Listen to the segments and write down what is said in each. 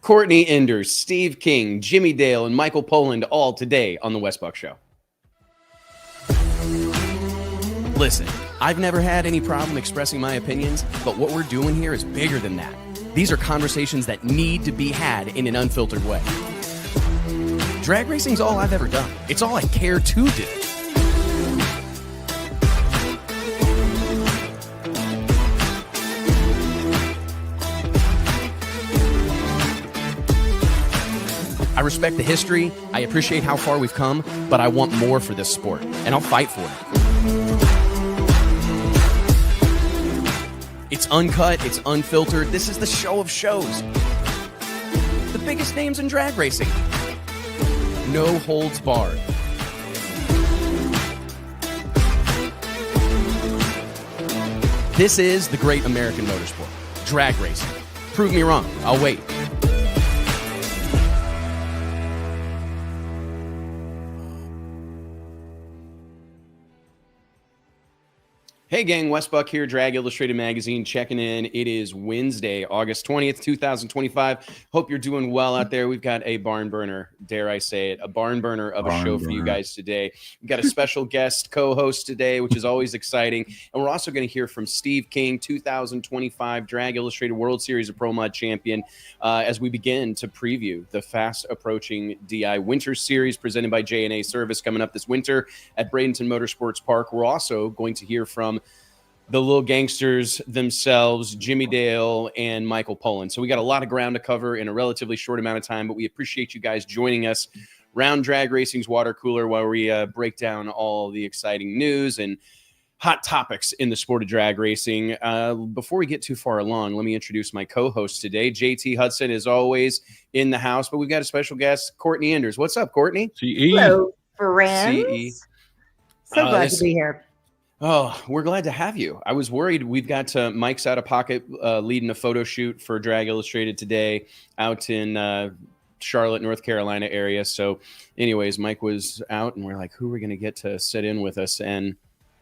Courtney Enders, Steve King, Jimmy Dale, and Michael Poland all today on the Wes Buck Show. Listen, I've never had any problem expressing my opinions, but what we're doing here is bigger than that. These are conversations that need to be had in an unfiltered way. Drag racing's all I've ever done. It's all I care to do. I respect the history, I appreciate how far we've come, but I want more for this sport, and I'll fight for it. It's uncut, it's unfiltered, this is the show of shows. The biggest names in drag racing. No holds barred. This is the great American motorsport, drag racing. Prove me wrong, I'll wait. Hey gang, Wes Buck here, Drag Illustrated Magazine, checking in. It is Wednesday, August 20th, 2025. Hope you're doing well out there. We've got a barn burner, dare I say it, a barn burner of a show for you guys today. We've got a special guest co-host today, which is always exciting. And we're also going to hear from Steve King, 2025 Drag Illustrated World Series of Pro Mod champion, as we begin to preview the fast approaching DI Winter Series presented by J&A Service coming up this winter at Bradenton Motorsports Park. We're also going to hear from the little gangsters themselves, Jimmy Dale and Michael Poland. So we got a lot of ground to cover in a relatively short amount of time, but we appreciate you guys joining us around Drag Racing's water cooler while we break down all the exciting news and hot topics in the sport of drag racing. Before we get too far along, let me introduce my co-host today. JT Hudson is always in the house, but we've got a special guest, Courtney Enders. What's up, Courtney? CE. Hello, friends. CE. So glad to be here. Oh, we're glad to have you. I was worried. We've got Mike's out of pocket leading a photo shoot for Drag Illustrated today out in Charlotte, North Carolina area. So anyways, Mike was out and we're like, who are we going to get to sit in with us? And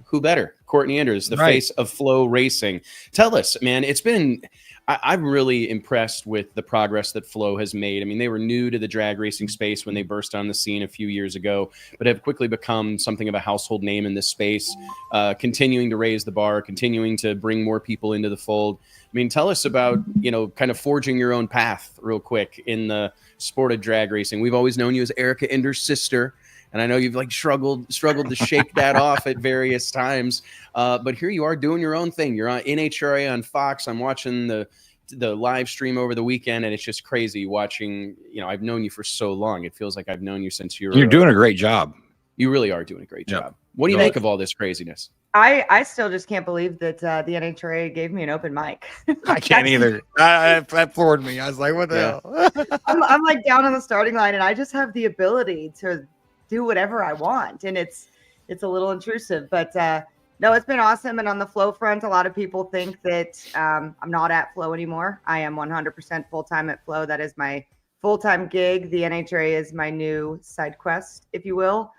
who better? Courtney Enders, the face of FloRacing. Tell us, man, it's been... I'm really impressed with the progress that Flo has made. I mean, they were new to the drag racing space when they burst on the scene a few years ago, but have quickly become something of a household name in this space, continuing to raise the bar, continuing to bring more people into the fold. I mean, tell us about, kind of forging your own path real quick in the sport of drag racing. We've always known you as Erica Enders' sister, and I know you've struggled to shake that off at various times. But here you are doing your own thing. You're on NHRA on Fox. I'm watching the live stream over the weekend, and it's just crazy watching. I've known you for so long. It feels like I've known you since you're doing a great job. You really are doing a great job. What do you make of all this craziness? I still just can't believe that the NHRA gave me an open mic. I can't either. That floored me. I was like, what the hell? I'm like down on the starting line, and I just have the ability to do whatever I want, and it's a little intrusive, but no, it's been awesome. And on the Flo front, a lot of people think that I'm not at Flo anymore. I am 100% full-time at Flo. That is my full-time gig. The NHRA is my new side quest, if you will.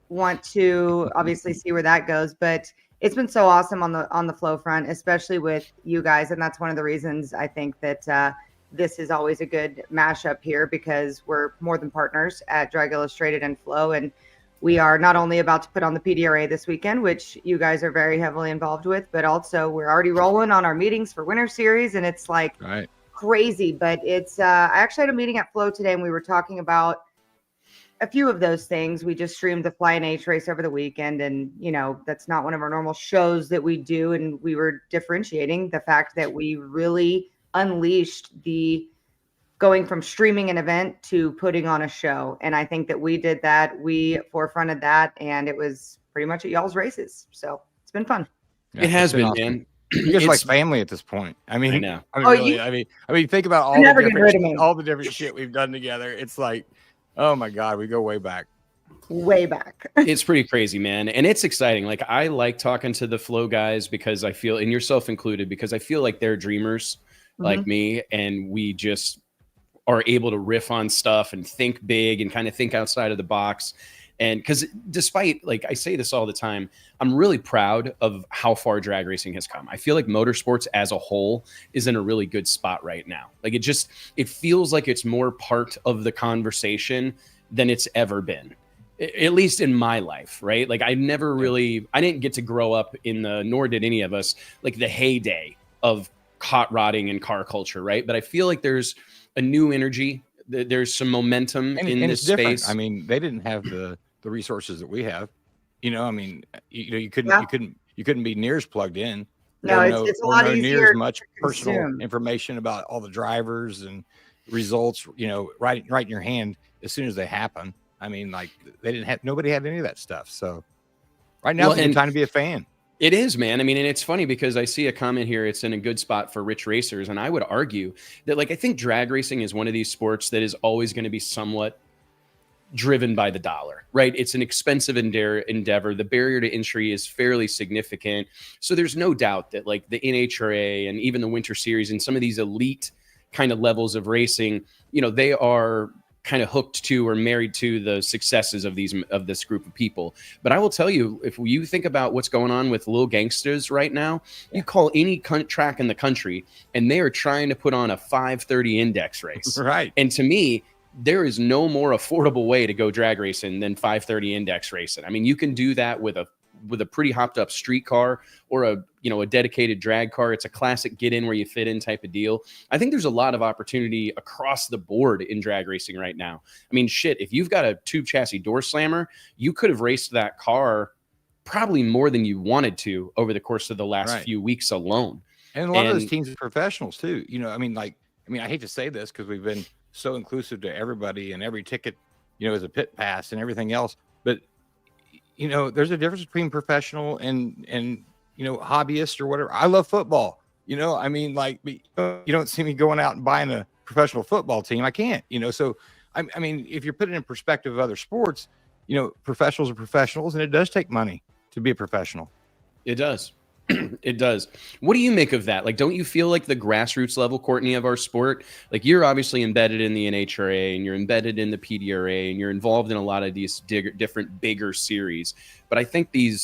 Want to obviously see where that goes, but it's been so awesome on the Flo front, especially with you guys, and that's one of the reasons I think that this is always a good mashup here, because we're more than partners at Drag Illustrated and Flo, and we are not only about to put on the PDRA this weekend, which you guys are very heavily involved with, but also we're already rolling on our meetings for Winter Series, and it's crazy. But it's I actually had a meeting at Flo today, and we were talking about a few of those things. We just streamed the Fly and H race over the weekend, and that's not one of our normal shows that we do, and we were differentiating the fact that we really unleashed the going from streaming an event to putting on a show. And I think that we did that. We forefronted that, and it was pretty much at y'all's races. So it's been fun. Yeah, it has been, awesome. Man. You guys are like family at this point. I mean, I know. I mean, think about all the different shit we've done together. It's like, oh my God, we go way back. Way back. It's pretty crazy, man. And it's exciting. Like, I like talking to the Flo guys because I feel, and yourself included, because I feel like they're dreamers like me, and we just are able to riff on stuff and think big and kind of think outside of the box. And because despite, like I say this all the time, I'm really proud of how far drag racing has come. I feel like motorsports as a whole is in a really good spot right now. Like it feels like it's more part of the conversation than it's ever been, at least in my life, right? Like I didn't get to grow up nor did any of us, like the heyday of hot rodding and car culture, right? But I feel like there's a new energy. There's some momentum in this space. I mean, they didn't have the resources that we have. I mean, you couldn't be near as plugged in. No, it's a lot easier. Near as much personal information about all the drivers and results, right in your hand as soon as they happen. I mean, like nobody had any of that stuff. So right now it's time to be a fan. It is, man. I mean, and it's funny because I see a comment here. It's in a good spot for rich racers. And I would argue that, like, I think drag racing is one of these sports that is always going to be somewhat driven by the dollar, right? It's an expensive endeavor. The barrier to entry is fairly significant. So there's no doubt that, like, the NHRA and even the Winter Series and some of these elite kind of levels of racing, they are kind of hooked to or married to the successes of this group of people. But I will tell you, if you think about what's going on with little Gangsters right now, you call any track in the country and they are trying to put on a 5:30 index race. Right. And to me, there is no more affordable way to go drag racing than 5:30 index racing. I mean, you can do that with a pretty hopped up street car or a dedicated drag car. It's a classic get in where you fit in type of deal. I think there's a lot of opportunity across the board in drag racing right now. I mean, shit, if you've got a tube chassis door slammer, you could have raced that car probably more than you wanted to over the course of the last few weeks alone. And a lot of those teams are professionals too. I hate to say this because we've been so inclusive to everybody and every ticket, is a pit pass and everything else. But there's a difference between professional and hobbyist or whatever. I love football. You don't see me going out and buying a professional football team. I can't. So I mean, if you're putting in perspective of other sports, professionals are professionals, and it does take money to be a professional. It does. It does. What do you make of that? Like, don't you feel like the grassroots level, Courtney, of our sport, like you're obviously embedded in the NHRA and you're embedded in the PDRA and you're involved in a lot of these different bigger series. But I think the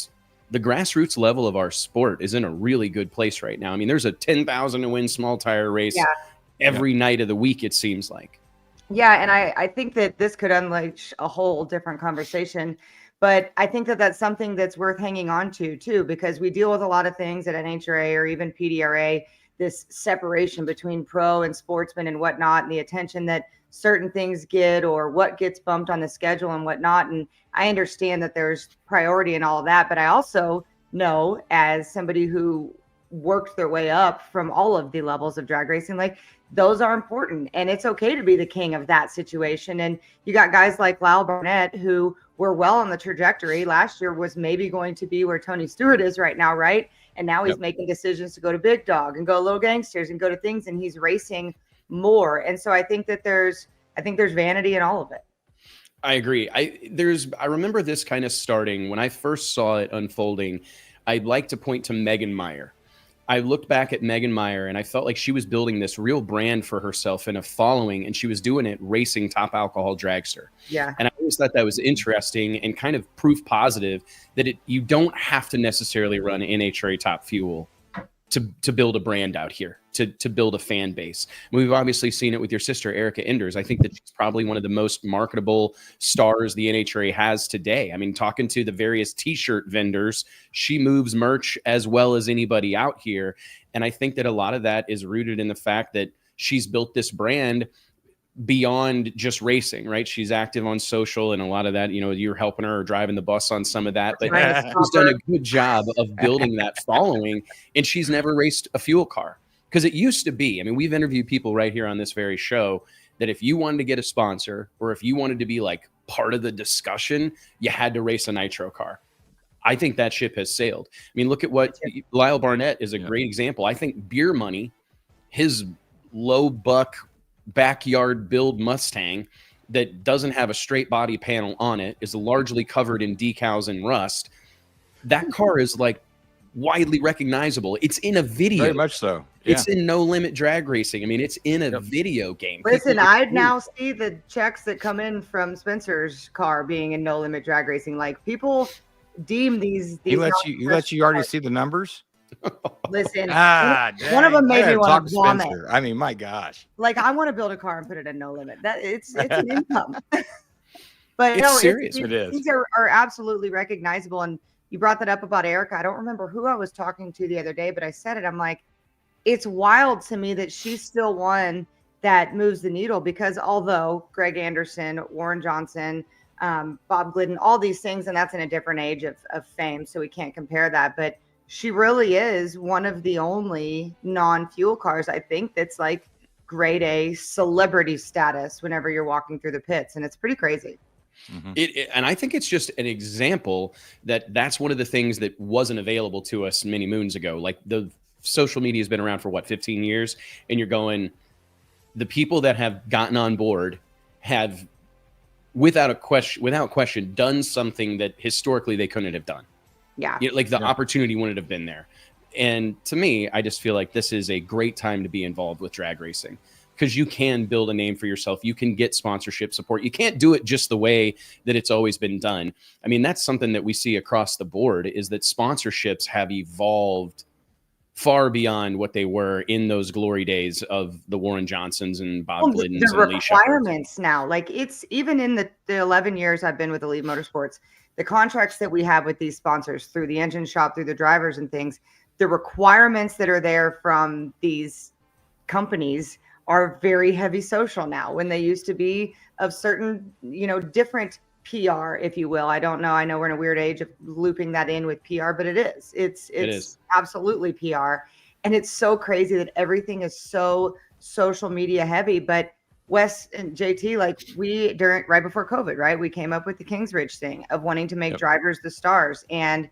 grassroots level of our sport is in a really good place right now. I mean, there's a 10,000 to win small tire race every night of the week, it seems like. Yeah. And I think that this could unleash a whole different conversation. But I think that that's something that's worth hanging on to, too, because we deal with a lot of things at NHRA or even PDRA, this separation between pro and sportsman and whatnot, and the attention that certain things get or what gets bumped on the schedule and whatnot. And I understand that there's priority in all of that. But I also know, as somebody who worked their way up from all of the levels of drag racing, like those are important. And it's okay to be the king of that situation. And you got guys like Lyle Barnett who were well on the trajectory. Last year was maybe going to be where Tony Stewart is right now, right? And now he's making decisions to go to Big Dog and go Little Gangsters and go to things, and he's racing more. And so I think that there's vanity in all of it. I agree. I remember this kind of starting when I first saw it unfolding. I'd like to point to Megan Meyer. I looked back at Megan Meyer and I felt like she was building this real brand for herself and a following, and she was doing it racing top alcohol dragster. Yeah. And I always thought that was interesting and kind of proof positive that you don't have to necessarily run NHRA top fuel to build a brand out here, to build a fan base. We've obviously seen it with your sister, Erica Enders. I think that she's probably one of the most marketable stars the NHRA has today. I mean, talking to the various t-shirt vendors, she moves merch as well as anybody out here. And I think that a lot of that is rooted in the fact that she's built this brand beyond just racing, right? She's active on social and a lot of that, you're helping her or driving the bus on some of that, but she's done a good job of building that following, and she's never raced a fuel car. Because it used to be, I mean, we've interviewed people right here on this very show that if you wanted to get a sponsor or if you wanted to be like part of the discussion, you had to race a nitro car. I think that ship has sailed. I mean, look at what Lyle Barnett is a great example. I think Beer Money, his low buck backyard build Mustang that doesn't have a straight body panel on it, is largely covered in decals and rust. That car is like widely recognizable. It's in a video. Very much so. Yeah. It's in No Limit Drag Racing. I mean, it's in a video game. Listen, I'd now see the checks that come in from Spencer's car being in No Limit Drag Racing. Like, people deem these. He lets you already see the numbers. Listen, dang. one of them made me want to vomit. I mean, my gosh. Like, I want to build a car and put it in No Limit. That it's an income. But it's serious. It is. These are absolutely recognizable. And you brought that up about Erica. I don't remember who I was talking to the other day, but I said it. I'm like, it's wild to me that she's still one that moves the needle, because although Greg Anderson, Warren Johnson, Bob Glidden, all these things, and that's in a different age of fame, so we can't compare that. But she really is one of the only non-fuel cars, I think, that's like grade A celebrity status whenever you're walking through the pits. And it's pretty crazy. Mm-hmm. And I think it's just an example that's one of the things that wasn't available to us many moons ago. Like, the social media has been around for what, 15 years, and you're going, the people that have gotten on board have without question done something that historically they couldn't have done. Yeah. Like, the opportunity wouldn't have been there. And to me, I just feel like this is a great time to be involved with drag racing, because you can build a name for yourself. You can get sponsorship support. You can't do it just the way that it's always been done. I mean, that's something that we see across the board, is that sponsorships have evolved far beyond what they were in those glory days of the Warren Johnsons and Bob Gliddens the and Lee Shepard. requirements now, like, it's even in the 11 years I've been with Elite Motorsports, the contracts that we have with these sponsors through the engine shop, through the drivers and things, the requirements that are there from these companies are very heavy social now, when they used to be of certain, different PR, if you will. I don't know. I know we're in a weird age of looping that in with PR, but it is. It's absolutely PR. And it's so crazy that everything is so social media heavy. But Wes and JT, like, right before COVID, right, we came up with the Kingsridge thing of wanting to make drivers the stars. And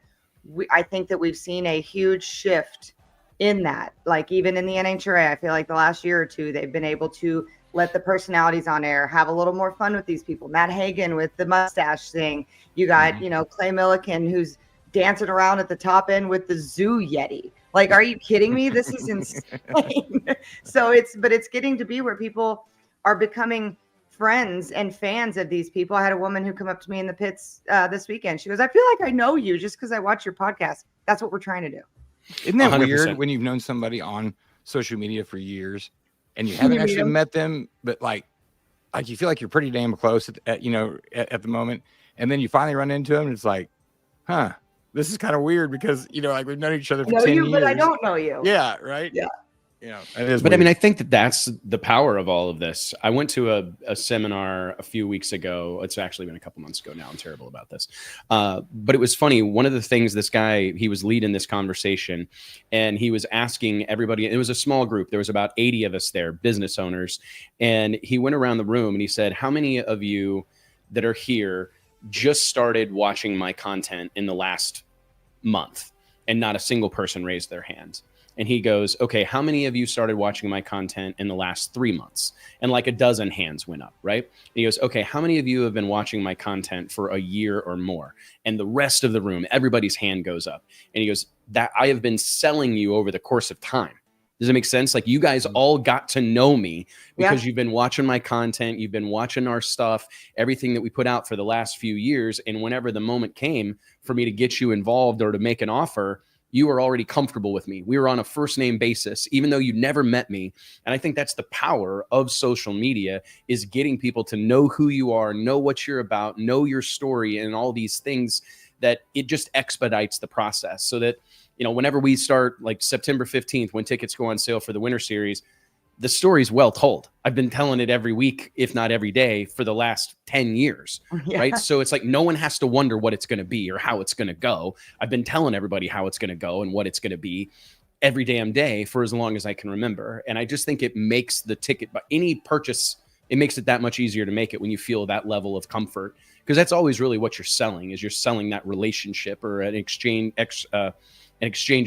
I think that we've seen a huge shift in that. Like, even in the NHRA, I feel like the last year or two, they've been able to let the personalities on air have a little more fun with these people. Matt Hagan with the mustache thing. You got, Clay Milliken, who's dancing around at the top end with the Zoo Yeti. Like, are you kidding me? This is insane. So it's getting to be where people are becoming friends and fans of these people. I had a woman who come up to me in the pits this weekend. She goes, I feel like I know you just because I watch your podcast. That's what we're trying to do. Isn't that 100%. weird when you've known somebody on social media for years and you haven't actually met them, but like you feel like you're pretty damn close at the moment, and then you finally run into them and it's like, huh, this is kind of weird, because like we've known each other for 10 years. But I don't know you. Yeah, right. Yeah. It is. But weird. I mean, I think that's the power of all of this. I went to a seminar a few weeks ago. It's actually been a couple months ago now. I'm terrible about this. But it was funny. One of the things, this guy, he was leading this conversation, and he was asking everybody. It was a small group. There was about 80 of us there, business owners. And he went around the room and he said, how many of you that are here just started watching my content in the last month? And not a single person raised their hand. And he goes, okay, how many of you started watching my content in the last 3 months? And like a dozen hands went up, right? And he goes, okay, how many of you have been watching my content for a year or more? And the rest of the room, everybody's hand goes up. And he goes, that I have been selling you over the course of time. Does it make sense? Like, you guys all got to know me because you've been watching my content. You've been watching our stuff, everything that we put out for the last few years. And whenever the moment came for me to get you involved or to make an offer, you were already comfortable with me. We were on a first name basis, even though you never met me. And I think that's the power of social media, is getting people to know who you are, know what you're about, know your story, and all these things, that it just expedites the process. So that, whenever we start, like September 15th, when tickets go on sale for the Winter Series, the story's well told. I've been telling it every week, if not every day, for the last 10 years, right? So it's like no one has to wonder what it's going to be or how it's going to go. I've been telling everybody how it's going to go and what it's going to be every damn day for as long as I can remember. And I just think it makes the ticket, but any purchase, it makes it that much easier to make it when you feel that level of comfort, because that's always really what you're selling, is you're selling that relationship or an exchange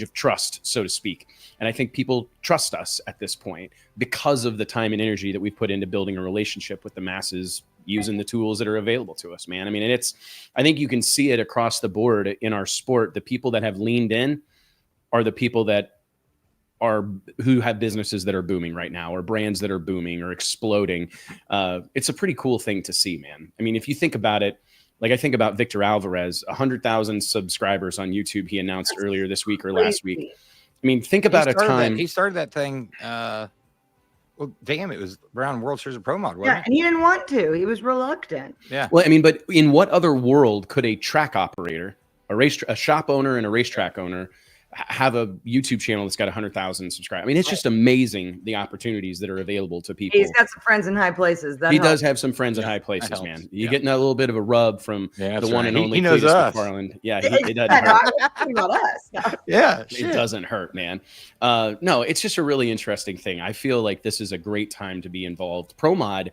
of trust, so to speak. And I think people trust us at this point because of the time and energy that we put into building a relationship with the masses, using the tools that are available to us, man. I mean, I think you can see it across the board in our sport. The people that have leaned in, are the people that who have businesses that are booming right now, or brands that are booming or exploding. It's a pretty cool thing to see, man. I mean, if you think about it, like I think about Victor Alvarez, 100,000 subscribers on YouTube. He announced earlier this week or last week. I mean, think about a time. He started that thing. Well, damn, it was around World Series of Pro Mod, wasn't it? And he didn't want to. He was reluctant. Yeah. Well, I mean, but in what other world could a track operator, a shop owner and a racetrack owner have a YouTube channel that's got 100,000 subscribers? I mean, it's just amazing the opportunities that are available to people. He's got some friends in high places. He does have some friends in high places, man. You're getting a little bit of a rub from the one and only Cletus McFarland. Yeah, it doesn't hurt. About us. No. Yeah, it doesn't hurt, man. No, it's just a really interesting thing. I feel like this is a great time to be involved. Pro Mod,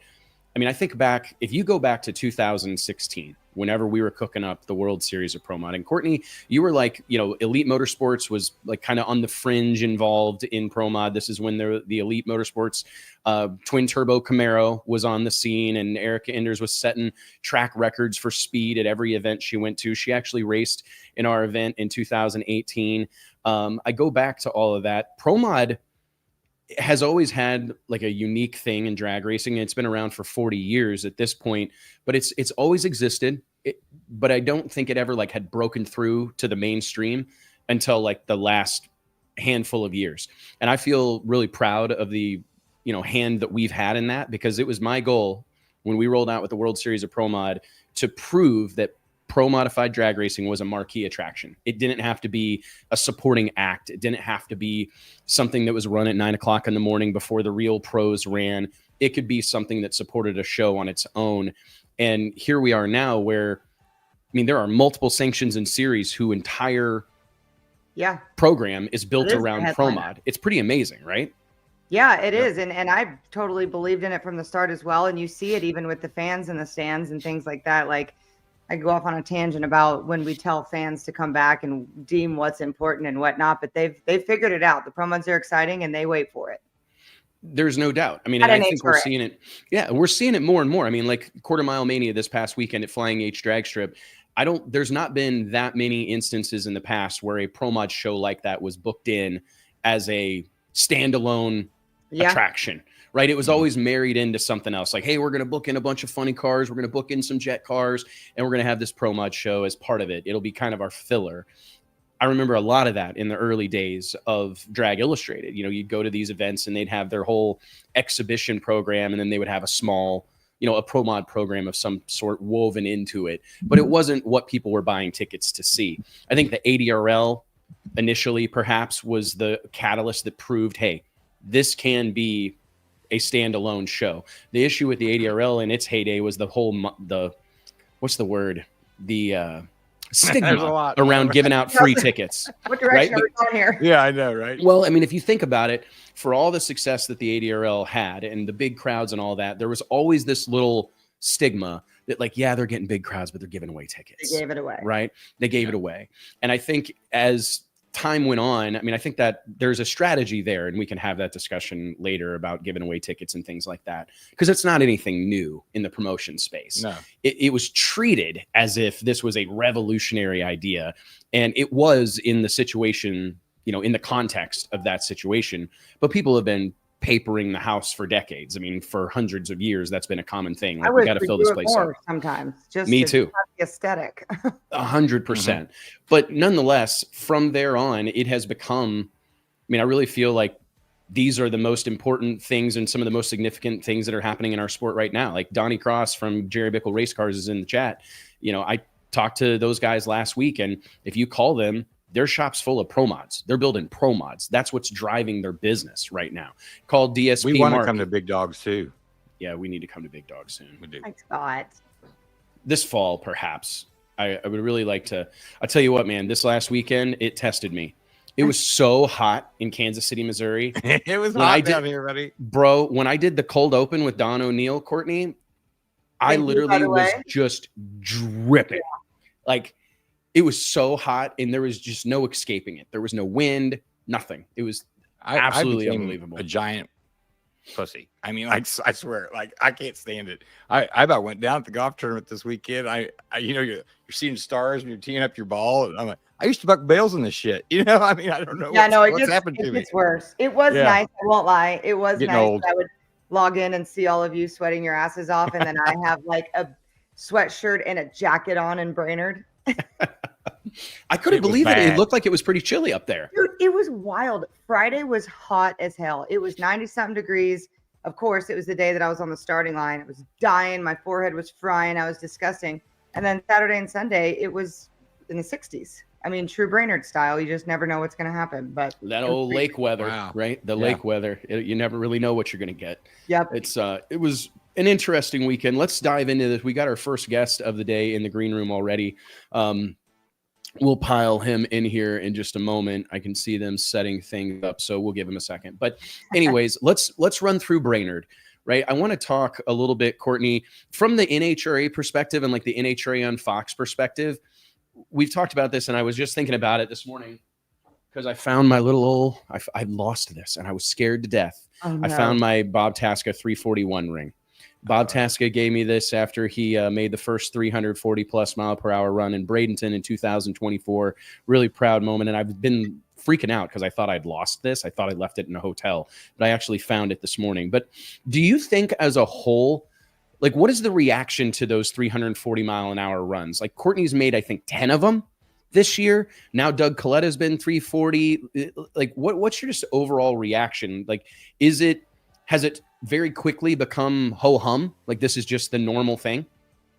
I mean, I think back, if you go back to 2016, whenever we were cooking up the World Series of Pro Mod, and Courtney, you were like, you know, Elite Motorsports was like kind of on the fringe involved in Pro Mod. This is when the Elite Motorsports twin turbo Camaro was on the scene, and Erica Enders was setting track records for speed at every event she went to. She actually raced in our event in 2018. I go back to all of that. Pro Mod has always had like a unique thing in drag racing. It's been around for 40 years at this point, but it's always existed. But I don't think it ever like had broken through to the mainstream until like the last handful of years. And I feel really proud of the, you know, hand that we've had in that, because it was my goal when we rolled out with the World Series of Pro Mod to prove that pro modified drag racing was a marquee attraction. It didn't have to be a supporting act. It didn't have to be something that was run at 9 o'clock in the morning before the real pros ran. It could be something that supported a show on its own. And here we are now where, I mean, there are multiple sanctions and series whose entire program is built around Pro Mod. It's pretty amazing, right? Yeah, it is. And I totally believed in it from the start as well. And you see it even with the fans in the stands and things like that. Like, I go off on a tangent about when we tell fans to come back and deem what's important and whatnot, but they've figured it out. The Pro Mods are exciting and they wait for it. There's no doubt. I mean, I think we're seeing it. Yeah, we're seeing it more and more. I mean, like Quarter Mile Mania this past weekend at Flying H Drag Strip. There's not been that many instances in the past where a Pro Mod show like that was booked in as a standalone attraction. Right. It was always married into something else. Like, hey, we're going to book in a bunch of funny cars. We're going to book in some jet cars, and we're going to have this Pro Mod show as part of it. It'll be kind of our filler. I remember a lot of that in the early days of Drag Illustrated. You know, you'd go to these events and they'd have their whole exhibition program, and then they would have a small, you know, a Pro Mod program of some sort woven into it. But it wasn't what people were buying tickets to see. I think the ADRL initially perhaps was the catalyst that proved, hey, this can be a standalone show. The issue with the ADRL in its heyday was the whole what's the word? The stigma around giving out free tickets. What direction are we going here? Yeah, I know, right? Well, I mean, if you think about it, for all the success that the ADRL had and the big crowds and all that, there was always this little stigma that, like, yeah, they're getting big crowds, but they're giving away tickets. They gave it away. Right? They gave it away. And I think as time went on, I mean, I think that there's a strategy there, and we can have that discussion later about giving away tickets and things like that, because it's not anything new in the promotion space. No. It was treated as if this was a revolutionary idea, and it was in the situation, you know, in the context of that situation. But people have been papering the house for decades. I mean, for hundreds of years, that's been a common thing. Like, we got to fill this place up. Sometimes, just me too. The aesthetic. 100%. But nonetheless, from there on, it has become. I mean, I really feel like these are the most important things and some of the most significant things that are happening in our sport right now. Like Donnie Cross from Jerry Bickle Race Cars is in the chat. You know, I talked to those guys last week, and if you call them, their shop's full of Pro Mods. They're building Pro Mods. That's what's driving their business right now. Called DSP. We want to come to Big Dogs too. Yeah, we need to come to Big Dogs soon. We do. Thanks, God. This fall, perhaps. I would really like to. I'll tell you what, man. This last weekend, it tested me. It was so hot in Kansas City, Missouri. It was hot down here, buddy. Bro, when I did the cold open with Don O'Neill, Courtney, I literally was just dripping. Yeah. Like, it was so hot, and there was just no escaping it. There was no wind, nothing. It was absolutely unbelievable. A giant pussy. I mean, like, I swear, like, I can't stand it. I about went down at the golf tournament this weekend. You're seeing stars and you're teeing up your ball. And I'm like, I used to buck bales in this shit. I mean, I don't know what's happened to me. It gets worse. It was nice. I won't lie. It was Getting nice. old. I would log in and see all of you sweating your asses off. And then I have like a sweatshirt and a jacket on in Brainerd. I couldn't believe it. It looked like it was pretty chilly up there. Dude, it was wild. Friday was hot as hell. It was 90-something degrees. Of course, it was the day that I was on the starting line. It was dying. My forehead was frying. I was disgusting. And then Saturday and Sunday, it was in the 60s. I mean, true Brainerd style. You just never know what's going to happen. But that old lake weather, right? The lake weather. You never really know what you're going to get. Yep. It was an interesting weekend. Let's dive into this. We got our first guest of the day in the green room already. We'll pile him in here in just a moment. I can see them setting things up, so we'll give him a second. But anyways, let's run through Brainerd, right? I want to talk a little bit, Courtney, from the NHRA perspective and like the NHRA on Fox perspective. We've talked about this, and I was just thinking about it this morning because I found my little I lost this, and I was scared to death. Oh, no. I found my Bob Tasca 341 ring. Bob Tasca gave me this after he made the first 340 plus mile per hour run in Bradenton in 2024. Really proud moment. And I've been freaking out because I thought I'd lost this. I thought I left it in a hotel, but I actually found it this morning. But do you think as a whole, like, what is the reaction to those 340 mile an hour runs? Like, Courtney's made, I think, 10 of them this year. Now Doug Coletta's been 340. Like, what's your just overall reaction? Like, has it very quickly become ho-hum? Like, this is just the normal thing?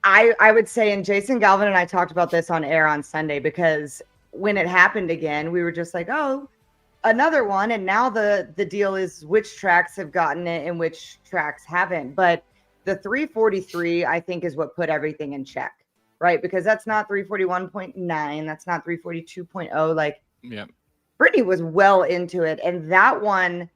I would say, and Jason Galvin and I talked about this on air on Sunday, because when it happened again, we were just like, oh, another one. And now the deal is which tracks have gotten it and which tracks haven't. But the 343, I think, is what put everything in check, right? Because that's not 341.9. That's not 342.0. Like, Brittany was well into it. And that one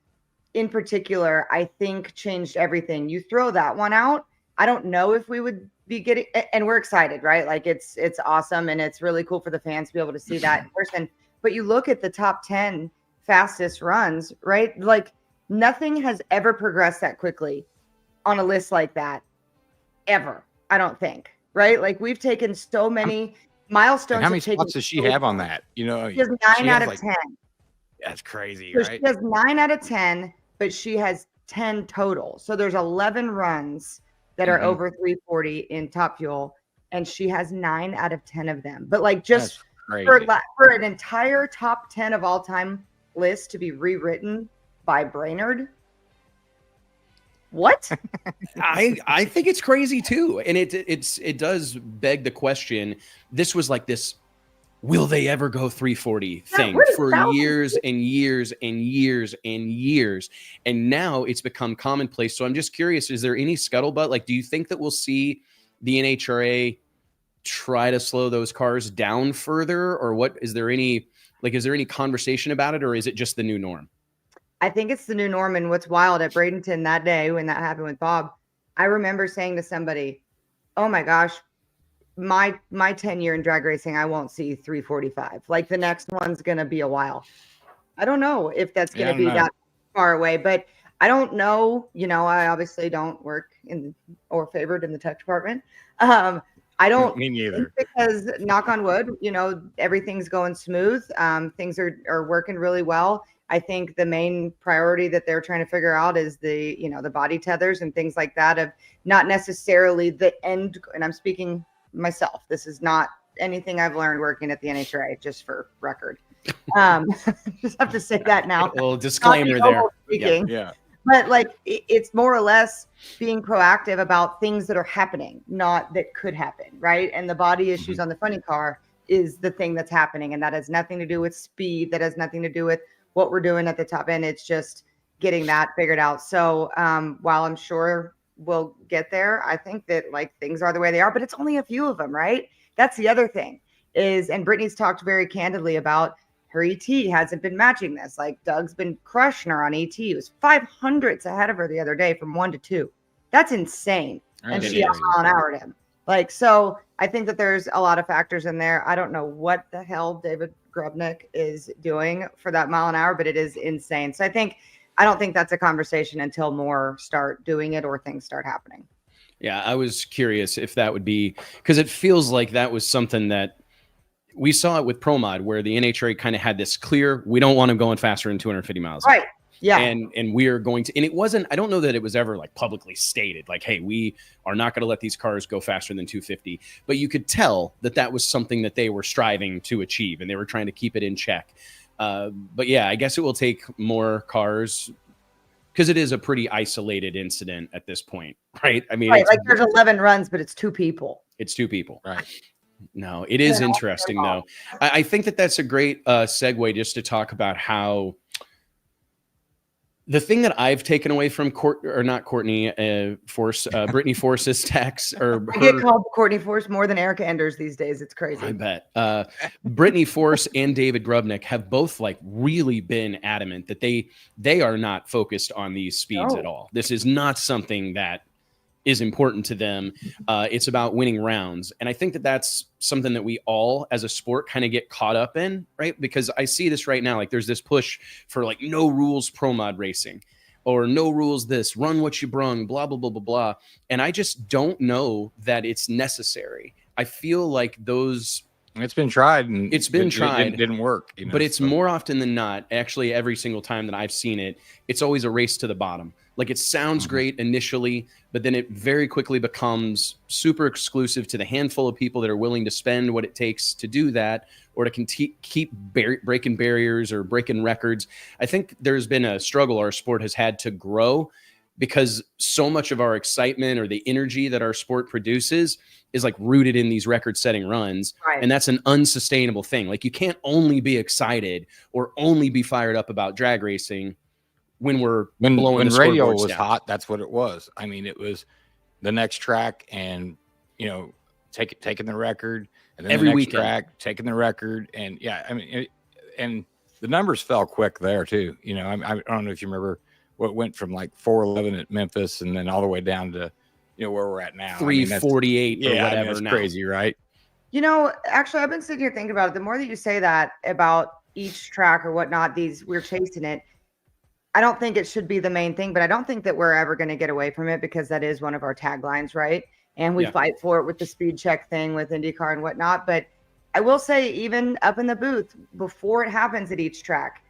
in particular, I think, changed everything. You throw that one out, I don't know if we would be getting, and we're excited, right? Like, it's awesome, and it's really cool for the fans to be able to see that in person. But you look at the top 10 fastest runs, right? Like, nothing has ever progressed that quickly on a list like that, ever, I don't think, right? Like, we've taken so many milestones. How many spots does she have on that? She has 9 out of 10. That's crazy, so right? She has 9 out of 10, but she has 10 total. So there's 11 runs that are over 340 in Top Fuel, and she has 9 out of 10 of them. But like, just for an entire top 10 of all time list to be rewritten by Brainerd, what? I think it's crazy too, and it does beg the question. This was like this, will they ever go 340 thing for years and years and years and years. And now it's become commonplace. So I'm just curious, is there any scuttlebutt? Like, do you think that we'll see the NHRA try to slow those cars down further? Or what, is there any conversation about it? Or is it just the new norm? I think it's the new norm. And what's wild at Bradenton that day when that happened with Bob, I remember saying to somebody, oh my gosh, my 10 year in drag racing, I won't see 345. Like, the next one's going to be a while. I don't know if that's going to be that far away, but I don't know. I obviously don't work or favored in the tech department. I don't. Me neither. Because knock on wood, everything's going smooth. Things are working really well. I think the main priority that they're trying to figure out is the body tethers and things like that, of not necessarily the end. And I'm speaking myself. This is not anything I've learned working at the NHRA, just for record. Just have to say that now. A little disclaimer there. Yeah. But like, it's more or less being proactive about things that are happening, not that could happen, right? And the body issues on the funny car is the thing that's happening, and that has nothing to do with speed. That has nothing to do with what we're doing at the top end. It's just getting that figured out. So while I'm sure we'll get there, I think that like things are the way they are, but it's only a few of them, right? That's the other thing is, and Brittany's talked very candidly about her ET hasn't been matching this. Like, Doug's been crushing her on ET. It was 500s ahead of her the other day from 1 to 2. That's insane. And she out mile an hour him. Like, so I think that there's a lot of factors in there. I don't know what the hell David Grubnick is doing for that mile an hour, but it is insane. So I think I don't think that's a conversation until more start doing it or things start happening. Yeah, I was curious if that would be, because it feels like that was something that we saw it with Pro Mod, where the NHRA kind of had this clear, we don't want them going faster than 250 miles. Right. Yeah. And we're going to, and it wasn't, I don't know that it was ever like publicly stated, like, hey, we are not going to let these cars go faster than 250. But you could tell that that was something that they were striving to achieve, and they were trying to keep it in check. But yeah, I guess it will take more cars, because it is a pretty isolated incident at this point, right? I mean, right, like there's 11 runs, but it's 2 people. It's 2 people. Right. No, it is interesting, though. I think that that's a great segue just to talk about how the thing that I've taken away from Brittany Force's text, or I get called Courtney Force more than Erica Enders these days. It's crazy. I bet. Brittany Force and David Grubnick have both like really been adamant that they are not focused on these speeds at all. This is not something that is important to them. It's about winning rounds. And I think that that's something that we all as a sport kind of get caught up in, right? Because I see this right now, like there's this push for like no rules pro mod racing, or no rules this, run what you brung, blah, blah, blah, blah, blah. And I just don't know that it's necessary. I feel like those... It's been tried, and it's been tried. It didn't work. You know, but it's more often than not, actually every single time that I've seen it, it's always a race to the bottom. Like it sounds great initially, but then it very quickly becomes super exclusive to the handful of people that are willing to spend what it takes to do that, or to keep breaking barriers or breaking records. I think there's been a struggle our sport has had to grow, because so much of our excitement or the energy that our sport produces is like rooted in these record-setting runs. Right. And that's an unsustainable thing. Like you can't only be excited or only be fired up about drag racing when radio was hot. That's what it was. I mean, it was the next track, and you know, taking the record, and then every the next weekend track taking the record, and yeah, I mean, and the numbers fell quick there too. You know, I don't know if you remember what went from like 411 at Memphis, and then all the way down to, you know, where we're at now, 348 or whatever. I mean, that's crazy, right? You know, actually, I've been sitting here thinking about it. The more that you say that about each track or whatnot, we're chasing it. I don't think it should be the main thing, but I don't think that we're ever going to get away from it, because that is one of our taglines, right? And we fight for it with the speed check thing with IndyCar and whatnot. But I will say, even up in the booth, before it happens at each track,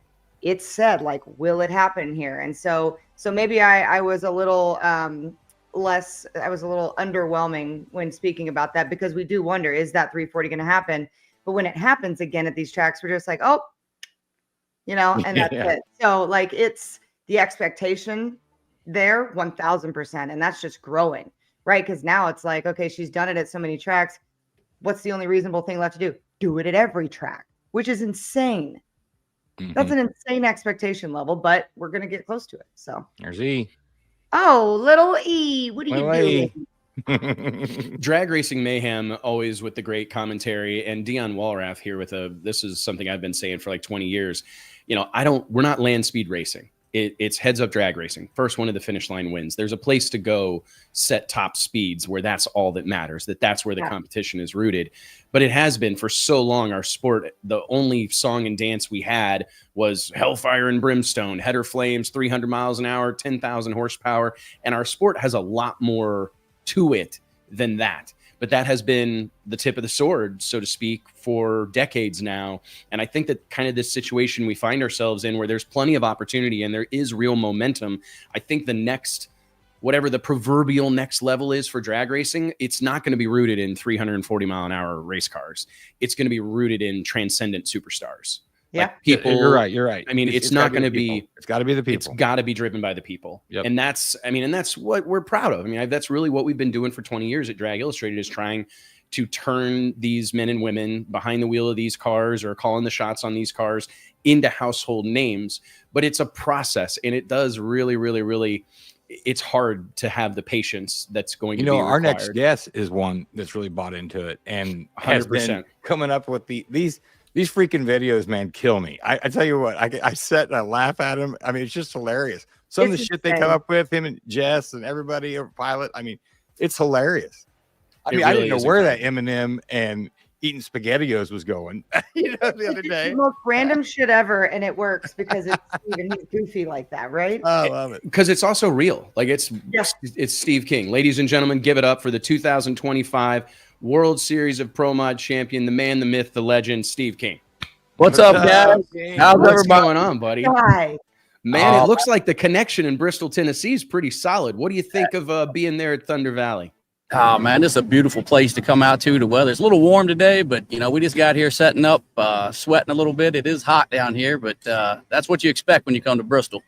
it's said, like, will it happen here? And so maybe I was a little underwhelming when speaking about that, because we do wonder, is that 340 going to happen? But when it happens again at these tracks, we're just like, oh, you know, and that's it. So like, it's the expectation there 1000%. And that's just growing, right? Because now it's like, okay, she's done it at so many tracks. What's the only reasonable thing left to do? Do it at every track, which is insane. That's an insane expectation level, but we're going to get close to it. So there's E. Oh, little E. What are you doing? Drag Racing Mayhem, always with the great commentary, and Dion Walraff here with this is something I've been saying for like 20 years. You know, we're not land speed racing. It's heads up drag racing. First one to the finish line wins. There's a place to go set top speeds where that's all that matters, that's where the competition is rooted. But it has been for so long, our sport, the only song and dance we had was Hellfire and Brimstone, Header Flames, 300 miles an hour, 10,000 horsepower. And our sport has a lot more to it than that. But that has been the tip of the sword, so to speak, for decades now. And I think that kind of this situation we find ourselves in, where there's plenty of opportunity and there is real momentum, I think the next, whatever the proverbial next level is for drag racing, it's not going to be rooted in 340 mile an hour race cars. It's going to be rooted in transcendent superstars. Yeah, like people. You're right. I mean, it's not going to be. It's got to be the people. It's got to be driven by the people. Yep. And that's what we're proud of. I mean, that's really what we've been doing for 20 years at Drag Illustrated, is trying to turn these men and women behind the wheel of these cars, or calling the shots on these cars, into household names. But it's a process, and it does really, really, really. It's hard to have the patience that's going to be required. Our next guest is one that's really bought into it and 100% has been coming up with these freaking videos, man, kill me. I tell you what, I sit and I laugh at him. I mean, it's just hilarious. Some of the shit they come up with, him and Jess and everybody over Pilot. I mean, it's hilarious. I mean, I didn't know where that Eminem and, eating SpaghettiOs was going, the other day. The most random shit ever, and it works because it's Steve and he's goofy like that, right? I love it. Because it's also real. Like it's Steve King. Ladies and gentlemen, give it up for the 2025 World Series of Pro Mod champion, the man, the myth, the legend, Steve King. What's up, guys? How's What's everybody going on, buddy? Hi. Man, it looks like the connection in Bristol, Tennessee is pretty solid. What do you think of being there at Thunder Valley? Oh, man, this is a beautiful place to come out to. The weather's a little warm today, but, we just got here setting up, sweating a little bit. It is hot down here, but that's what you expect when you come to Bristol.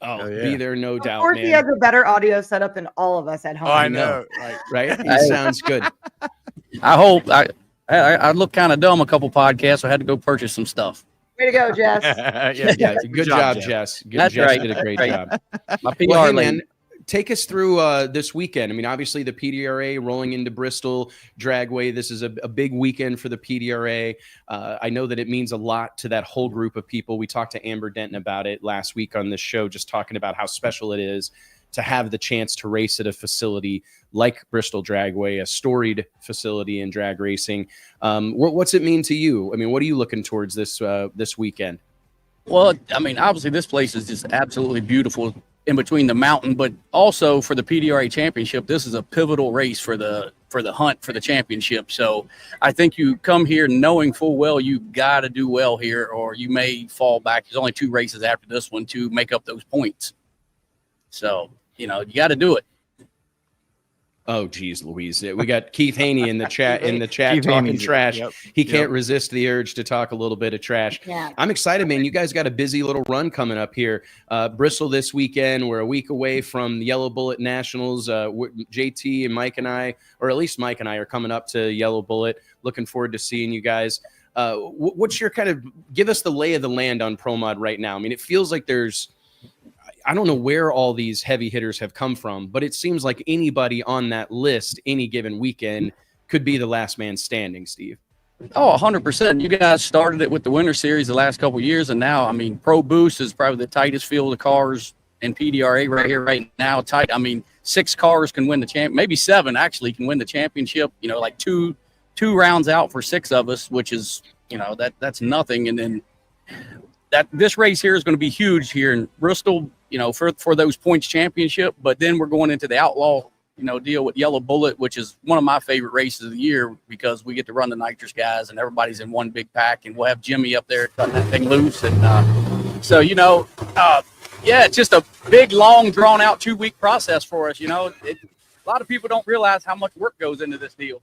Oh, be there, no doubt, Of course, man. he has a better audio setup than all of us at home. Oh, I know. Right? It sounds good. I hope. I look kind of dumb a couple podcasts, so I had to go purchase some stuff. Way to go, Jess. Yeah, good job, Jess. That's Jess right. did a great That's job. My PR Well, hey, lady. man, take us through this weekend. I mean, obviously the PDRA rolling into Bristol Dragway. This is a big weekend for the PDRA. I know that it means a lot to that whole group of people. We talked to Amber Denton about it last week on this show, just talking about how special it is to have the chance to race at a facility like Bristol Dragway, a storied facility in drag racing. What's it mean to you? I mean, what are you looking towards this weekend? Well, I mean, obviously this place is just absolutely beautiful in between the mountain, but also for the PDRA championship, this is a pivotal race for the hunt for the championship. So I think you come here knowing full well you got to do well here, or you may fall back. There's only 2 races after this one to make up those points. So, you got to do it. Oh, geez, Louise. We got Keith Haney in the chat Keith talking Haney's trash. Yep. He can't resist the urge to talk a little bit of trash. Yeah. I'm excited, man. You guys got a busy little run coming up here. Bristol this weekend. We're a week away from the Yellow Bullet Nationals. JT and Mike and I, or at least Mike and I, are coming up to Yellow Bullet. Looking forward to seeing you guys. What's your give us the lay of the land on Pro Mod right now? I mean, it feels like I don't know where all these heavy hitters have come from, but it seems like anybody on that list any given weekend could be the last man standing, Steve. Oh, 100%. You guys started it with the Winter Series the last couple of years, and now, I mean, Pro Boost is probably the tightest field of cars in PDRA right here, right now. Tight. I mean, 6 cars can win the champ. Maybe 7 actually can win the championship. Like two rounds out for 6 of us, which is that's nothing. And then this race here is going to be huge here in Bristol. For those points championship, but then we're going into the outlaw, deal with Yellow Bullet, which is one of my favorite races of the year because we get to run the nitrous guys and everybody's in one big pack, and we'll have Jimmy up there cutting that thing loose. And it's just a big, long, drawn out 2-week process for us. A lot of people don't realize how much work goes into this deal.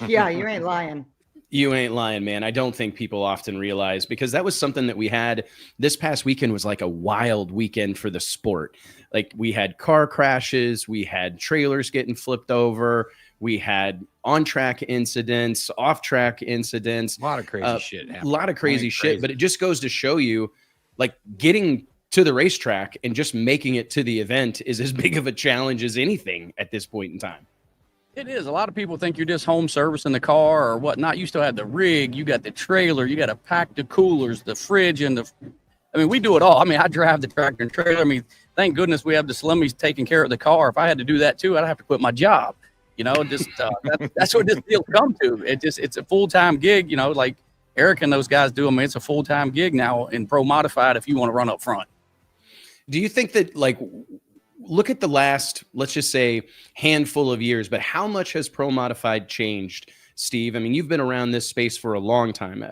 Yeah, you ain't lying. You ain't lying, man. I don't think people often realize, because that was something that we had this past weekend. Was like a wild weekend for the sport. Like, we had car crashes, we had trailers getting flipped over, we had on-track incidents, off-track incidents. A lot of crazy shit. A lot of crazy shit, but it just goes to show you, like, getting to the racetrack and just making it to the event is as big of a challenge as anything at this point in time. It is. A lot of people think you're just home servicing the car or whatnot. You still have the rig, you got the trailer, you got to pack the coolers, the fridge, and we do it all. I mean, I drive the tractor and trailer. I mean, thank goodness we have the Slimmies taking care of the car. If I had to do that too, I'd have to quit my job. That's what this deal come to. It's a full-time gig, like Eric and those guys do. I mean, it's a full-time gig now in Pro Modified if you want to run up front. Do you think that, look at the last, let's just say, handful of years, but how much has Pro Modified changed, Steve? I mean, you've been around this space for a long time.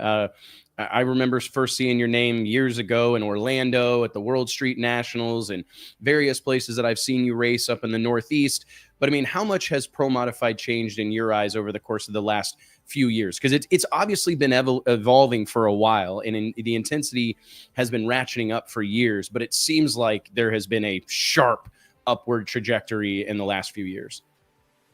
I remember first seeing your name years ago in Orlando at the World Street Nationals and various places that I've seen you race up in the Northeast. But I mean, how much has Pro Modified changed in your eyes over the course of the last few years? Because it's obviously been evolving for a while, and the intensity has been ratcheting up for years, but it seems like there has been a sharp upward trajectory in the last few years.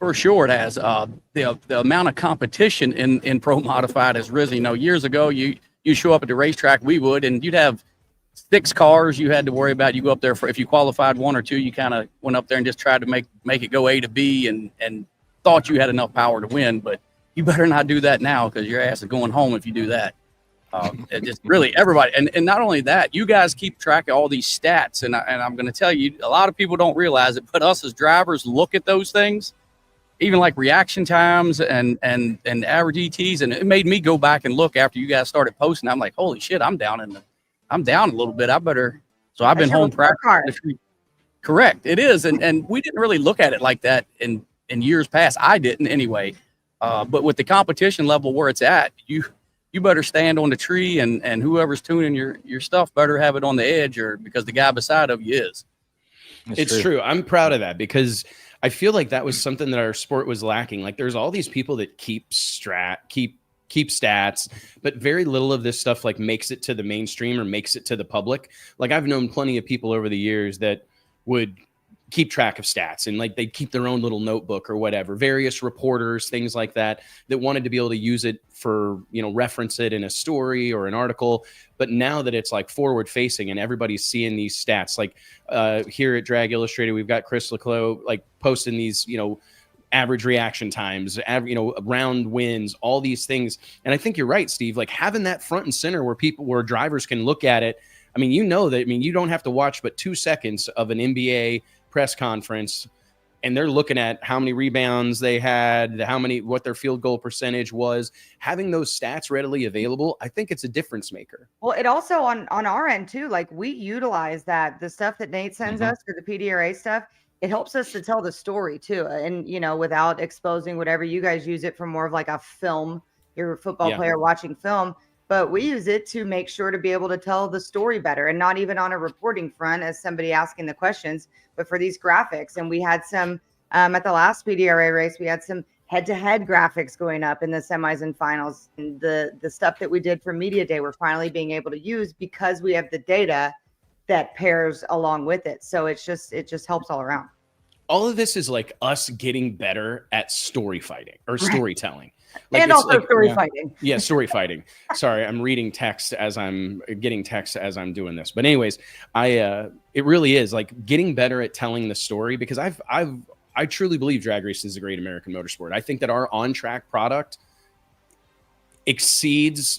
For sure it has. The amount of competition in Pro Modified has risen. Years ago, you show up at the racetrack, we would, and you'd have 6 cars you had to worry about. You go up there if you qualified 1 or 2, you kind of went up there and just tried to make it go A to B and thought you had enough power to win. But you better not do that now, because your ass is going home if you do that. Just really everybody. And not only that, you guys keep track of all these stats. And I'm going to tell you, a lot of people don't realize it, but us as drivers look at those things. even like reaction times and average ETs, and it made me go back and look after you guys started posting. I'm like, holy shit, I'm down a little bit. I better. So I've been home practicing. Correct, it is, and we didn't really look at it like that in years past. I didn't anyway. But with the competition level where it's at, you better stand on the tree, and whoever's tuning your stuff better have it on the edge, or because the guy beside of you is. It's true. I'm proud of that because I feel like that was something that our sport was lacking. Like there's all these people that keep stats, but very little of this stuff like makes it to the mainstream or makes it to the public. Like I've known plenty of people over the years that would keep track of stats and like they'd keep their own little notebook or whatever, various reporters, things like that wanted to be able to use it for, reference it in a story or an article. But now that it's like forward facing and everybody's seeing these stats, like here at Drag Illustrated, we've got Chris Leclos like posting these, average reaction times, round wins, all these things. And I think you're right, Steve, like having that front and center where drivers can look at it. I mean, you don't have to watch but 2 seconds of an NBA press conference and they're looking at how many rebounds they had, what their field goal percentage was. Having those stats readily available, I think it's a difference maker. Well, it also on our end too, like we utilize that, the stuff that Nate sends us for the PDRA stuff, it helps us to tell the story too. And, without exposing whatever you guys use it for more of like a film, you're a football player watching film, but we use it to make sure to be able to tell the story better, and not even on a reporting front as somebody asking the questions, but for these graphics. And we had some at the last PDRA race, we had some head-to-head graphics going up in the semis and finals. And the stuff that we did for Media Day, we're finally being able to use because we have the data that pairs along with it. So it just helps all around. All of this is like us getting better at story fighting or storytelling. Like and also like, story fighting. Yeah, story fighting. Sorry, I'm reading getting text as I'm doing this. But anyways, it really is like getting better at telling the story, because I truly believe drag racing is a great American motorsport. I think that our on-track product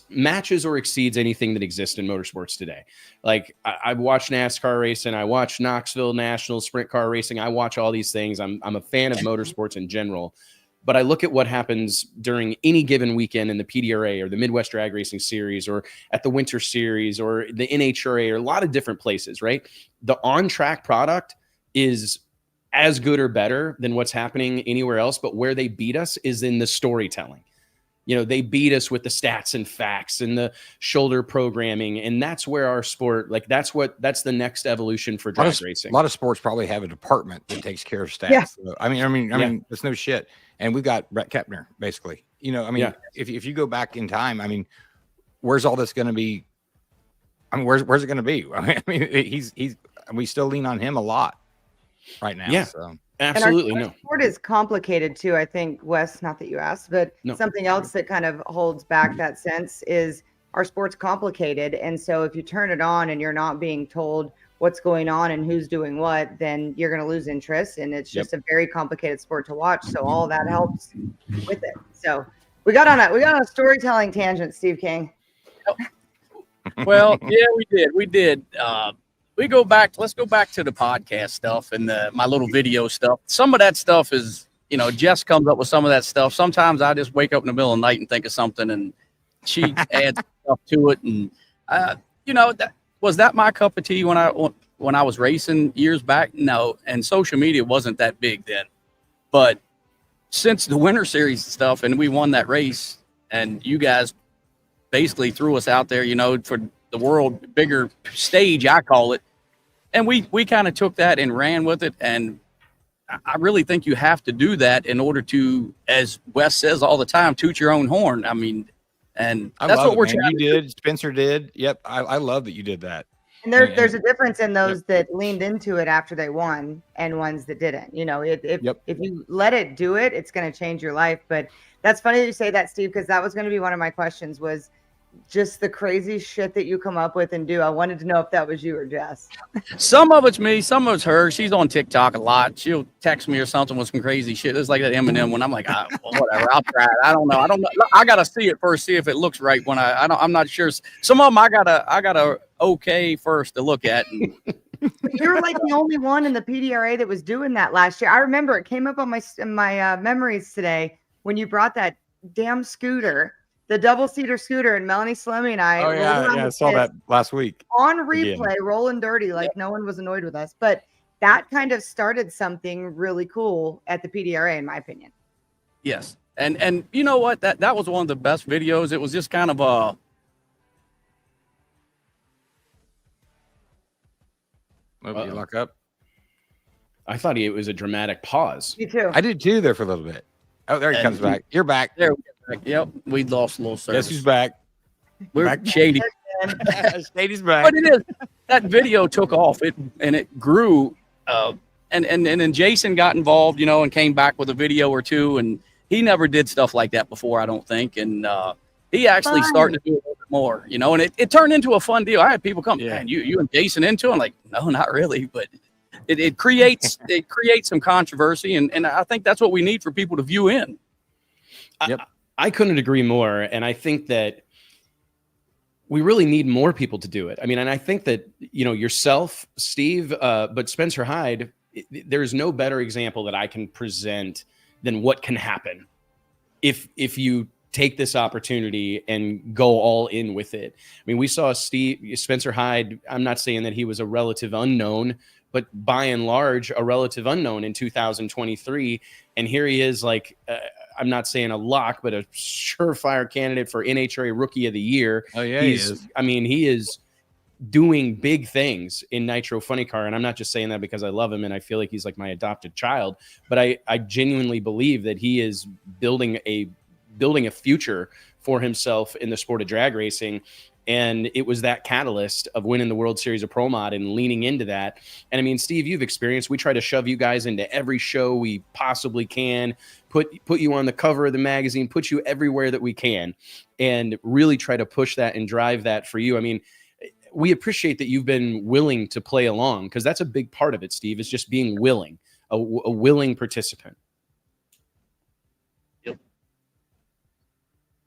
matches or exceeds anything that exists in motorsports today. Like I've watched NASCAR racing, I watch Knoxville National sprint car racing, I watch all these things. I'm a fan of motorsports in general. But I look at what happens during any given weekend in the PDRA or the Midwest Drag Racing Series or at the Winter Series or the NHRA or a lot of different places, right? The on-track product is as good or better than what's happening anywhere else, but where they beat us is in the storytelling. They beat us with the stats and facts and the shoulder programming, and that's where our sport, like that's the next evolution for drag racing. A lot of sports probably have a department that takes care of stats. Yeah. So, I mean, it's no shit. And we've got Brett Kepner, basically. If you go back in time, I mean, where's all this going to be? I mean, where's it going to be? I mean, we still lean on him a lot right now. Yeah. So. Absolutely. And our sport is complicated too. I think, Wes, not that you asked, but something else that kind of holds back that sense is our sport's complicated. And so if you turn it on and you're not being told what's going on and who's doing what, then you're going to lose interest. And it's just a very complicated sport to watch. So all that helps with it. So we got on a storytelling tangent, Steve King. Well, yeah, we did. Let's go back to the podcast stuff and my little video stuff. Some of that stuff is, Jess comes up with some of that stuff. Sometimes I just wake up in the middle of the night and think of something and she adds stuff to it. And, was that my cup of tea when I was racing years back? No. And social media wasn't that big then. But since the Winter Series stuff and we won that race and you guys basically threw us out there, for the world bigger stage, I call it. And we kind of took that and ran with it. And I really think you have to do that in order to, as Wes says all the time, toot your own horn. I mean, and that's what we're trying to do. You did. Spencer did. Yep. I love that you did that. And there's a difference in those that leaned into it after they won and ones that didn't. If you let it do it, it's going to change your life. But that's funny that you say that, Steve, because that was going to be one of my questions, was just the crazy shit that you come up with and do. I wanted to know if that was you or Jess. Some of it's me, some of it's her. She's on TikTok a lot. She'll text me or something with some crazy shit. It's like that Eminem one. I'm like, well, whatever, I'll try it. I don't know. I gotta see it first, see if it looks right. I'm not sure. Some of them I gotta okay first to look at. And You're like the only one in the PDRA that was doing that last year. I remember it came up on my memories today when you brought that damn scooter, the double-seater scooter, and Melanie Salemi and I Oh rolled yeah, around yeah, I the saw pits that last week. on Again. replay, rolling dirty, like no one was annoyed with us. But that kind of started something really cool at the PDRA, in my opinion. Yes. And you know what? That was one of the best videos. It was just kind of a Maybe you lock up. I thought it was a dramatic pause. Me too. I did too there for a little bit. Oh, there he comes back. You're back. there. Yep, we lost a little service. Guess who's back? We're back. shady. Shady's back. But it is, that video took off, it grew, and then Jason got involved, you know, and came back with a video or two, and he never did stuff like that before, I don't think, and he actually started to do a little bit more, you know, and it turned into a fun deal. I had people come, man, you and Jason into it? I'm like, no, not really, but it creates some controversy, and I think that's what we need for people to view in. Yep. I couldn't agree more, and I think that we really need more people to do it. I mean, and I think that, you know, yourself, Steve, but Spencer Hyde, there's no better example that I can present than what can happen if you take this opportunity and go all in with it. I mean, we saw Spencer Hyde. I'm not saying that he was a relative unknown, but by and large, a relative unknown in 2023. And here he is, like, I'm not saying a lock, but a surefire candidate for NHRA Rookie of the Year. Oh yeah, he is. I mean, he is doing big things in Nitro Funny Car, and I'm not just saying that because I love him and I feel like he's like my adopted child, but I genuinely believe that he is building a future for himself in the sport of drag racing. And it was that catalyst of winning the World Series of Pro Mod and leaning into that. And I mean, Steve, you've experienced, we try to shove you guys into every show we possibly can, put you on the cover of the magazine, put you everywhere that we can, and really try to push that and drive that for you. I mean, we appreciate that you've been willing to play along, because that's a big part of it, Steve, is just being willing, a willing participant.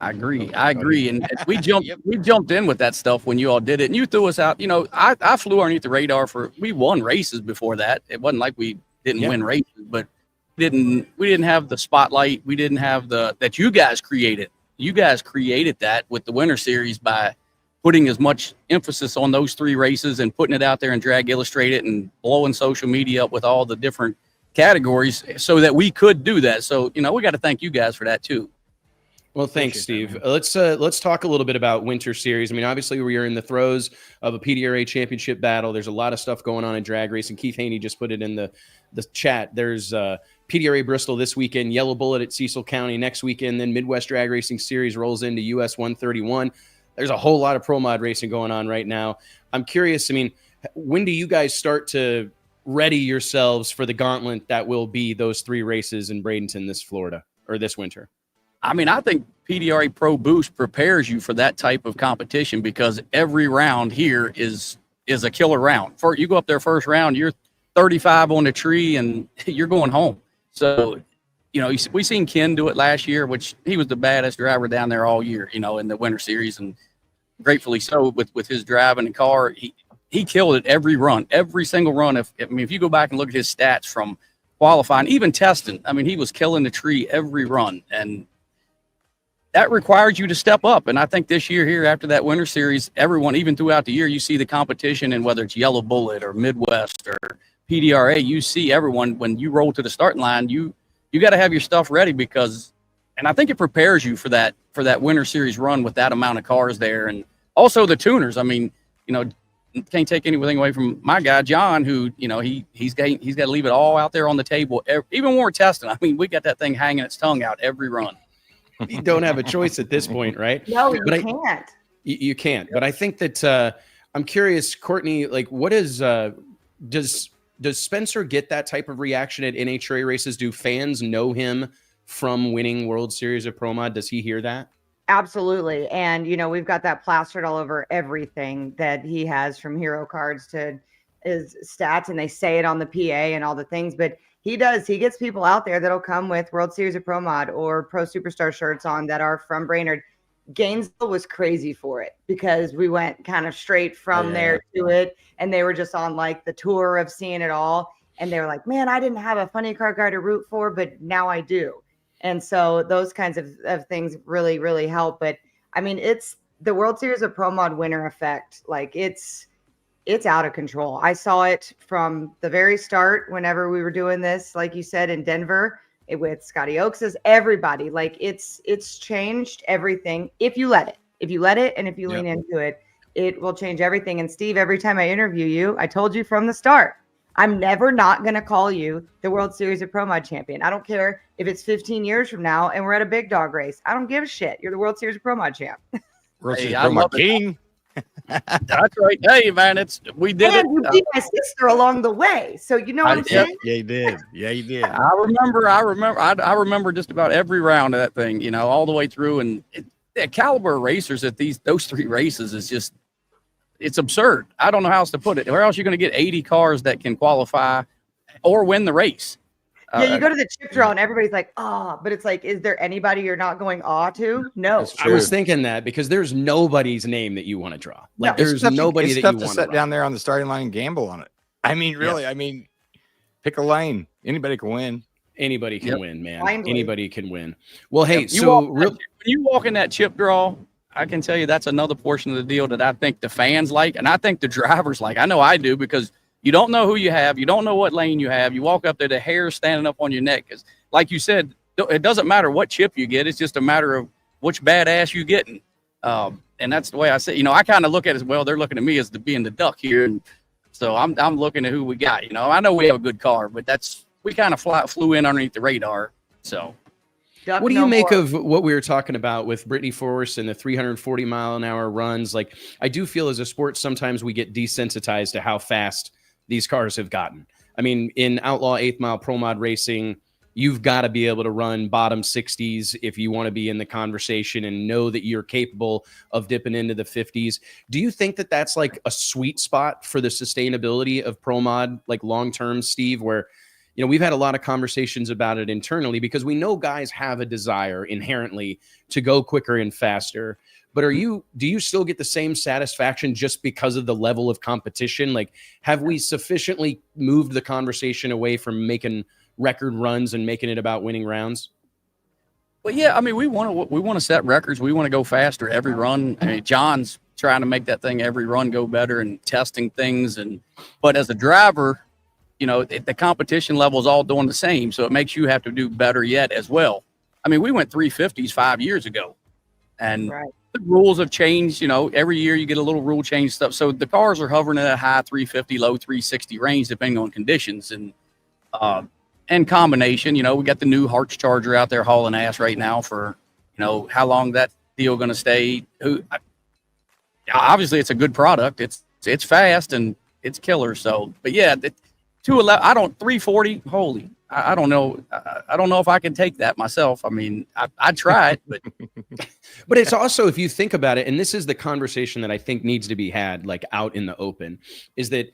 I agree. And we jumped in with that stuff when you all did it, and you threw us out. You know, I flew underneath the radar we won races before that. It wasn't like we didn't win races, but we didn't have the spotlight. We didn't have that you guys created. You guys created that with the Winter Series by putting as much emphasis on those 3 races and putting it out there and Drag Illustrated and blowing social media up with all the different categories so that we could do that. So, you know, we got to thank you guys for that too. Well, thanks, Steve. Let's talk a little bit about Winter Series. I mean, obviously, we are in the throes of a PDRA championship battle. There's a lot of stuff going on in drag racing. Keith Haney just put it in the chat. There's PDRA Bristol this weekend, Yellow Bullet at Cecil County next weekend, then Midwest Drag Racing Series rolls into US 131. There's a whole lot of pro mod racing going on right now. I'm curious, I mean, when do you guys start to ready yourselves for the gauntlet that will be those 3 races in Bradenton this winter? I mean, I think PDRA Pro Boost prepares you for that type of competition, because every round here is a killer round. You go up there first round, you're 35 on the tree and you're going home. So, you know, we seen Ken do it last year, which he was the baddest driver down there all year, you know, in the Winter Series, and gratefully so with his driving the car. He killed it every run, every single run. If you go back and look at his stats from qualifying, even testing, I mean, he was killing the tree every run, and that requires you to step up. And I think this year here, after that Winter Series, everyone, even throughout the year, you see the competition, and whether it's Yellow Bullet or Midwest or PDRA, you see everyone, when you roll to the starting line, you got to have your stuff ready, because, and I think it prepares you for that Winter Series run with that amount of cars there. And also the tuners. I mean, you know, can't take anything away from my guy, John, who, you know, he's got to leave it all out there on the table. Even when we're testing, I mean, we got that thing hanging its tongue out every run. You don't have a choice at this point, right? No, you can't. You can't. But I think that I'm curious, Courtney, like, what is does Spencer get that type of reaction at NHRA races? Do fans know him from winning World Series of Pro Mod? Does he hear that? Absolutely. And, you know, we've got that plastered all over everything that he has, from hero cards to his stats, and they say it on the PA and all the things, but he gets people out there that'll come with World Series of Pro Mod or Pro Superstar shirts on that are from Brainerd. Gainesville was crazy for it because we went kind of straight from there to it, and they were just on like the tour of seeing it all. And they were like, man, I didn't have a funny car guy to root for, but now I do. And so those kinds of things really, really help. But I mean, it's the World Series of Pro Mod winner effect. Like it's out of control. I saw it from the very start whenever we were doing this, like you said, in Denver with Scotty Oakes, everybody. Like it's changed everything. If you let it, and if you lean into it, it will change everything. And Steve, every time I interview you, I told you from the start, I'm never not going to call you the World Series of Pro Mod champion. I don't care if it's 15 years from now and we're at a big dog race. I don't give a shit. You're the World Series of Pro Mod champ. World Series of Pro Mod king. That's right. Hey, man, we did it. You beat my sister along the way. So you know what I'm saying? Yeah, you did. Yeah, you did. I remember just about every round of that thing, you know, all the way through. And the caliber of racers at those 3 races is just, it's absurd. I don't know how else to put it. Where else you're going to get 80 cars that can qualify or win the race? Yeah, you go to the chip draw and everybody's like, but it's like, is there anybody you're not going to? No. I was thinking that because there's nobody's name that you want to draw. Like there's nobody that you want to sit down there on the starting line and gamble on it. I mean, really, I mean, pick a lane. Anybody can win. Anybody can win, man. Blindly. Anybody can win. Well, hey, when you walk in that chip draw, I can tell you that's another portion of the deal that I think the fans like, and I think the drivers like. I know I do, because you don't know who you have. You don't know what lane you have. You walk up there, the hair's standing up on your neck. Because, like you said, it doesn't matter what chip you get. It's just a matter of which badass you getting. And that's the way I say. You know, I kind of look at it as, well, they're looking at me as being the duck here, and so I'm looking at who we got. You know, I know we have a good car, but we kind of flew in underneath the radar. So. What do you make of what we were talking about with Brittany Force and the 340-mile-an-hour runs? Like, I do feel as a sport, sometimes we get desensitized to how fast these cars have gotten. I mean, in Outlaw 8th Mile Pro Mod racing, you've got to be able to run bottom 60s if you want to be in the conversation and know that you're capable of dipping into the 50s. Do you think that that's like a sweet spot for the sustainability of Pro Mod, like long-term, Steve, where, you know, we've had a lot of conversations about it internally because we know guys have a desire inherently to go quicker and faster. But do you still get the same satisfaction just because of the level of competition? Like, have we sufficiently moved the conversation away from making record runs and making it about winning rounds? Well, yeah, I mean, we want to set records. We want to go faster every run. I mean, John's trying to make that thing every run go better and testing things. But as a driver, you know, the competition level is all doing the same. So it makes you have to do better yet as well. I mean, we went 350s 5 years ago, and the rules have changed. You know, every year you get a little rule change stuff. So the cars are hovering in a high 350, low 360 range, depending on conditions and combination. You know, we got the new Harts Charger out there hauling ass right now for, you know, how long that deal going to stay. Obviously it's a good product. It's fast and it's killer. So, but yeah, 211, 340. Holy, I don't know. I don't know if I can take that myself. I mean, I'd try it, but but it's also, if you think about it, and this is the conversation that I think needs to be had, like out in the open, is that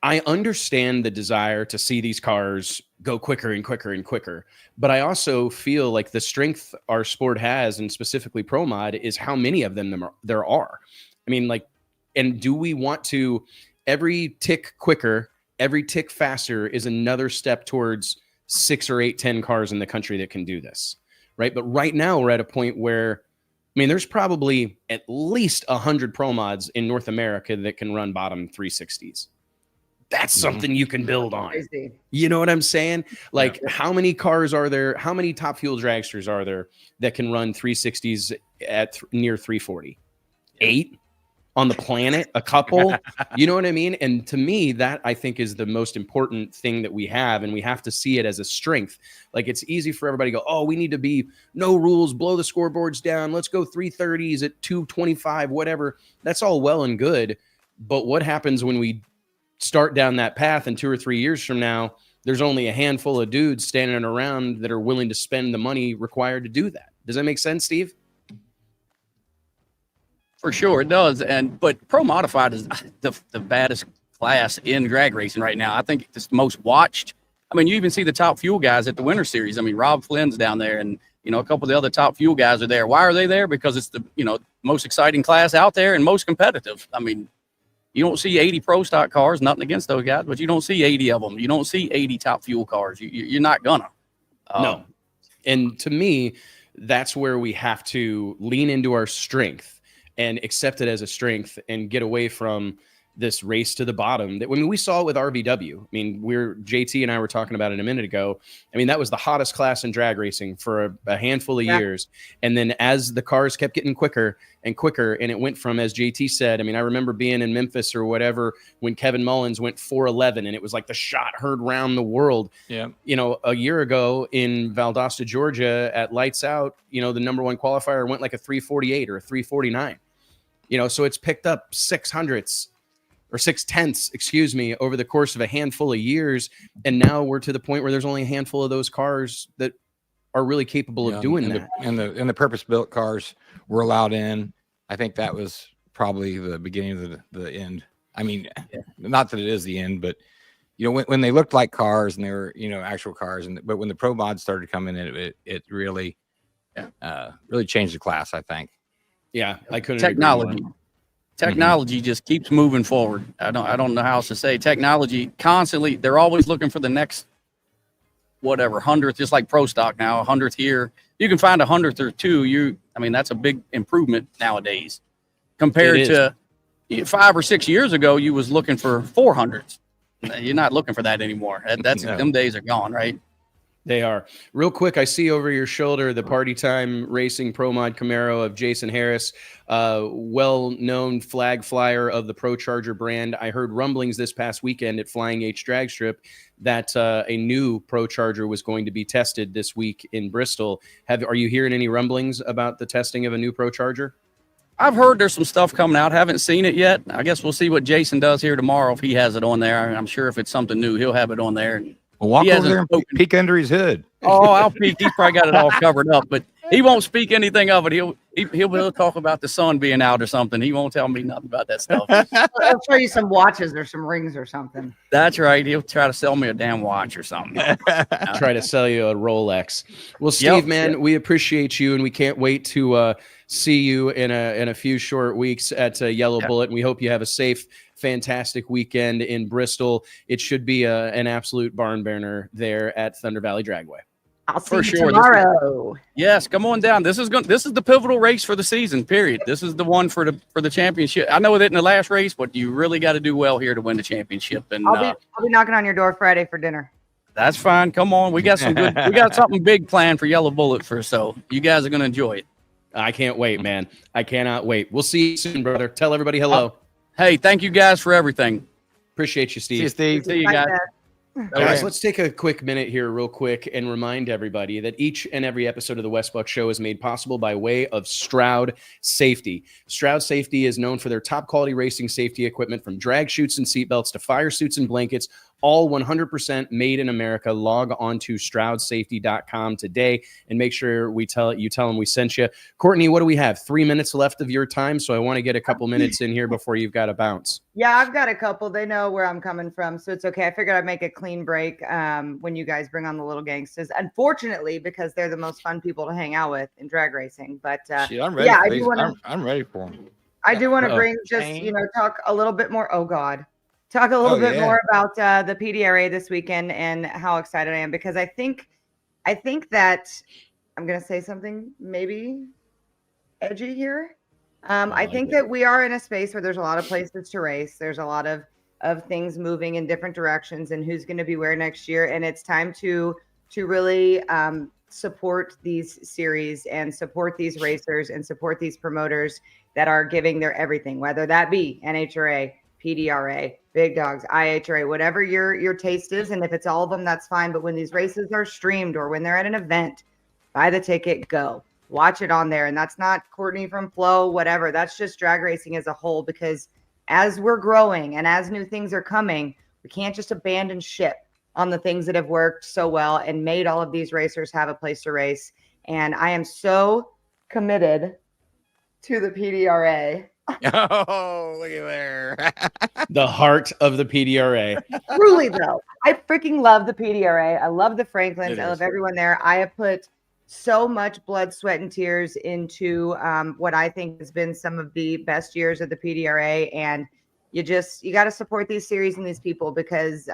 I understand the desire to see these cars go quicker and quicker and quicker, but I also feel like the strength our sport has, and specifically Pro Mod, is how many of them there are. I mean, like, and do we want to, every tick quicker, every tick faster is another step towards 6 or 8, 10 cars in the country that can do this, right? But right now we're at a point where, I mean, there's probably at least 100 Pro Mods in North America that can run bottom 360s. That's something you can build on. You know what I'm saying? Like, how many cars are there? How many top fuel dragsters are there that can run 360s at near 340? 8 on the planet, a couple, you know what I mean? And to me, that I think is the most important thing that we have. And we have to see it as a strength. Like, it's easy for everybody to go, oh, we need to be no rules, blow the scoreboards down. Let's go 330s at 225, whatever. That's all well and good. But what happens when we start down that path and 2 or 3 years from now, there's only a handful of dudes standing around that are willing to spend the money required to do that? Does that make sense, Steve? For sure it does. But Pro Modified is the baddest class in drag racing right now. I think it's the most watched. I mean, you even see the top fuel guys at the Winter Series. I mean, Rob Flynn's down there, and You know, a couple of the other top fuel guys are there. Why are they there? Because it's the, you know, most exciting class out there and most competitive. I mean, you don't see 80 pro stock cars, nothing against those guys, but you don't see 80 of them. You don't see 80 top fuel cars. You're not gonna. No. And to me, that's where we have to lean into our strength and accept it as a strength and get away from this race to the bottom. That, I mean, we saw it with RVW. I mean, JT and I were talking about it a minute ago. I mean, that was the hottest class in drag racing for a handful of years. And then as the cars kept getting quicker and quicker, and it went from, as JT said, I mean, I remember being in Memphis or whatever when Kevin Mullins went 411, and it was like the shot heard round the world. Yeah. You know, a year ago in Valdosta, Georgia at Lights Out, you know, the number one qualifier went like a 348 or a 349. You know, so it's picked up 6/100ths or 6/10ths, excuse me, over the course of a handful of years. And now we're to the point where there's only a handful of those cars that are really capable of doing that. And the purpose-built cars were allowed in. I think that was probably the beginning of the end. I mean, not that it is the end, but you know, when they looked like cars and they were, you know, actual cars, but when the pro mods started coming in, it really, really changed the class, I think. Yeah, I couldn't. Technology just keeps moving forward. I don't know how else to say. Technology constantly, they're always looking for the next whatever 100th, just like pro stock now, 100th here. You can find 100th or two. I mean, that's a big improvement nowadays compared to 5 or 6 years ago. You was looking for 400s. You're not looking for that anymore. Them days are gone, right? They are. Real quick, I see over your shoulder the Party Time Racing Pro Mod Camaro of Jason Harris, well-known flag flyer of the Pro Charger brand. I heard rumblings this past weekend at Flying H Drag Strip that a new Pro Charger was going to be tested this week in Bristol. Are you hearing any rumblings about the testing of a new Pro Charger? I've heard there's some stuff coming out. Haven't seen it yet. I guess we'll see what Jason does here tomorrow if he has it on there. I'm sure if it's something new, he'll have it on there. Well, walk over there and peek under his hood. Oh, I'll peek. He's probably got it all covered up, but he won't speak anything of it. He'll talk about the sun being out or something. He won't tell me nothing about that stuff. I'll show you some watches or some rings or something. That's right. He'll try to sell me a damn watch or something. Try to sell you a Rolex. Well, Steve, we appreciate you, and we can't wait to see you in a few short weeks at Yellow Bullet. And we hope you have a safe, fantastic weekend in Bristol. It should be an absolute barn burner there at Thunder Valley Dragway. I'll see you tomorrow. Yes, come on down. This is the pivotal race for the season, period. This is the one for the championship. I know that in the last race, but you really got to do well here to win the championship. And I'll be knocking on your door Friday for dinner. That's fine. Come on. We got something big planned for Yellow Bullet so you guys are going to enjoy it. I can't wait, man. I cannot wait. We'll see you soon, brother. Tell everybody hello. Hey, thank you guys for everything. Appreciate you, Steve. See you, Steve. See you guys. Guys, let's take a quick minute here real quick and remind everybody that each and every episode of the West Buck Show is made possible by way of Stroud Safety. Stroud Safety is known for their top quality racing safety equipment, from drag chutes and seatbelts to fire suits and blankets, all 100% made in America. Log on to StroudSafety.com today and make sure you tell them we sent you. Courtney, what do we have? 3 minutes left of your time, so I want to get a couple minutes in here before you've got to bounce. Yeah, I've got a couple. They know where I'm coming from, so it's okay. I figured I'd make a clean break when you guys bring on the little Gangstas. Unfortunately, because they're the most fun people to hang out with in drag racing. But shit, I'm ready. Yeah, I'm ready for them. I do want to bring talk a little bit more. Oh God. Talk a little bit more about the PDRA this weekend and how excited I am, because I think that I'm going to say something maybe edgy here. I think that we are in a space where there's a lot of places to race. There's a lot of things moving in different directions and who's going to be where next year. And it's time to really support these series and support these racers and support these promoters that are giving their everything, whether that be NHRA, PDRA, Big Dogs, IHRA, whatever your taste is. And if it's all of them, that's fine. But when these races are streamed or when they're at an event, buy the ticket, go. Watch it on there. And that's not Courtney from Flow, whatever. That's just drag racing as a whole, because as we're growing and as new things are coming, we can't just abandon ship on the things that have worked so well and made all of these racers have a place to race. And I am so committed to the PDRA. Oh, look at there. The heart of the PDRA. Truly, though, I freaking love the PDRA. I love the Franklins. I love everyone there. I have put so much blood, sweat, and tears into what I think has been some of the best years of the PDRA. And you got to support these series and these people, because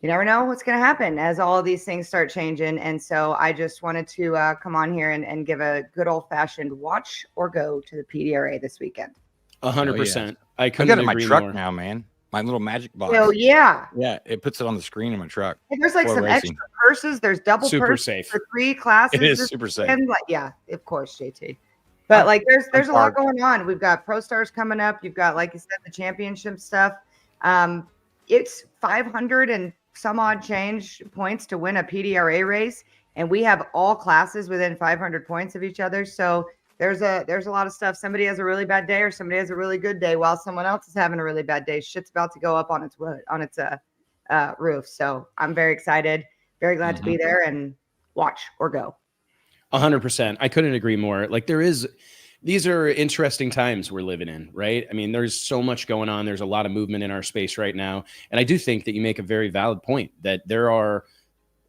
you never know what's going to happen as all of these things start changing. And so I just wanted to come on here and give a good old fashioned watch or go to the PDRA this weekend. 100%. I I couldn't got it in my agree truck more. now, man. My little magic box. Oh yeah. Yeah, it puts it on the screen in my truck. And there's like some FloRacing. extra purses. There's double Super purses safe. for 3 classes. It is this super safe. weekend. Like, yeah, of course, JT. But like, there's a lot parked. going on. We've got Pro Stars coming up. You've got, like you said, the championship stuff. It's 500 and some odd change points to win a PDRA race, and we have all classes within 500 points of each other. So there's a lot of stuff. Somebody has a really bad day, or somebody has a really good day, while someone else is having a really bad day. Shit's about to go up on its roof. So I'm very excited, very glad to be there and watch or go. 100%. I couldn't agree more. Like, these are interesting times we're living in, right? I mean, there's so much going on. There's a lot of movement in our space right now. And I do think that you make a very valid point that there are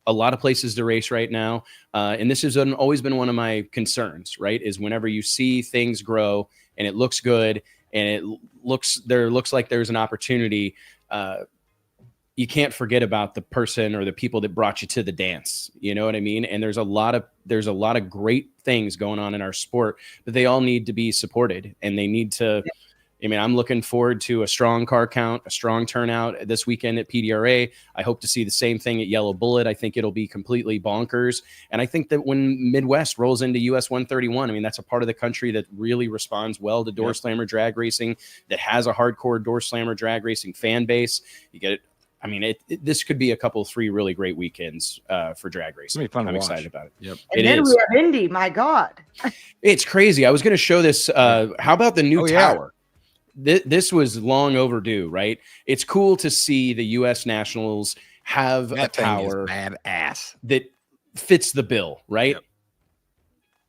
a lot of places to race right now. And this has always been one of my concerns, right? Is whenever you see things grow and it looks good and it looks like there's an opportunity, you can't forget about the person or the people that brought you to the dance. You know what I mean? And there's a lot of great things going on in our sport, but they all need to be supported, and they need to. I mean, I'm looking forward to a strong car count, a strong turnout this weekend at PDRA. I hope to see the same thing at Yellow Bullet. I think it'll be completely bonkers. And I think that when Midwest rolls into US 131, I mean, that's a part of the country that really responds well to door slammer drag racing, that has a hardcore door slammer drag racing fan base. You get it. I mean, this could be a couple, 3 really great weekends for drag racing. It's gonna be fun to I'm watch. excited about it. Yep. And then we have Indy. My God, It's crazy. I was going to show this. How about the new yeah. tower? This was long overdue, right? It's cool to see the U.S. Nationals have That a tower badass that fits the bill, right? Yep.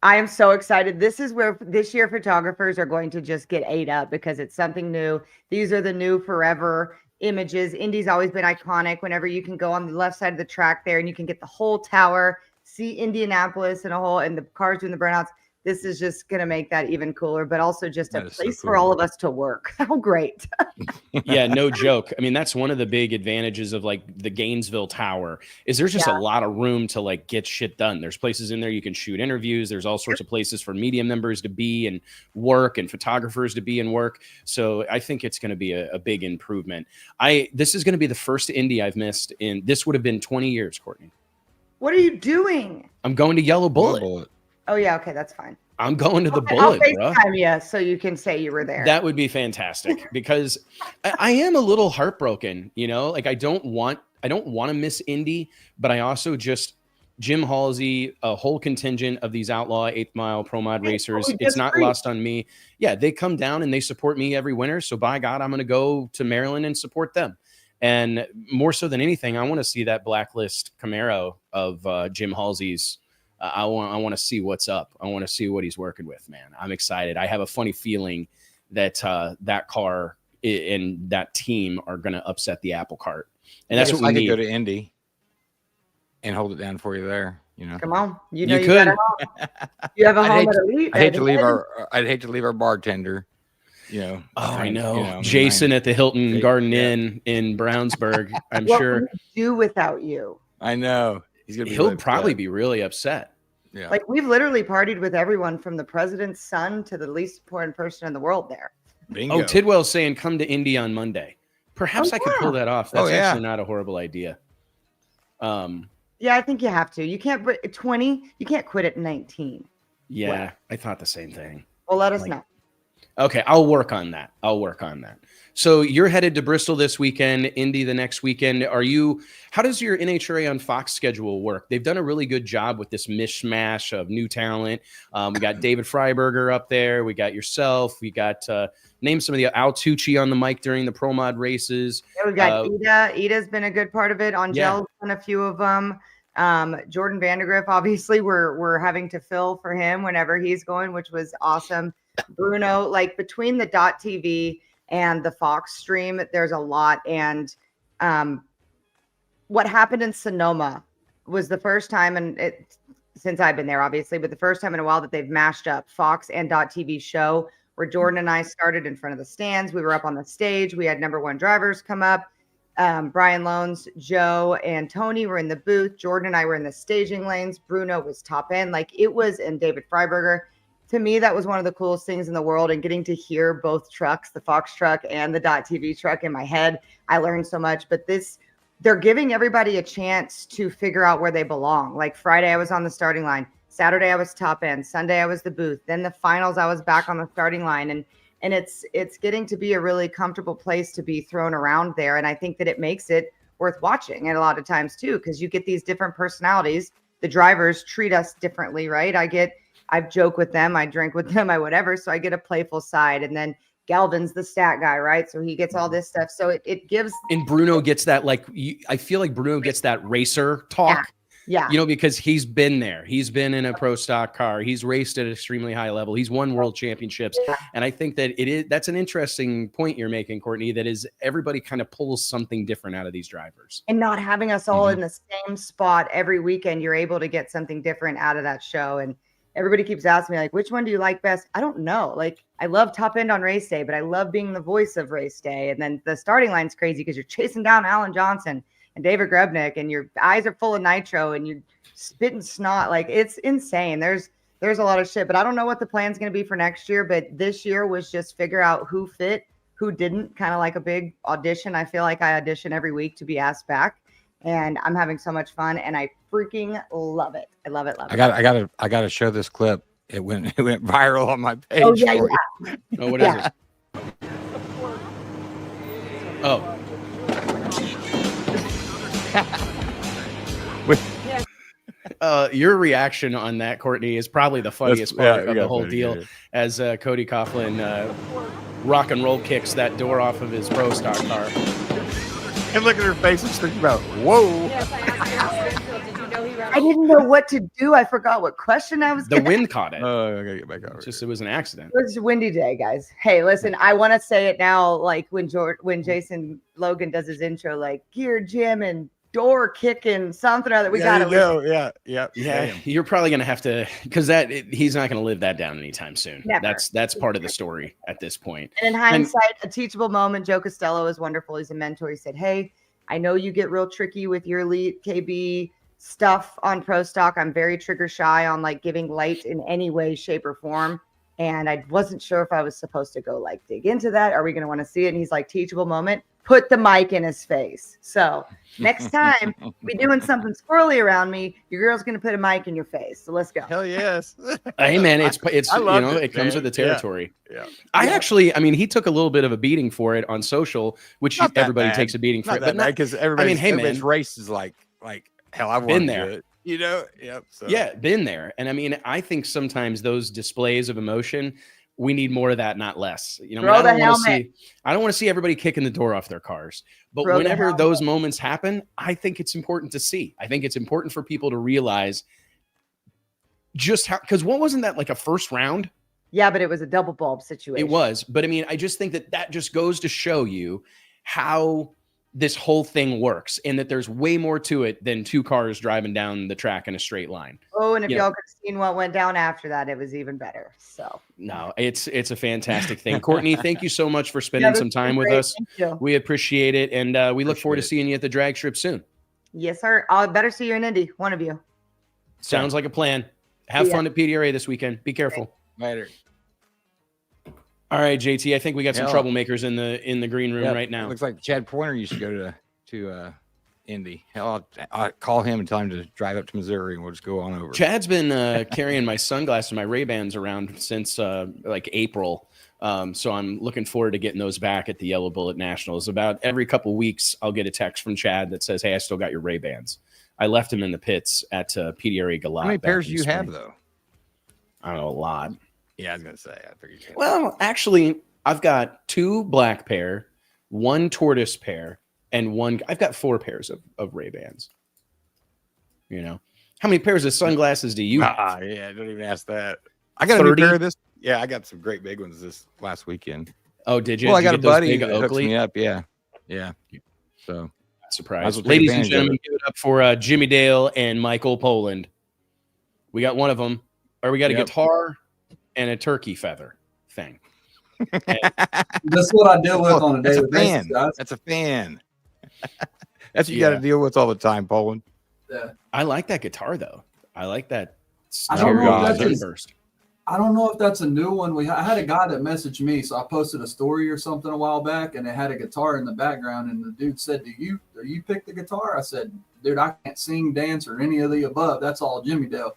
I am so excited. This is where this year photographers are going to just get ate up, because it's something new. These are the new forever images. Indy's always been iconic. Whenever you can go on the left side of the track there and you can get the whole tower, see Indianapolis and the cars doing the burnouts. This is just going to make that even cooler, but also just a place for all of us to work. How great. Yeah, no joke. I mean, that's one of the big advantages of like the Gainesville Tower is there's just a lot of room to like get shit done. There's places in there you can shoot interviews. There's all sorts of places for media members to be and work, and photographers to be and work. So I think it's going to be a big improvement. This is going to be the first Indy I've missed this would have been 20 years, Courtney. What are you doing? I'm going to Yellow Bullet. Oh yeah, okay, that's fine. I'm going to the Bullet, I'll bro. FaceTime you so you can say you were there. That would be fantastic, because I am a little heartbroken. You know, like I don't want to miss Indy, but I also just Jim Halsey, a whole contingent of these outlaw 8th mile pro mod racers. It's not lost on me. Yeah, they come down and they support me every winter. So by God, I'm going to go to Maryland and support them. And more so than anything, I want to see that blacklist Camaro of Jim Halsey's. I want to see what's up. I want to see what he's working with, man. I'm excited. I have a funny feeling that that car and that team are going to upset the apple cart. And that's what we need. I could go to Indy and hold it down for you there. You know, come on. You could. Got a home. You have a home at Elite. I'd hate to leave our bartender. You know. Oh, I know. Jason at the Hilton Garden Inn in Brownsburg. I'm sure. What would we do without you? I know. He'll probably be really upset. Yeah. Like, we've literally partied with everyone from the president's son to the least important person in the world there. Bingo. Oh, Tidwell's saying come to Indy on Monday. Perhaps I could pull that off. That's actually not a horrible idea. Yeah, I think you have to. You can't at 20. You can't quit at 19. Yeah, well, I thought the same thing. Well, let us know. Okay, I'll work on that. So you're headed to Bristol this weekend, Indy the next weekend. How does your NHRA on Fox schedule work? They've done a really good job with this mishmash of new talent. We got David Freiberger up there. We got yourself. We got, name some of the Al Tucci on the mic during the Pro Mod races. Yeah, we got Ida. Ida's been a good part of it. Angel's done a few of them. Jordan Vandergriff, obviously, we're having to fill for him whenever he's going, which was awesome. Bruno, like between the .tv and the Fox stream, there's a lot. And what happened in Sonoma was the first time, and since I've been there, obviously, but the first time in a while that they've mashed up Fox and .TV show, where Jordan and I started in front of the stands. We were up on the stage. We had #1 drivers come up. Brian Loans, Joe, and Tony were in the booth. Jordan and I were in the staging lanes. Bruno was top end. Like it was, and David Freiberger. To me, that was one of the coolest things in the world. And getting to hear both trucks, the Fox truck and the .TV truck in my head, I learned so much. But they're giving everybody a chance to figure out where they belong. Like Friday, I was on the starting line. Saturday, I was top end. Sunday, I was the booth. Then the finals, I was back on the starting line. And it's getting to be a really comfortable place to be thrown around there. And I think that it makes it worth watching. And a lot of times too, because you get these different personalities. The drivers treat us differently, right? I joke with them, I drink with them, I whatever. So I get a playful side. And then Galvin's the stat guy, right? So he gets all this stuff. So it gives. And Bruno gets that, I feel like Bruno gets that racer talk. Yeah. You know, because he's been there. He's been in a pro stock car. He's raced at an extremely high level. He's won world championships. Yeah. And I think that that's an interesting point you're making, Courtney, that is everybody kind of pulls something different out of these drivers. And not having us all in the same spot every weekend, you're able to get something different out of that show. And everybody keeps asking me, like, which one do you like best? I don't know. Like, I love top end on race day, but I love being the voice of race day. And then the starting line's crazy because you're chasing down Alan Johnson and David Grebnick, and your eyes are full of nitro and you're spitting snot. Like, it's insane. There's a lot of shit, but I don't know what the plan's going to be for next year. But this year was just figure out who fit, who didn't, kind of like a big audition. I feel like I audition every week to be asked back, and I'm having so much fun, and I freaking love it. I love it. Love it. I gotta show this clip. It went viral on my page. Oh yeah, Oh, what is it? Oh. Your reaction on that, Courtney, is probably the funniest part of the whole deal. As Cody Coughlin rock and roll kicks that door off of his pro stock car. And look at her face and thinking about, whoa. I didn't know what to do. I forgot what question I was. The wind caught it. Oh, I gotta get back over. It was an accident. It was a windy day, guys. Hey, listen, I want to say it now, like when Jason Logan does his intro, like gear jam and door kicking something or other. We got it. Yeah. You're probably gonna have to, because he's not gonna live that down anytime soon. Never. That's part of the story at this point. And in hindsight, a teachable moment. Joe Costello is wonderful. He's a mentor. He said, "Hey, I know you get real tricky with your elite KB stuff on pro stock. I'm very trigger shy on like giving light in any way, shape, or form. And I wasn't sure if I was supposed to go like dig into that. Are we going to want to see it?" And he's like, teachable moment, put the mic in his face. So next time you be doing something squirrely around me, your girl's going to put a mic in your face. So let's go. Hell yes. Hey man, it's it comes with the territory. Yeah. He took a little bit of a beating for it on social, which everybody takes a beating for it. But because everybody's race is like hell, I've been there. It, you know? Yep. So. Yeah, been there. And I mean, I think sometimes those displays of emotion, we need more of that, not less. You know, I don't want to see everybody kicking the door off their cars. But whenever those moments happen, I think it's important to see. I think it's important for people to realize just how, because what wasn't that like a first round? Yeah, but it was a double bulb situation. It was. But I mean, I just think that just goes to show you how this whole thing works, and that there's way more to it than two cars driving down the track in a straight line. Oh, and if y'all could have seen what went down after that, it was even better. So no, it's a fantastic thing. Courtney, thank you so much for spending some time with us. We appreciate it, and we look forward to seeing you at the drag strip soon. Yes, sir. I'll better see you in Indy, one of you. Sounds like a plan. Have fun at PDRA this weekend. Be careful. Later. All right, JT. I think we got some troublemakers in the green room right now. Looks like Chad Pointer used to go to Indy. Hell, I'll call him and tell him to drive up to Missouri, and we'll just go on over. Chad's been carrying my sunglasses, my Ray-Bans around since like April. So I'm looking forward to getting those back at the Yellow Bullet Nationals. About every couple weeks, I'll get a text from Chad that says, "Hey, I still got your Ray-Bans." I left them in the pits at PDRA Galat. How many pairs do you have, though? I don't know, a lot. Yeah, I was gonna say. I figured. Well, actually, I've got 2 black pair, 1 tortoise pair, and 1. I've got 4 pairs of Ray-Bans. You know, how many pairs of sunglasses do you have? Yeah, don't even ask that. I got a new pair of this. Yeah, I got some great big ones this last weekend. Oh, did you? Well, I got a buddy that hooks me up. Yeah. So surprise, ladies and gentlemen, give it up for Jimmy Dale and Michael Poland. We got one of them, or we got a Yep. guitar and a turkey feather thing. That's what I deal with on a That's daily a basis, fan. guys. That's a fan. That's what you got Yeah. to deal with all the time, Poland. Yeah. I like that guitar though. I like that. I don't know if that's cherry a- sunburst. I don't know if that's a new one. I had a guy that messaged me, so I posted a story or something a while back, and it had a guitar in the background. And the dude said, "Do you pick the guitar?" I said, "Dude, I can't sing, dance, or any of the above. That's all Jimmy Dale."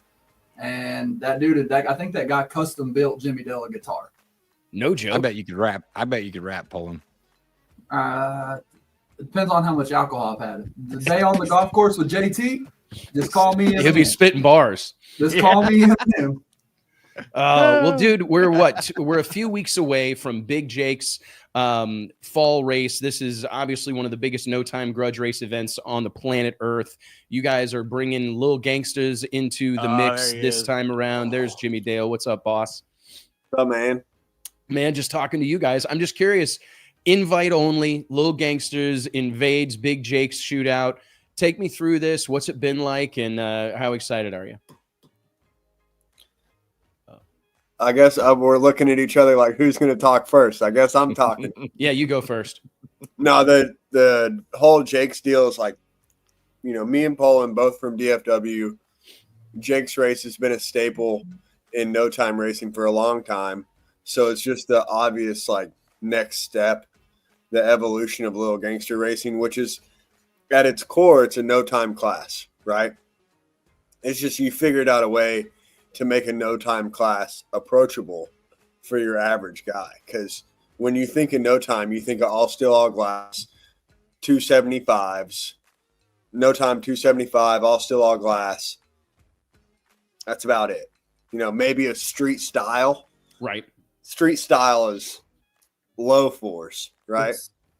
And that dude, I think that guy custom built Jimmy Dale a guitar. No joke. I bet you could rap. Poland. It depends on how much alcohol I've had. The day on the golf course with JT, just call me in. He'll be spitting bars. Just call me in. Well, dude, we're a few weeks away from Big Jake's fall race. This is obviously one of the biggest no-time grudge race events on the planet Earth. You guys are bringing little Gangsters into the mix there he this is. time around. There's Jimmy Dale. What's up, boss? What's up, man? Man, just talking to you guys. I'm just curious. Invite only. Little Gangsters invades Big Jake's shootout. Take me through this. What's it been like, and how excited are you? I guess we're looking at each other like, who's going to talk first? I guess I'm talking. Yeah, you go first. No, the whole Jake's deal is like, me and Poland, both from DFW. Jake's race has been a staple in no time racing for a long time. So it's just the obvious next step, the evolution of little gangster racing, which is at its core, it's a no time class, right? It's just you figured out a way to make a no time class approachable for your average guy. Because when you think of no time, you think of all steel, all glass, 275s, no time 275, all steel, all glass. That's about it. Maybe a street style. Right. Street style is low force, right?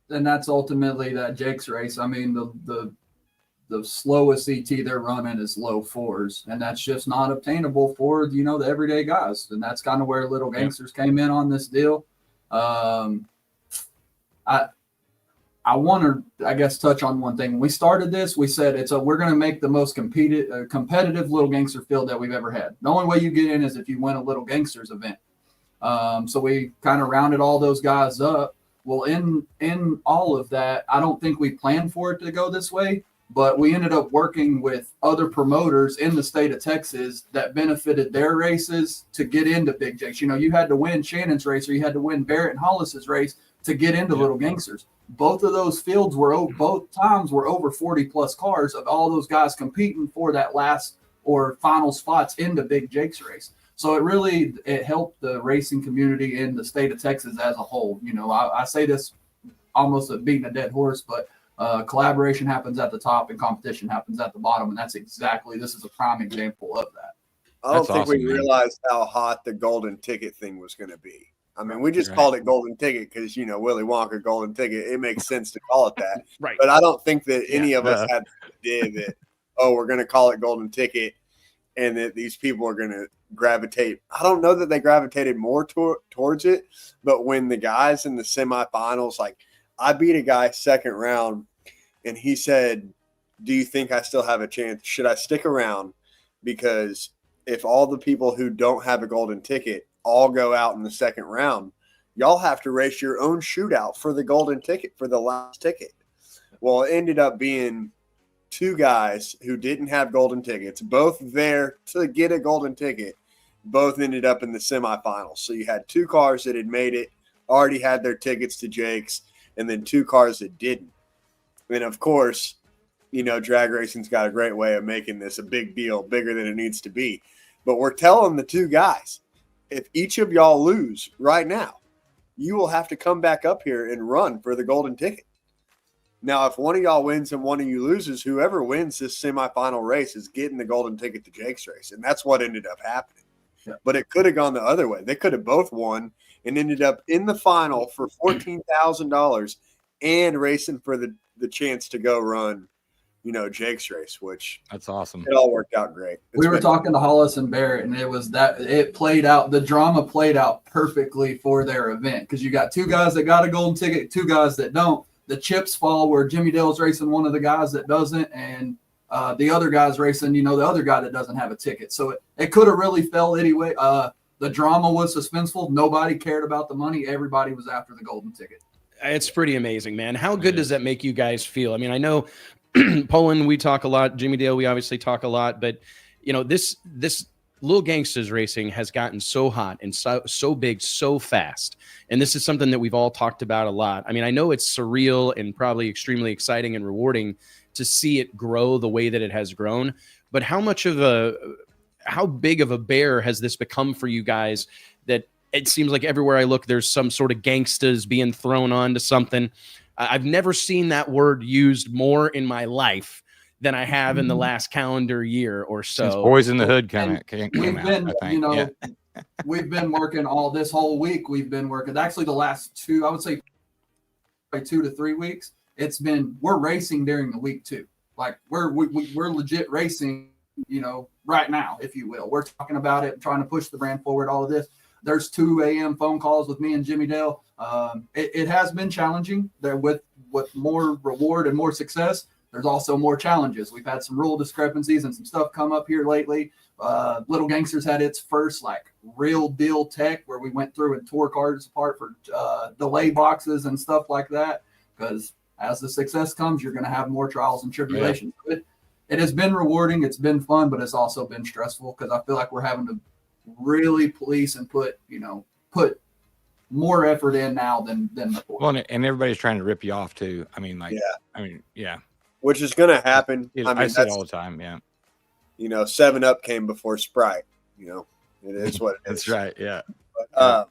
And that's ultimately that Jake's race. I mean, the slowest ET they're running is low fours, and that's just not obtainable for the everyday guys. And that's kind of where Little Gangsters came in on this deal. I want to, I guess, touch on one thing. When we started this, we said we're going to make the most competitive Little Gangster field that we've ever had. The only way you get in is if you win a Little Gangsters event. So we kind of rounded all those guys up. Well, in all of that, I don't think we planned for it to go this way, but we ended up working with other promoters in the state of Texas that benefited their races to get into Big Jake's. You had to win Shannon's race, or you had to win Barrett and Hollis's race to get into Little Gangsters. Both of those fields both times were over 40 plus cars of all those guys competing for that last or final spots into Big Jake's race. So it helped the racing community in the state of Texas as a whole. I say this almost at beating a dead horse, but collaboration happens at the top and competition happens at the bottom. And this is a prime example of that. I don't That's think awesome, we man. realized how hot the golden ticket thing was going to be. I mean, we just called it golden ticket because, Willy Wonka golden ticket. It makes sense to call it that. Right. But I don't think that any of us had the idea that, we're going to call it golden ticket and that these people are going to gravitate. I don't know that they gravitated more towards it, but when the guys in the semifinals, I beat a guy second round and he said, "Do you think I still have a chance? Should I stick around? Because if all the people who don't have a golden ticket all go out in the second round, y'all have to race your own shootout for the golden ticket, for the last ticket." Well, it ended up being two guys who didn't have golden tickets, both there to get a golden ticket, both ended up in the semifinals. So you had two cars that had made it, already had their tickets to Jake's, and then two cars that didn't. And of course, drag racing's got a great way of making this a big deal, bigger than it needs to be. But we're telling the two guys, if each of y'all lose right now, you will have to come back up here and run for the golden ticket. Now, if one of y'all wins and one of you loses, whoever wins this semifinal race is getting the golden ticket to Jake's race. And that's what ended up happening. Yeah. But it could have gone the other way. They could have both won and ended up in the final for $14,000 and racing for the chance to go run, Jake's race, which That's awesome. it all worked out great. We were talking to Hollis and Barrett, and the drama played out perfectly for their event because you got two guys that got a golden ticket, two guys that don't. The chips fall where Jimmy Dale's racing one of the guys that doesn't, and The other guy's racing, the other guy that doesn't have a ticket. So it could have really fell anyway. The drama was suspenseful. Nobody cared about the money. Everybody was after the golden ticket. It's pretty amazing, man. How good does that make you guys feel? I mean, I know Poland, we talk a lot. Jimmy Dale, we obviously talk a lot. But, this Little Gangsters racing has gotten so hot and so big so fast. And this is something that we've all talked about a lot. I mean, I know it's surreal and probably extremely exciting and rewarding to see it grow the way that it has grown. But how big of a bear has this become for you guys that it seems like everywhere I look, there's some sort of Gangstas being thrown onto something? I've never seen that word used more in my life than I have in the last calendar year or so. Since Boys in the Hood came out, I think. We've been working all this whole week. We've been working actually the last 2, I would say 2 to 3 weeks. We're racing during the week too. Like we're legit racing, right now, if you will. We're talking about it, trying to push the brand forward, all of this. There's 2 a.m. phone calls with me and Jimmy Dale. It has been challenging there with more reward and more success. There's also more challenges. We've had some rule discrepancies and some stuff come up here lately. Little Gangsters had its first real deal tech where we went through and tore cars apart for delay boxes and stuff like that. Because as the success comes, you're going to have more trials and tribulations. Yeah. It has been rewarding. It's been fun, but it's also been stressful because I feel like we're having to really police and put more effort in now than before. Well, and everybody's trying to rip you off too. I mean, yeah. Which is going to happen. I say it all the time. Yeah. 7-Up came before Sprite. It is what it is. That's right. Yeah. But,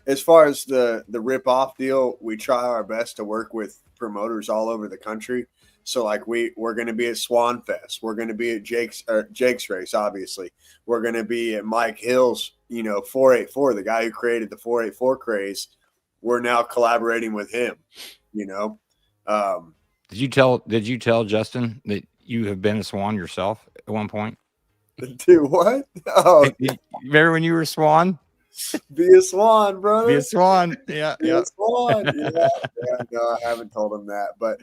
as far as the rip-off deal, we try our best to work with promoters all over the country. So we're going to be at Swan Fest. We're going to be at Jake's race, obviously. We're going to be at Mike Hill's, 484, the guy who created the 484 craze. We're now collaborating with him, Did you tell Justin that you have been a Swan yourself at one point? Do what? Oh, remember when you were a Swan? Be a Swan, brother. Be a Swan. Yeah. Be a Swan. Yeah. No, I haven't told him that. But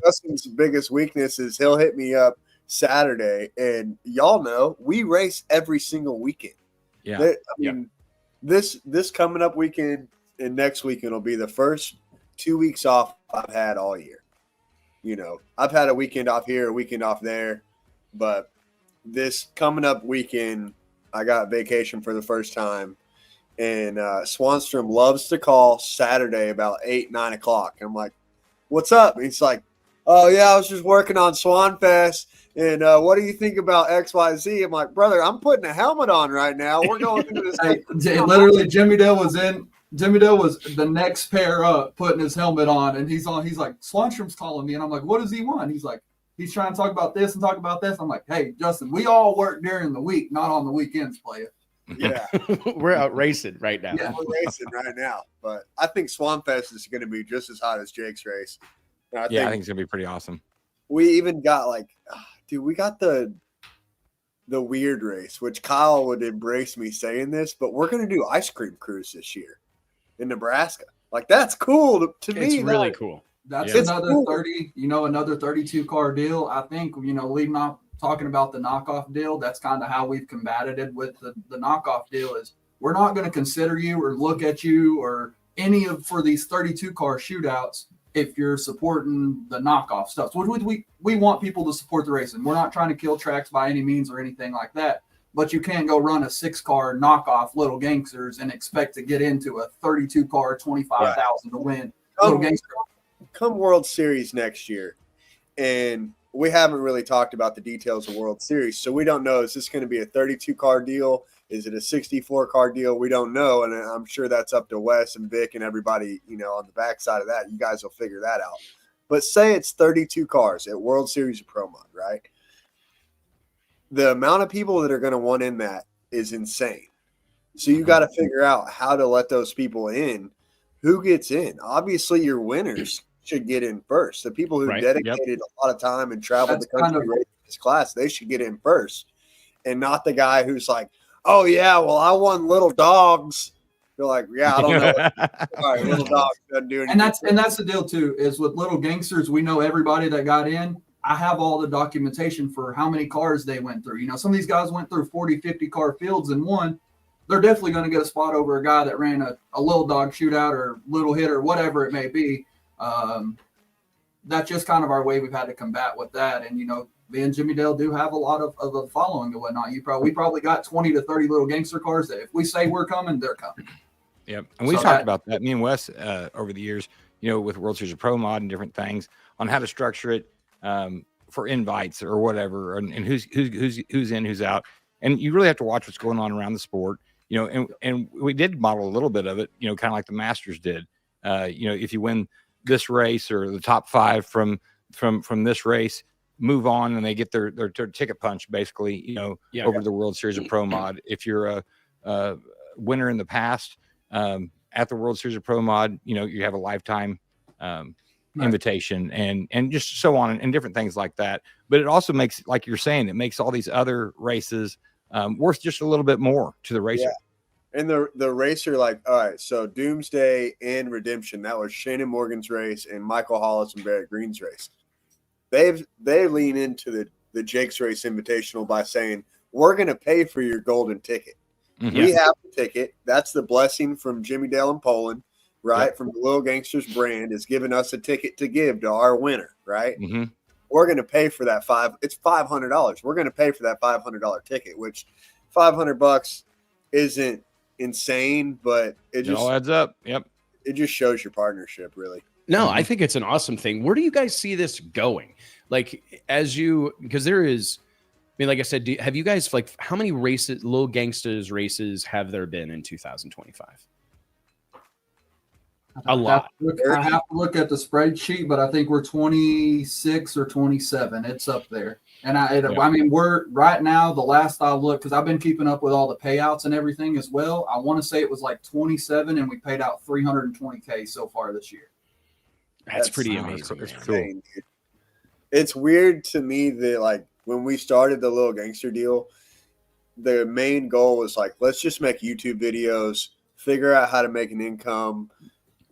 Justin's biggest weakness is he'll hit me up Saturday, and y'all know we race every single weekend. Yeah. This coming up weekend and next weekend will be the first 2 weeks off I've had all year. I've had a weekend off here, a weekend off there, but this coming up weekend, I got vacation for the first time. And Swanstrom loves to call Saturday about 8, 9 o'clock. I'm like, what's up? And he's like, oh, yeah, I was just working on Swan Fest. And what do you think about XYZ? I'm like, brother, I'm putting a helmet on right now. We're going through this. Literally, Jimmy Dale was the next pair up, putting his helmet on. And he's like, Swanstrom's calling me. And I'm like, what does he want? He's like, he's trying to talk about this and talk about this. I'm like, hey, Justin, we all work during the week, not on the weekends, player. Yeah. We're out racing right now. Yeah, we're racing right now. But I think Swan Fest is going to be just as hot as Jake's race. I think it's going to be pretty awesome. We even got we got the weird race, which Kyle would embrace me saying this, but we're going to do ice cream cruise this year in Nebraska. That's cool to me. It's really cool. That's another 30, another 32 car deal. I think, leading off talking about the knockoff deal, that's kind of how we've combated it with the knockoff deal is we're not going to consider you or look at you or for these 32 car shootouts if you're supporting the knockoff stuff. So we want people to support the racing. We're not trying to kill tracks by any means or anything like that. But you can't go run a 6-car knockoff Little Gangsters and expect to get into a 32-car 25,000 to win Little Gangster. Come World Series next year, and we haven't really talked about the details of World Series, so we don't know. Is this going to be a 32-car deal? Is it a 64-car deal? We don't know, and I'm sure that's up to Wes and Vic and everybody, on the backside of that. You guys will figure that out. But say it's 32 cars at World Series of Pro Mod, right? The amount of people that are going to want in that is insane. So you got to figure out how to let those people in. Who gets in? Obviously, your winners should get in first. The people who dedicated a lot of time and traveled the country to race this class, they should get in first. And not the guy who's like, oh, yeah, well, I won Little Dogs. You're like, yeah, I don't know. All right, Little Dogs doesn't do anything. And that's the deal, too, is with Little Gangsters, we know everybody that got in. I have all the documentation for how many cars they went through. You know, some of these guys went through 40, 50 car fields and won. They're definitely going to get a spot over a guy that ran a little dog shootout or little hit or whatever it may be. That's just kind of our way we've had to combat with that. And, you know, me and Jimmy Dale do have a lot of a following and whatnot. We probably got 20 to 30 little gangster cars that if we say we're coming, they're coming. Yep. And we've talked about that, me and Wes, over the years, you know, with World Series of Pro Mod and different things on how to structure it for invites or whatever, and who's in, who's out. And you really have to watch what's going on around the sport, you know, and we did model a little bit of it, you know, kind of like the Masters did. You know, if you win this race or the top 5 from this race, move on and they get their ticket punch basically, you know, over the World Series of Pro Mod. If you're a winner in the past at the World Series of Pro Mod, you know, you have a lifetime invitation and just so on and different things like that. But it also makes, like you're saying, it makes all these other races worth just a little bit more to the racer. Yeah. And the racer, like, all right, so Doomsday and Redemption, that was Shannon Morgan's race and Michael Hollis and Barrett Green's race. They lean into the Jake's Race Invitational by saying, we're going to pay for your golden ticket. Mm-hmm. We have the ticket. That's the blessing from Jimmy Dale and Poland, right? Yep. From the Little Gangsters brand is giving us a ticket to give to our winner, right? Mm-hmm. We're going to pay for that it's $500. We're going to pay for that $500 ticket, which $500 isn't insane, but it all adds up. Yep. It just shows your partnership, really. No, I think it's an awesome thing. Where do you guys see this going? Like, because there is, I mean, like I said, have you guys, like, how many races, Little Gangsters races have there been in 2025? A lot. I have to look at the spreadsheet, but I think we're 26 or 27. It's up there. And I mean, we're right now, the last I looked, because I've been keeping up with all the payouts and everything as well. I want to say it was like 27, and we paid out $320K so far this year. That's pretty amazing. It's cool. It's weird to me that, like, when we started the Little Gangster deal, the main goal was like, let's just make YouTube videos, figure out how to make an income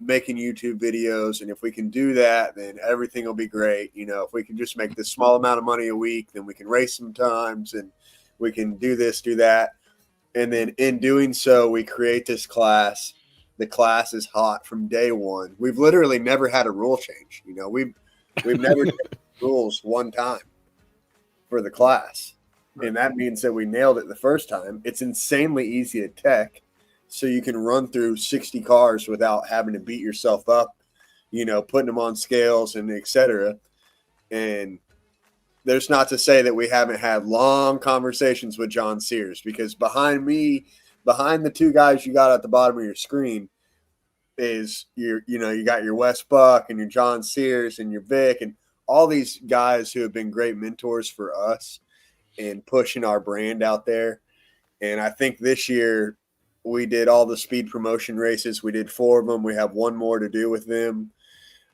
making YouTube videos. And if we can do that, then everything will be great. You know, if we can just make this small amount of money a week, then we can race sometimes and we can do this, do that. And then in doing so, we create this class. The class is hot from day one. We've literally never had a rule change. You know, we've never changed rules one time for the class. And that means that we nailed it the first time. It's insanely easy to tech. So you can run through 60 cars without having to beat yourself up, you know, putting them on scales and et cetera. And there's not to say that we haven't had long conversations with John Sears, because behind the two guys you got at the bottom of your screen is you got your Wes Buck and your John Sears and your Vic and all these guys who have been great mentors for us and pushing our brand out there. And I think this year we did all the speed promotion races. We did 4 of them. We have 1 more to do with them.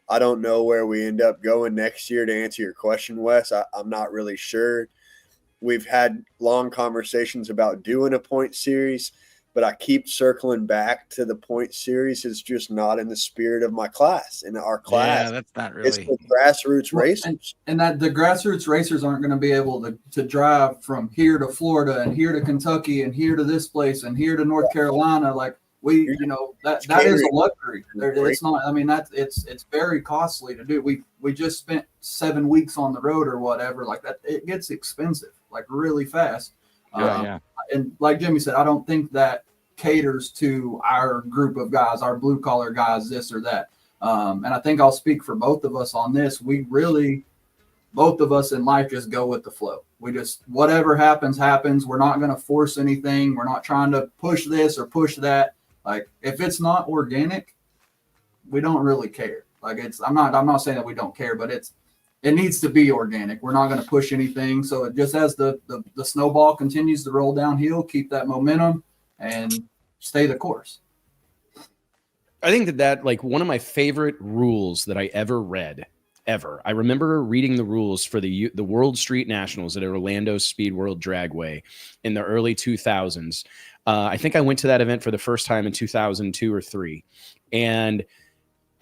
I don't know where we end up going next year, to answer your question, Wes. I'm not really sure. We've had long conversations about doing a point series, but I keep circling back to the point series is just not in the spirit of my class. In our class, that's not really. It's the grassroots racers. And that the grassroots racers aren't going to be able to drive from here to Florida and here to Kentucky and here to this place and here to North Carolina. Like that is a luxury. It's not. I mean, it's very costly to do. We just spent 7 weeks on the road or whatever. Like that, it gets expensive like really fast. And like Jimmy said, I don't think that caters to our group of guys, our blue collar guys, this or that. And I think I'll speak for both of us on this. We really, both of us in life, just go with the flow. We just, whatever happens, happens. We're not going to force anything. We're not trying to push this or push that. Like if it's not organic, we don't really care. Like I'm not saying that we don't care, but it needs to be organic. We're not going to push anything. So it just as the snowball continues to roll downhill, keep that momentum and stay the course. I think that like one of my favorite rules that I ever read, I remember reading the rules for the World Street Nationals at Orlando Speed World Dragway in the early 2000s. I think I went to that event for the first time in 2002 or 3. And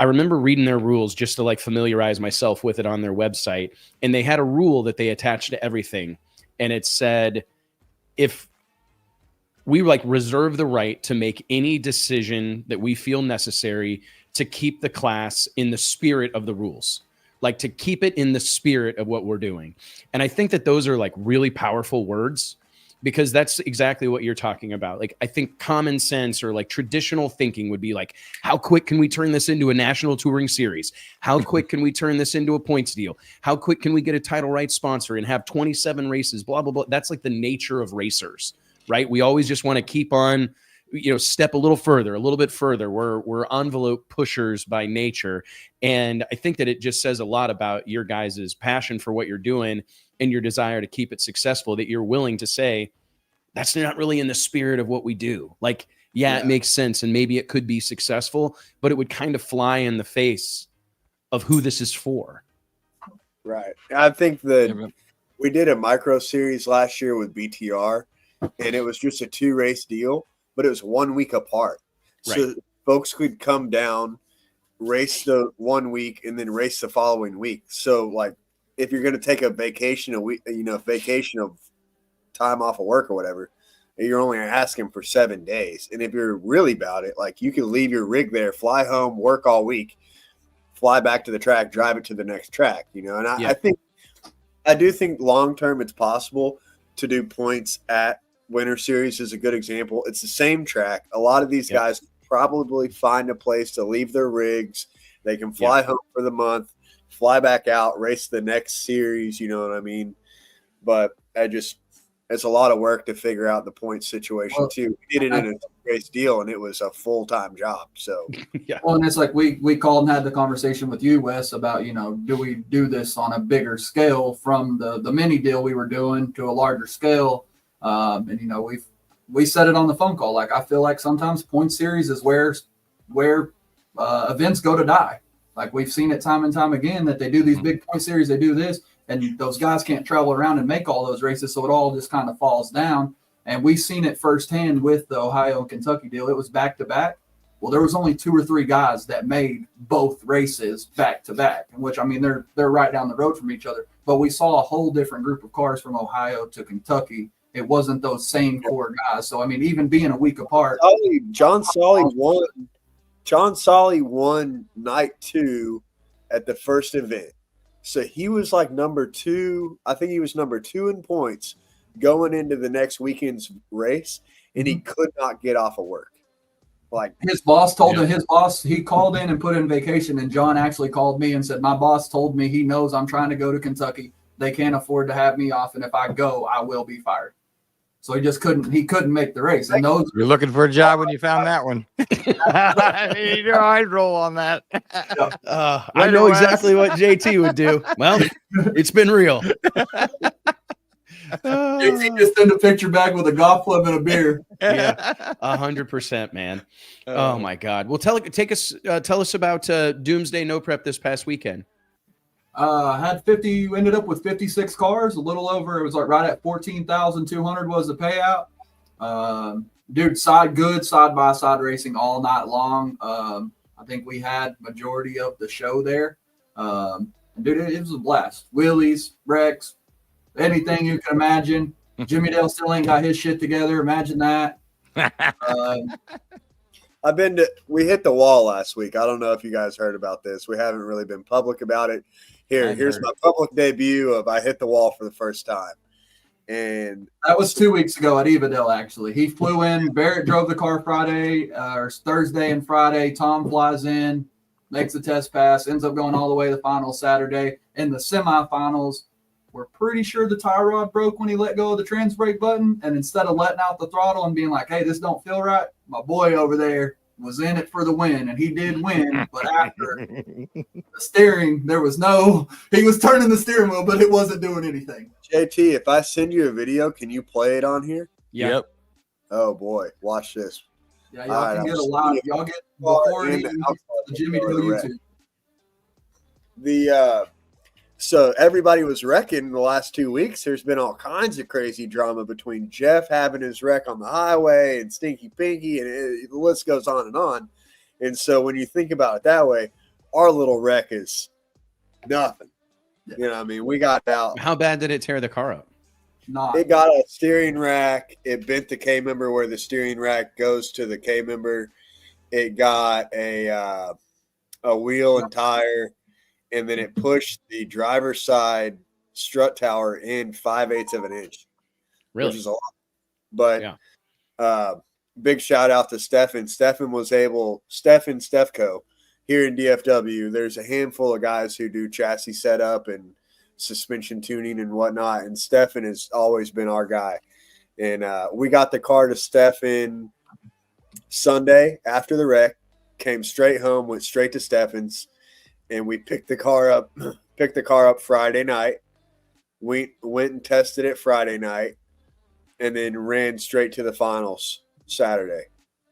I remember reading their rules just to like familiarize myself with it on their website. And they had a rule that they attached to everything. And it said, if we like reserve the right to make any decision that we feel necessary to keep the class in the spirit of the rules, like to keep it in the spirit of what we're doing. And I think that those are like really powerful words, because that's exactly what you're talking about. Like, I think common sense or like traditional thinking would be like, how quick can we turn this into a national touring series? How quick can we turn this into a points deal? How quick can we get a title right sponsor and have 27 races, blah, blah, blah. That's like the nature of racers, right? We always just want to keep on, step a little further, a little bit further. We're envelope pushers by nature. And I think that it just says a lot about your guys' passion for what you're doing and your desire to keep it successful, that you're willing to say, that's not really in the spirit of what we do. Like, yeah, it makes sense. And maybe it could be successful, but it would kind of fly in the face of who this is for. Right. I think that we did a micro series last year with BTR, and it was just a 2-race deal, but it was 1 week apart. Right. So folks could come down, race the 1 week, and then race the following week. So like, if you're going to take a vacation, vacation of time off of work or whatever, you're only asking for 7 days. And if you're really about it, like, you can leave your rig there, fly home, work all week, fly back to the track, drive it to the next track, And I do think long-term it's possible to do points at Winter Series is a good example. It's the same track. A lot of these guys probably find a place to leave their rigs. They can fly home for the month, fly back out, race the next series, you know what I mean? But it's a lot of work to figure out the point situation too. We did it in a race deal, and it was a full-time job. So Well, and it's like we called and had the conversation with you, Wes, about, do we do this on a bigger scale from the mini deal we were doing to a larger scale? And we said it on the phone call. Like, I feel like sometimes point series is where events go to die. Like, we've seen it time and time again that they do these big point series, they do this, and those guys can't travel around and make all those races, so it all just kind of falls down. And we've seen it firsthand with the Ohio and Kentucky deal. It was back to back. Well, there was only 2 or 3 guys that made both races back to back, which, I mean, they're right down the road from each other. But we saw a whole different group of cars from Ohio to Kentucky. It wasn't those same core guys. So, I mean, even being a week apart. John Solly won. John Solly won night 2 at the first event. So he was like number 2. I think he was number 2 in points going into the next weekend's race, and he could not get off of work. Like, his boss told him, he called in and put in vacation, and John actually called me and said, my boss told me he knows I'm trying to go to Kentucky. They can't afford to have me off, and if I go, I will be fired. So he couldn't make the race. And those You're looking for a job when you found that one. I'd roll on that. I know exactly what JT would do. Well, it's been real. JT just sent a picture back with a golf club and a beer. Yeah, 100%, man. Oh my God. Well, tell us about Doomsday No Prep this past weekend. Ended up with 56 cars, a little over. It was like right at 14,200 was the payout. Dude, side by side racing all night long. I think we had majority of the show there. Dude, it was a blast. Wheelies, wrecks, anything you can imagine. Jimmy Dale still ain't got his shit together. Imagine that. We hit the wall last week. I don't know if you guys heard about this. We haven't really been public about it. Here's my public debut of I hit the wall for the first time. And that was 2 weeks ago at Evadale, actually. He flew in. Barrett drove the car Thursday and Friday. Tom flies in, makes the test pass, ends up going all the way to the final Saturday. In the semifinals, we're pretty sure the tie rod broke when he let go of the trans brake button. And instead of letting out the throttle and being like, hey, this don't feel right, my boy over there was in it for the win, and he did win. But after the steering, he was turning the steering wheel, but it wasn't doing anything. JT, if I send you a video, can you play it on here? Yep. Oh boy, watch this. Yeah, y'all can get a lot. Y'all get before it even gets the Jimmy Dale YouTube. So everybody was wrecking the last 2 weeks. There's been all kinds of crazy drama between Jeff having his wreck on the highway and Stinky Pinky, and the list goes on and on. And so when you think about it that way, our little wreck is nothing. You know what I mean? We got out. How bad did it tear the car up? Not It got a steering rack. It bent the K member where the steering rack goes to the K member. It got a wheel and tire, and then it pushed the driver's side strut tower in 5/8 of an inch, Really? which is a lot. But Yeah. Big shout out to Stefan. Stefan Stefco here in DFW. There's a handful of guys who do chassis setup and suspension tuning and whatnot, and Stefan has always been our guy. And we got the car to Stefan Sunday after the wreck, came straight home, went straight to Stefan's, and we picked the car up Friday night. We went and tested it Friday night, and then ran straight to the finals Saturday.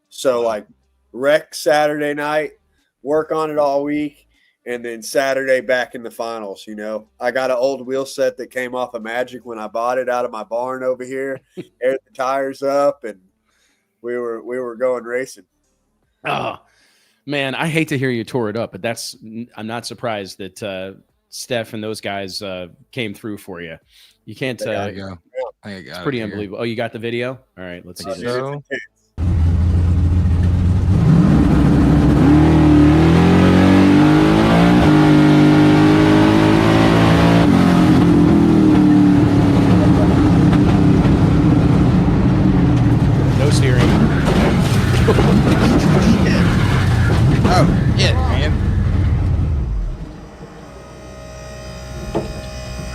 So like wreck Saturday night, work on it all week, and then Saturday back in the finals. You know, I got an old wheel set that came off of Magic when I bought it out of my barn over here, aired the tires up, and we were going racing. Oh man, I hate to hear you tore it up, but I'm not surprised that Steph and those guys came through for you. You can't. There you go. It's pretty unbelievable. Oh, you got the video? All right, let's see this. So, No steering. oh, yeah, man.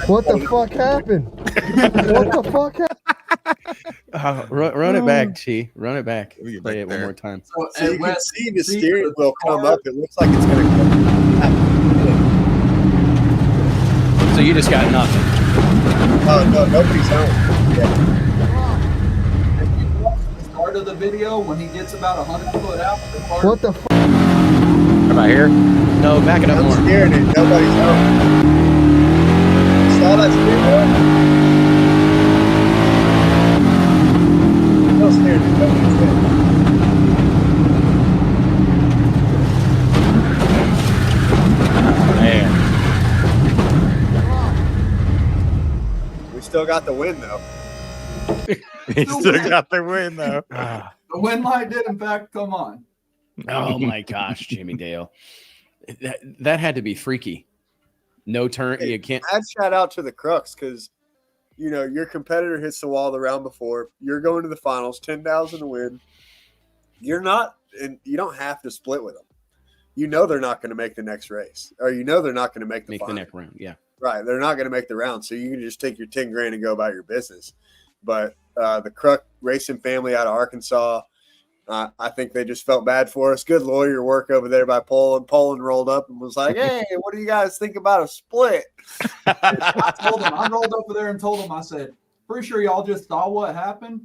What the fuck happened? What the fuck happened? Run it back, Chi. Run it back. Let me get Play back it one there. more time. So you can see the steering wheel come up. It looks like it's going to come. So you just got nothing. Oh, no, nobody's home. Yeah. If you watch the start of the video, when he gets about 100 foot out, the car What the fuck? How about here? No, back it up I'm more. steering it. Nobody's home. Saw that steering wheel? No steering it. Nobody's there. Man. We still got the win, though. He still got the win, though. Ah. the wind light did in fact come on. Oh my gosh, Jimmy Dale. That had to be freaky. No turn. You can't. I'd shout out to the Crux because, you know, your competitor hits the wall the round before. You're going to the finals, 10,000 to win. You're not, and you don't have to split with them. You know they're not going to make the next race, or you know they're not going to make the final. next round. Yeah. Right, they're not going to make the round, so you can just take your 10 grand and go about your business. But the Crux Racing family out of Arkansas, I think they just felt bad for us. Good lawyer work over there by Poland. Poland rolled up and was like, "Hey, what do you guys think about a split?" I told him, I rolled over there and told him, I said, pretty sure y'all just saw what happened,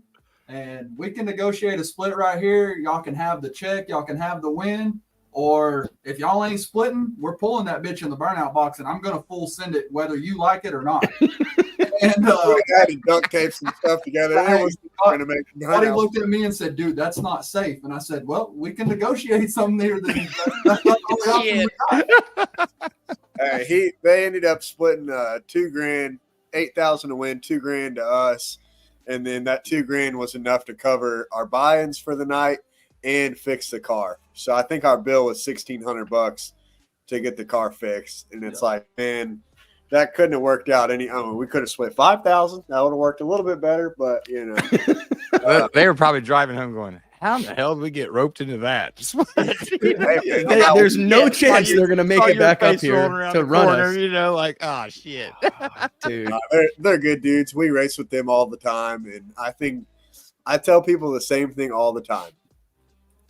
and we can negotiate a split right here. Y'all can have the check, y'all can have the win, or if y'all ain't splitting, we're pulling that bitch in the burnout box, and I'm gonna full send it whether you like it or not. And We had to duct tape some stuff together. It was going to make it Buddy looked at me and said, "Dude, that's not safe." And I said, "Well, we can negotiate something there. That's not the only option we got." They ended up splitting $2,000, 8,000 to win, $2,000 to us, and then that $2,000 was enough to cover our buy-ins for the night and fix the car. So I think our bill was $1,600 to get the car fixed, and it's like, man, that couldn't have worked out any. I mean, we could have split 5,000. That would have worked a little bit better, but you know, They were probably driving home going, how in the hell did we get roped into that? There's no chance they're gonna make it back up here to run us. You know, like, oh shit. Dude. they're good dudes. We race with them all the time, and I think I tell people the same thing all the time.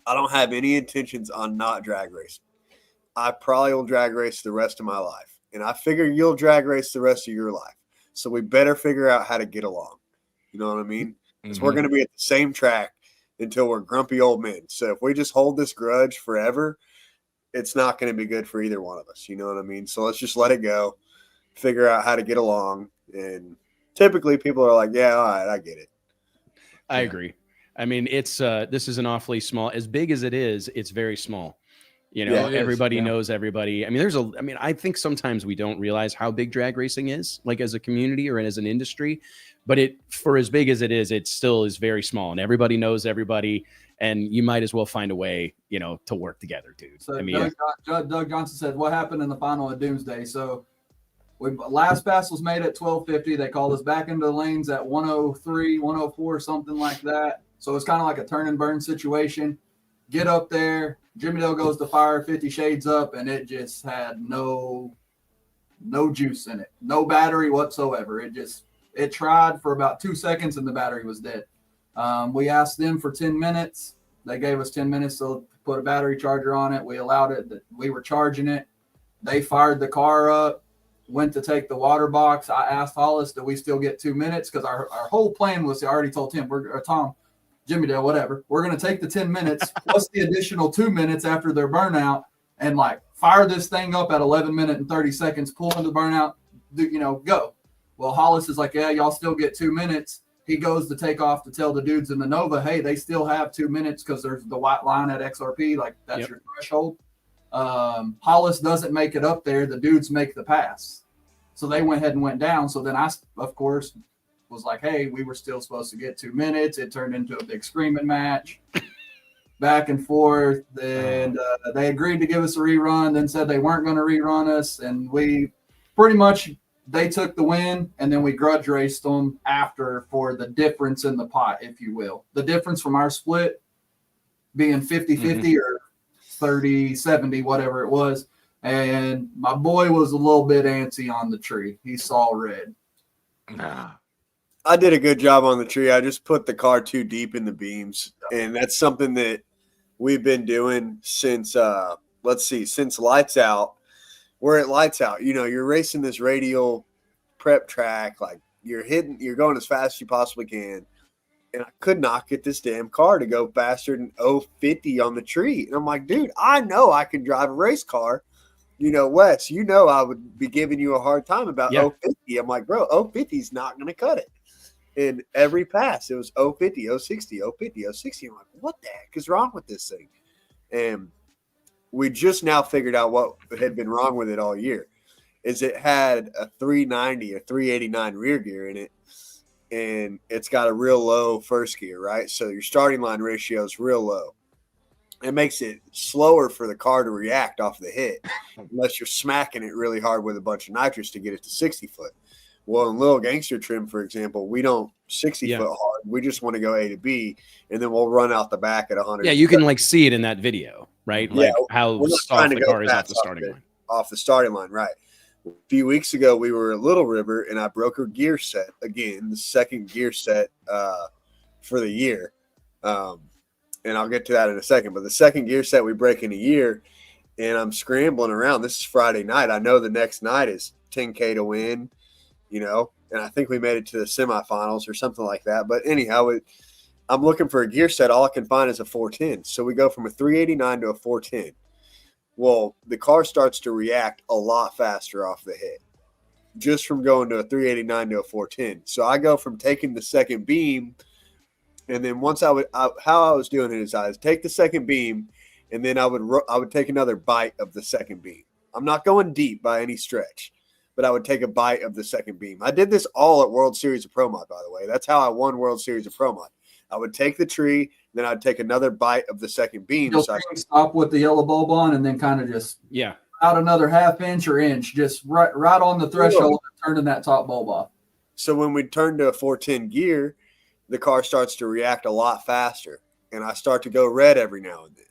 I don't have any intentions on not drag racing. I probably will drag race the rest of my life. And I figure you'll drag race the rest of your life. So we better figure out how to get along. You know what I mean? Because we're going to be at the same track until we're grumpy old men. So if we just hold this grudge forever, it's not going to be good for either one of us. You know what I mean? So let's just let it go, figure out how to get along. And typically people are like, yeah, all right, I get it. I agree. I mean, it's this is an awfully small, as big as it is, it's very small. You know, Yeah, it is. everybody Yeah. knows everybody. I mean, I think sometimes we don't realize how big drag racing is, like as a community or as an industry, but for as big as it is, it still is very small and everybody knows everybody. And you might as well find a way, you know, to work together, dude. So I mean, Doug Johnson said, "What happened in the final of Doomsday?" So last pass was made at 12:50. They called us back into the lanes at 103, 104, something like that. So it's kind of like a turn and burn situation. Get up there. Jimmy Dale goes to fire 50 Shades up, and it just had no juice in it, no battery whatsoever. It tried for about 2 seconds, and the battery was dead. We asked them for 10 minutes. They gave us 10 minutes to put a battery charger on it. We allowed it. We were charging it. They fired the car up, went to take the water box. I asked Hollis, do we still get 2 minutes? Because our whole plan was, I already told Tim, Tom, Jimmy Dale, whatever. We're going to take the 10 minutes plus the additional 2 minutes after their burnout and like fire this thing up at 11 minutes and 30 seconds, pull into burnout, go. Well, Hollis is like, yeah, y'all still get 2 minutes. He goes to take off to tell the dudes in the Nova, hey, they still have 2 minutes because there's the white line at XRP. Like that's your threshold. Hollis doesn't make it up there. The dudes make the pass. So they went ahead and went down. So then I, of course, was like, hey, we were still supposed to get 2 minutes. It turned into a big screaming match, back and forth. And they agreed to give us a rerun, then said they weren't going to rerun us. And we pretty much, they took the win, and then we grudge raced them after for the difference in the pot, if you will. The difference from our split being 50-50 or 30-70, whatever it was. And my boy was a little bit antsy on the tree. He saw red. Nah. I did a good job on the tree. I just put the car too deep in the beams. And that's something that we've been doing since, since Lights Out. We're at Lights Out. You know, you're racing this radial prep track. Like, you're going as fast as you possibly can. And I could not get this damn car to go faster than 050 on the tree. And I'm like, dude, I know I can drive a race car. You know, Wes, you know I would be giving you a hard time about 050. I'm like, bro, 050 is not going to cut it. And every pass, it was 050, 060, 050, 060. I'm like, what the heck is wrong with this thing? And we just now figured out what had been wrong with it all year. Is it had a 390 or 389 rear gear in it, and it's got a real low first gear, right? So your starting line ratio is real low. It makes it slower for the car to react off the hit, unless you're smacking it really hard with a bunch of nitrous to get it to 60 foot. Well, in little gangster trim, for example, we don't 60 foot hard. We just want to go A to B, and then we'll run out the back at 100. Yeah, you can like see it in that video, right? Yeah, like how soft the car is off the starting line. Off the starting line, right. A few weeks ago, we were at Little River, and I broke her gear set again, the second gear set for the year. And I'll get to that in a second. But the second gear set we break in a year, and I'm scrambling around. This is Friday night. I know the next night is 10K to win, you know, and I think we made it to the semifinals or something like that. But anyhow, I'm looking for a gear set. All I can find is a 410. So we go from a 389 to a 410. Well, the car starts to react a lot faster off the hit just from going to a 389 to a 410. So I go from taking the second beam, and then once how I was doing it is I would take the second beam, and then I would take another bite of the second beam. I'm not going deep by any stretch, but I would take a bite of the second beam. I did this all at World Series of Pro Mod, by the way. That's how I won World Series of Pro Mod. I would take the tree, then I'd take another bite of the second beam. You'll stop with the yellow bulb on, and then kind of just out another half inch or inch, just right on the threshold of turning that top bulb off. So when we turn to a 410 gear, the car starts to react a lot faster, and I start to go red every now and then.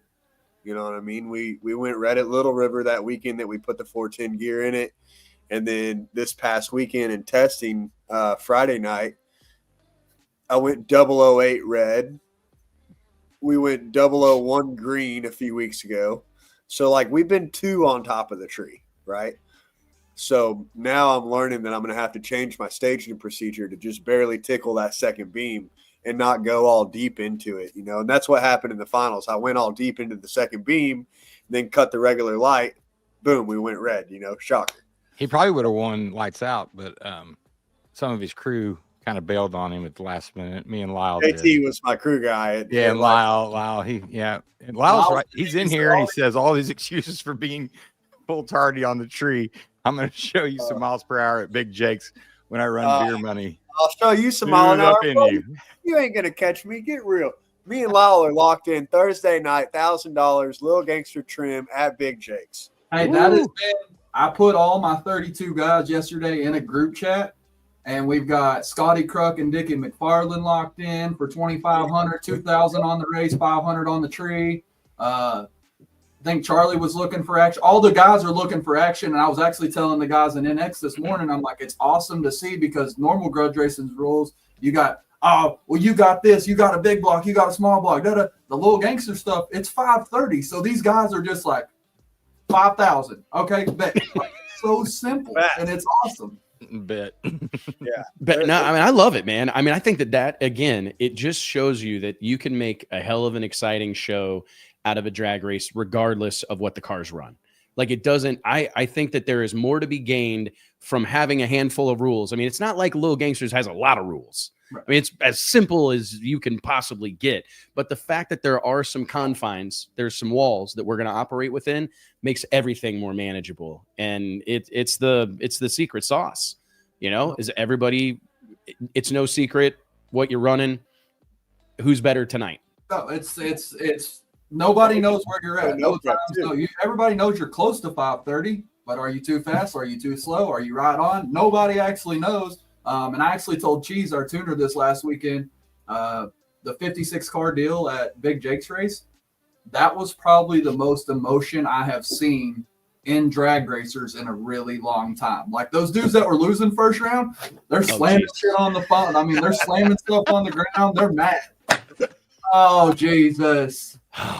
You know what I mean? We went red at Little River that weekend that we put the 410 gear in it, and then this past weekend in testing Friday night, I went 008 red. We went 001 green a few weeks ago. So, like, we've been 2 on top of the tree, right? So now I'm learning that I'm going to have to change my staging procedure to just barely tickle that second beam and not go all deep into it, you know? And that's what happened in the finals. I went all deep into the second beam, then cut the regular light. Boom, we went red, you know, shocker. He probably would have won Lights Out, but some of his crew kind of bailed on him at the last minute. Me and Lyle JT did. was my crew guy. Yeah, and Lyle, and Lyle's right. He's in here and he says all these excuses for being full tardy on the tree. I'm going to show you some miles per hour at Big Jake's when I run beer money. I'll show you some mile an hour. You. You ain't gonna catch me. Get real. Me and Lyle are locked in Thursday night, $1,000, little gangster trim at Big Jake's. Hey, that has been. I put all my 32 guys yesterday in a group chat, and we've got Scotty Cruck and Dickie McFarland locked in for 2,500, 2,000 on the race, 500 on the tree. I think Charlie was looking for action. All the guys are looking for action, and I was actually telling the guys in NX this morning, I'm like, it's awesome to see because normal grudge racing rules, you got, oh, well, you got this, you got a big block, you got a small block. The little gangster stuff, it's 530. So these guys are just like 5,000. Okay, bet. Like, so simple, and it's awesome. Bet. Yeah. But no, I mean, I love it, man. I mean, I think that again, it just shows you that you can make a hell of an exciting show out of a drag race, regardless of what the cars run. Like it doesn't, I think that there is more to be gained from having a handful of rules. I mean, it's not like Little Gangsters has a lot of rules. Right. I mean, it's as simple as you can possibly get. But the fact that there are some confines, there's some walls that we're going to operate within makes everything more manageable. And it's the secret sauce, you know, is everybody, it's no secret what you're running. Who's better tonight? No, it's nobody knows where you're at. No time. So everybody knows you're close to 530, but are you too fast? Are you too slow? Are you right on? Nobody actually knows. And I actually told Cheese, our tuner, this last weekend, the 56 car deal at Big Jake's race, that was probably the most emotion I have seen in drag racers in a really long time. Like those dudes that were losing first round, they're slamming shit on the phone. I mean, they're slamming stuff on the ground. They're mad. Oh, Jesus.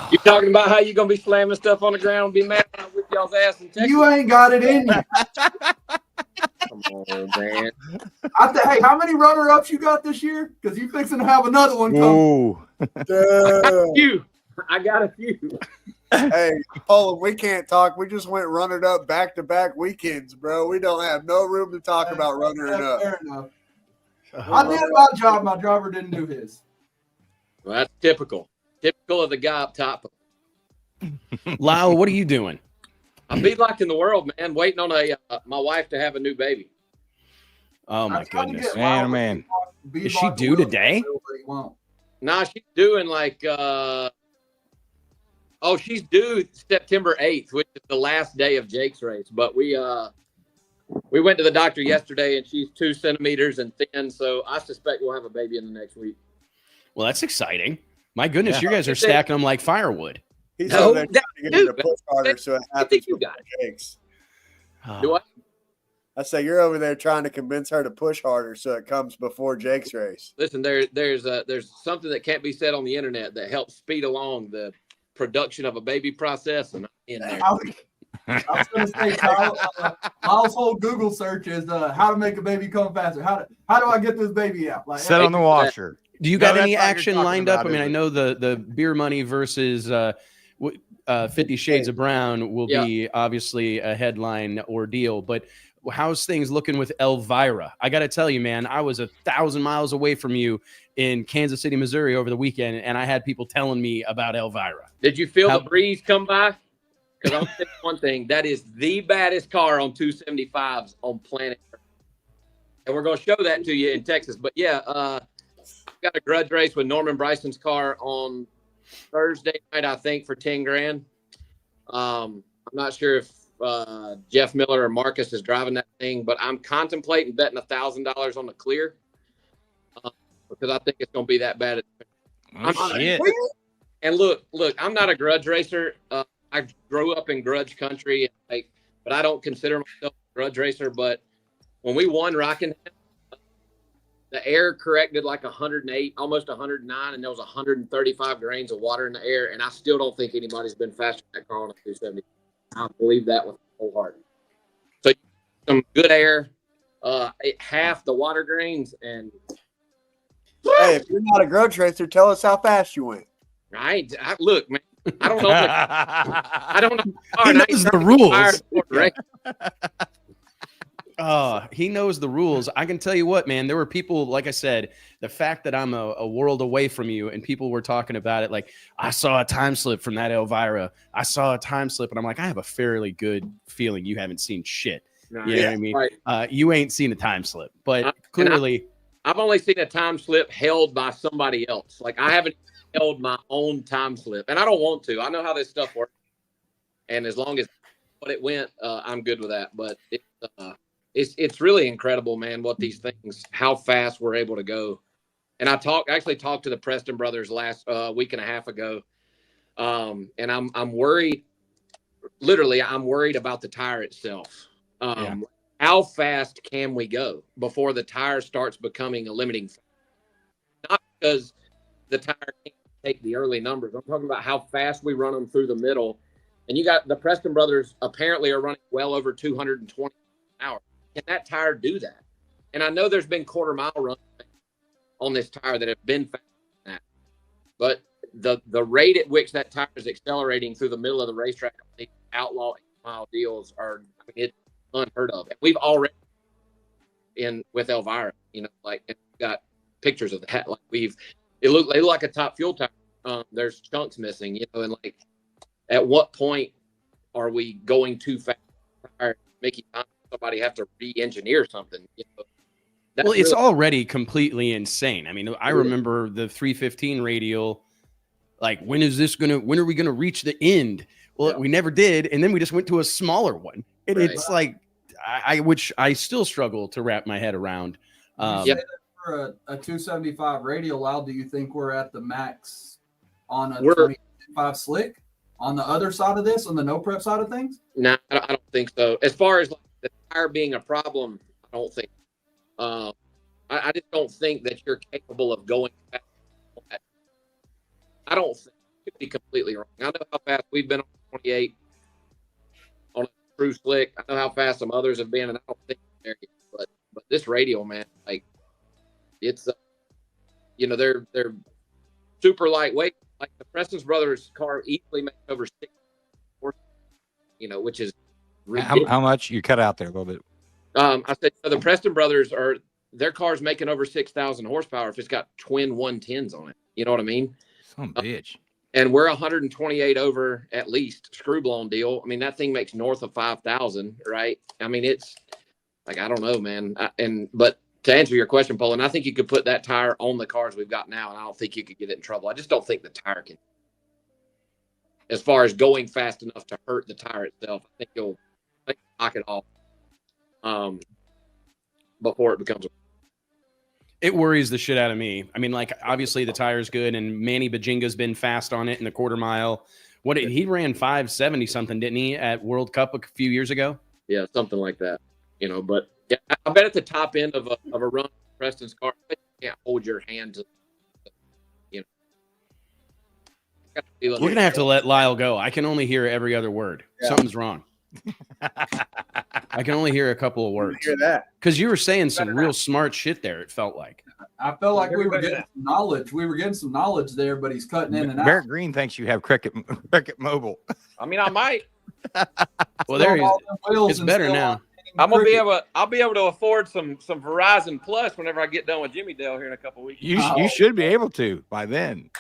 You talking about how you going to be slamming stuff on the ground and be mad with y'all's ass in Texas? You ain't got it in you. Come on, man. Hey, how many runner-ups you got this year? Because you fixing to have another one come. Ooh. I got a few. Hey, Poland, we can't talk. We just went running up back-to-back weekends, bro. We don't have no room to talk about running up. Fair enough. I did my job. My driver didn't do his. Well, that's typical. Typical of the guy up top. Lyle, what are you doing? I'm beadlocking the world, man. Waiting on my wife to have a new baby. Oh my goodness, man. Is she due today? Nah, she's doing like she's due September 8th, which is the last day of Jake's race. But we went to the doctor yesterday, and she's 2 centimeters and thin, so I suspect we'll have a baby in the next week. Well, that's exciting. My goodness, you guys are stacking them like firewood. He's over there trying to get you to push harder so it happens you with got Jake's. Do I? I say you're over there trying to convince her to push harder so it comes before Jake's race. Listen, there's something that can't be said on the internet that helps speed along the production of a baby process, and I'm in there. I was going to say, Kyle's whole Google search is how to make a baby come faster. How do I get this baby out? Like, Set on the washer. Do you got any action lined up? I mean, I know the beer money versus 50 Shades of Brown will be obviously a headline ordeal, but how's things looking with Elvira? I got to tell you, man, I was 1,000 miles away from you in Kansas City, Missouri over the weekend, and I had people telling me about Elvira. Did you feel the breeze come by? Because I'll tell you one thing, that is the baddest car on 275s on planet Earth. And we're going to show that to you in Texas. But yeah, got a grudge race with Norman Bryson's car on Thursday night, I think, for 10 grand. I'm not sure if Jeff Miller or Marcus is driving that thing, but I'm contemplating betting $1,000 on the clear because I think it's going to be that bad. And look, I'm not a grudge racer. I grew up in grudge country, but I don't consider myself a grudge racer. But when we won Rockingham, the air corrected like 108, almost 109, and there was 135 grains of water in the air. And I still don't think anybody's been faster than that car on a 270. I believe that with whole heart. So some good air, half the water grains, and hey, if you're not a grudge racer, tell us how fast you went. Look, man. I don't know. I don't know. He knows the rules. He knows the rules. I can tell you what, man, there were people, like I said, the fact that I'm a world away from you and people were talking about it. Like, I saw a time slip from that Elvira. I saw a time slip. And I'm like, I have a fairly good feeling you haven't seen shit. You know what I mean? Right. You ain't seen a time slip, but clearly. I've only seen a time slip held by somebody else. Like, I haven't held my own time slip, and I don't want to. I know how this stuff works. And as long as what it went, I'm good with that. But it's really incredible, man, what these things, how fast we're able to go. And I actually talked to the Preston brothers last week and a half ago. And I'm worried, literally, I'm worried about the tire itself. How fast can we go before the tire starts becoming a limiting factor? Not because the tire can't take the early numbers. I'm talking about how fast we run them through the middle. And you got the Preston brothers apparently are running well over 220 an hour. Can that tire do that? And I know there's been quarter mile runs on this tire that have been faster than that. But the rate at which that tire is accelerating through the middle of the racetrack on these outlaw mile deals are, I mean, it's unheard of. And we've already with Elvira, you know, like, and we've got pictures of that. Like they look like a top fuel tire. There's chunks missing, you know, and like, at what point are we going too fast? Making somebody have to re-engineer something, you know? Well, it's already completely insane. I mean, I remember the 315 radial. Like, when are we gonna reach the end? Well, we never did, and then we just went to a smaller one. And it's like, which I still struggle to wrap my head around. For a 275 radial, Al, do you think we're at the max on a 25 slick on the other side of this, on the no prep side of things? No, I don't think so. As far as like the tire being a problem, I don't think. I just don't think that you're capable of going fast. I don't think. I could be completely wrong. I know how fast we've been on 28 on a true slick. I know how fast some others have been, and I don't think they're there yet. But this radial, man, like, it's you know, they're super lightweight. Like the Preston brothers car easily makes over 6 horsepower, you know, which is ridiculous. How much? You cut out there a little bit. I said the Preston brothers their car's making over 6,000 horsepower if it's got twin 110s on it. You know what I mean? Some bitch. And we're 128 over at least screw blown deal. I mean, that thing makes north of 5,000, right? I mean, it's like, I don't know, man. But to answer your question, Paul, and I think you could put that tire on the cars we've got now, and I don't think you could get it in trouble. I just don't think the tire can. As far as going fast enough to hurt the tire itself, I think you'll knock it off before it becomes. It worries the shit out of me. I mean, like, obviously the tire's good, and Manny Bajinga's been fast on it in the quarter mile. He ran 570 something, didn't he, at World Cup a few years ago? Yeah, something like that. You know, but yeah, I bet at the top end of a run, Preston's car, you can't hold your hand to, you know. We're gonna have to let Lyle go. I can only hear every other word. Yeah. Something's wrong. I can only hear a couple of words. Hear that? Because you were saying some real smart shit there. It felt like. I felt like we were getting some knowledge. We were getting some knowledge there, but he's cutting in and out. Barrett Green thinks you have Cricket Mobile. I mean, I might. Well, there he is. It's better now. I'll be able to afford some Verizon Plus whenever I get done with Jimmy Dale here in a couple of weeks. You should be able to by then.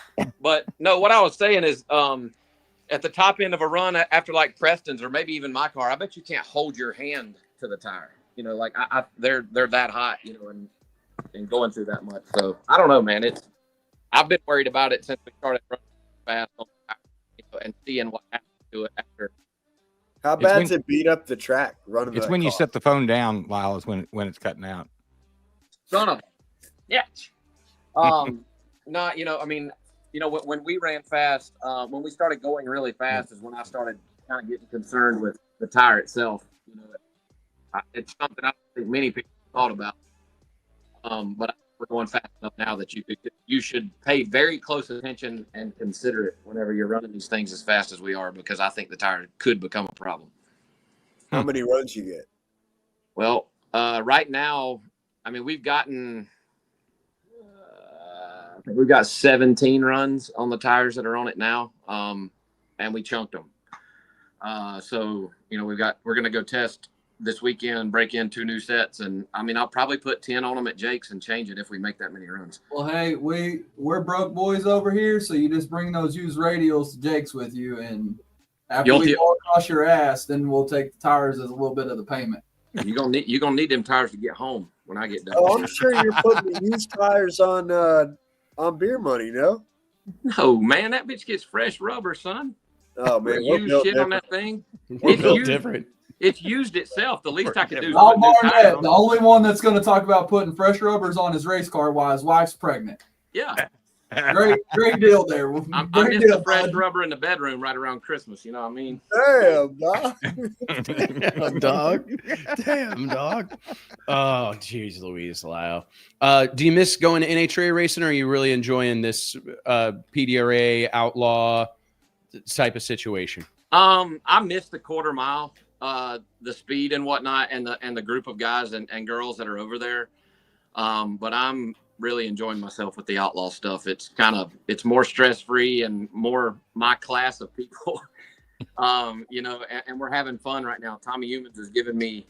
But no, what I was saying is, at the top end of a run after like Preston's or maybe even my car, I bet you can't hold your hand to the tire. You know, like they're that hot, you know, and going through that much. So I don't know, man. I've been worried about it since we started running fast on the tire, you know, and seeing what happens to it after. How bad's it beat up the track running? It's when you set the phone down, Lyle, is when it's cutting out. Son of yeah. Not, you know, I mean, you know, when we ran fast, when we started going really fast is when I started kind of getting concerned with the tire itself. You know, it's something I don't think many people thought about. But we're going fast enough now that you should pay very close attention and consider it whenever you're running these things as fast as we are, because I think the tire could become a problem. How many runs you get? Well, right now, I mean, we've got 17 runs on the tires that are on it now, and we chunked them. So, you know, we're going to go test this weekend, break in 2 new sets, and I mean, I'll probably put 10 on them at Jake's and change it if we make that many runs. Well, hey, we're broke boys over here, so you just bring those used radials to Jake's with you, and after we go across your ass, then we'll take the tires as a little bit of the payment. You're gonna need them tires to get home when I get done. Oh, I'm sure you're putting the used tires on beer money, no? No, man, that bitch gets fresh rubber, son. Oh man, Used shit on that thing. We're built different. It's used itself. The least I could do is I'll put new bar tires that. on The it. only one that's going to talk about putting fresh rubbers on his race car while his wife's pregnant. Yeah. Great deal there. I Great missed deal, the fresh bud. rubber in the bedroom right around Christmas. You know what I mean? Damn, dog. Damn, dog. Damn, dog. Oh, jeez, Louise, Lyle. Do you miss going to NHRA racing, or are you really enjoying this PDRA outlaw type of situation? I missed the quarter mile, the speed and whatnot, and the group of guys and girls that are over there. But I'm really enjoying myself with the outlaw stuff. It's more stress-free and more my class of people. You know, and we're having fun right now. Tommy Humans has given me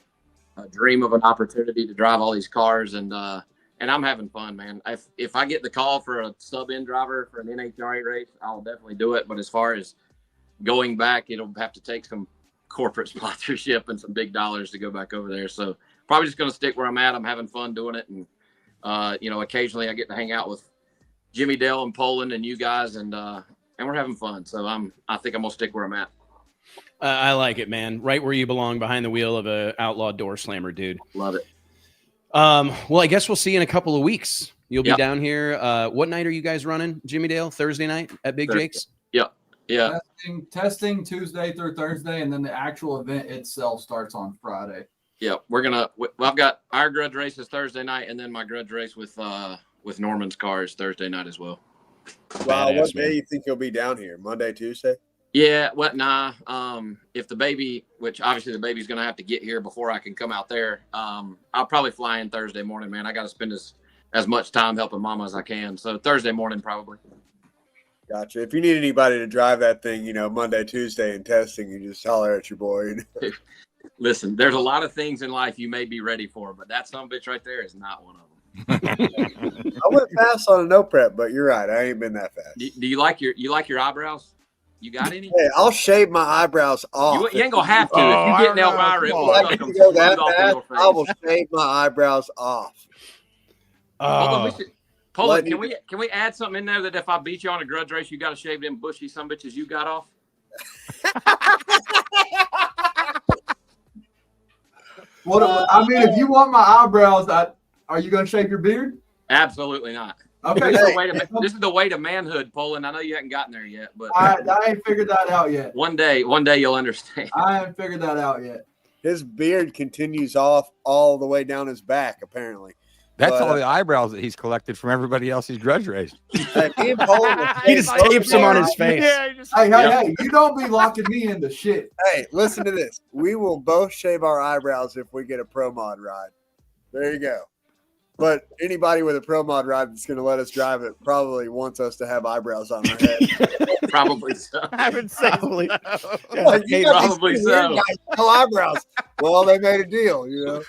a dream of an opportunity to drive all these cars, and I'm having fun, man. If I get the call for a sub-in driver for an NHRA race, I'll definitely do it. But as far as going back, it'll have to take some corporate sponsorship and some big dollars to go back over there. So probably just going to stick where I'm at. I'm having fun doing it. And, you know, occasionally I get to hang out with Jimmy Dale and Poland and you guys, and we're having fun. So I think I'm going to stick where I'm at. I like it, man. Right where you belong, behind the wheel of a outlaw door slammer, dude. Love it. Well, I guess we'll see you in a couple of weeks. You'll be Yep. down here. What night are you guys running, Jimmy Dale? Thursday night at Big Thursday. Jake's? Yep. Yeah. Testing Tuesday through Thursday, and then the actual event itself starts on Friday. Yeah. I've got our Grudge races Thursday night, and then my Grudge race with Norman's cars Thursday night as well. Wow, Badass, what man. day do you think you'll be down here? Monday, Tuesday? Yeah, nah. If the baby, which obviously the baby's gonna have to get here before I can come out there, I'll probably fly in Thursday morning, man. I gotta spend as much time helping mama as I can. So Thursday morning probably. Gotcha. If you need anybody to drive that thing, you know, Monday, Tuesday and testing, you just holler at your boy. Listen, there's a lot of things in life you may be ready for, but that sumbitch right there is not one of them. I went fast on a no prep, but you're right. I ain't been that fast. Do you like your eyebrows? You got any? Hey, I'll shave my eyebrows off. You ain't gonna have to. Oh, If you get an I don't know. Elvira, it Come will on. If I suck can them go smooth that off of fast, your face. I will shave my eyebrows off. Poland, Let can we add something in there that if I beat you on a Grudge race, you got to shave them bushy sumbitches you got off? I mean, if you want my eyebrows, are you going to shave your beard? Absolutely not. Okay. This is the way to manhood, Poland. I know you haven't gotten there yet, but I ain't figured that out yet. one day you'll understand. I haven't figured that out yet. His beard continues off all the way down his back, apparently. That's But, all the eyebrows that he's collected from everybody else he's grudge raced. Hey, me and Poland will He shave just both tapes of him on our- his face. Hey, you don't be locking me into shit. Hey, listen to this. We will both shave our eyebrows if we get a pro mod ride. There you go. But anybody with a pro mod ride that's going to let us drive it probably wants us to have eyebrows on our head. Probably so. I haven't said Probably. Like, you got these Probably weird so. guys, no eyebrows. Well, they made a deal, you know.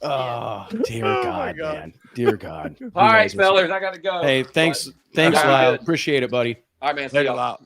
Oh, dear God, man. Dear God. You All right, guys are- fellas, I got to go. Hey, thanks, All right. Lyle. Appreciate it, buddy. All right, man. See Later, y'all. Lyle.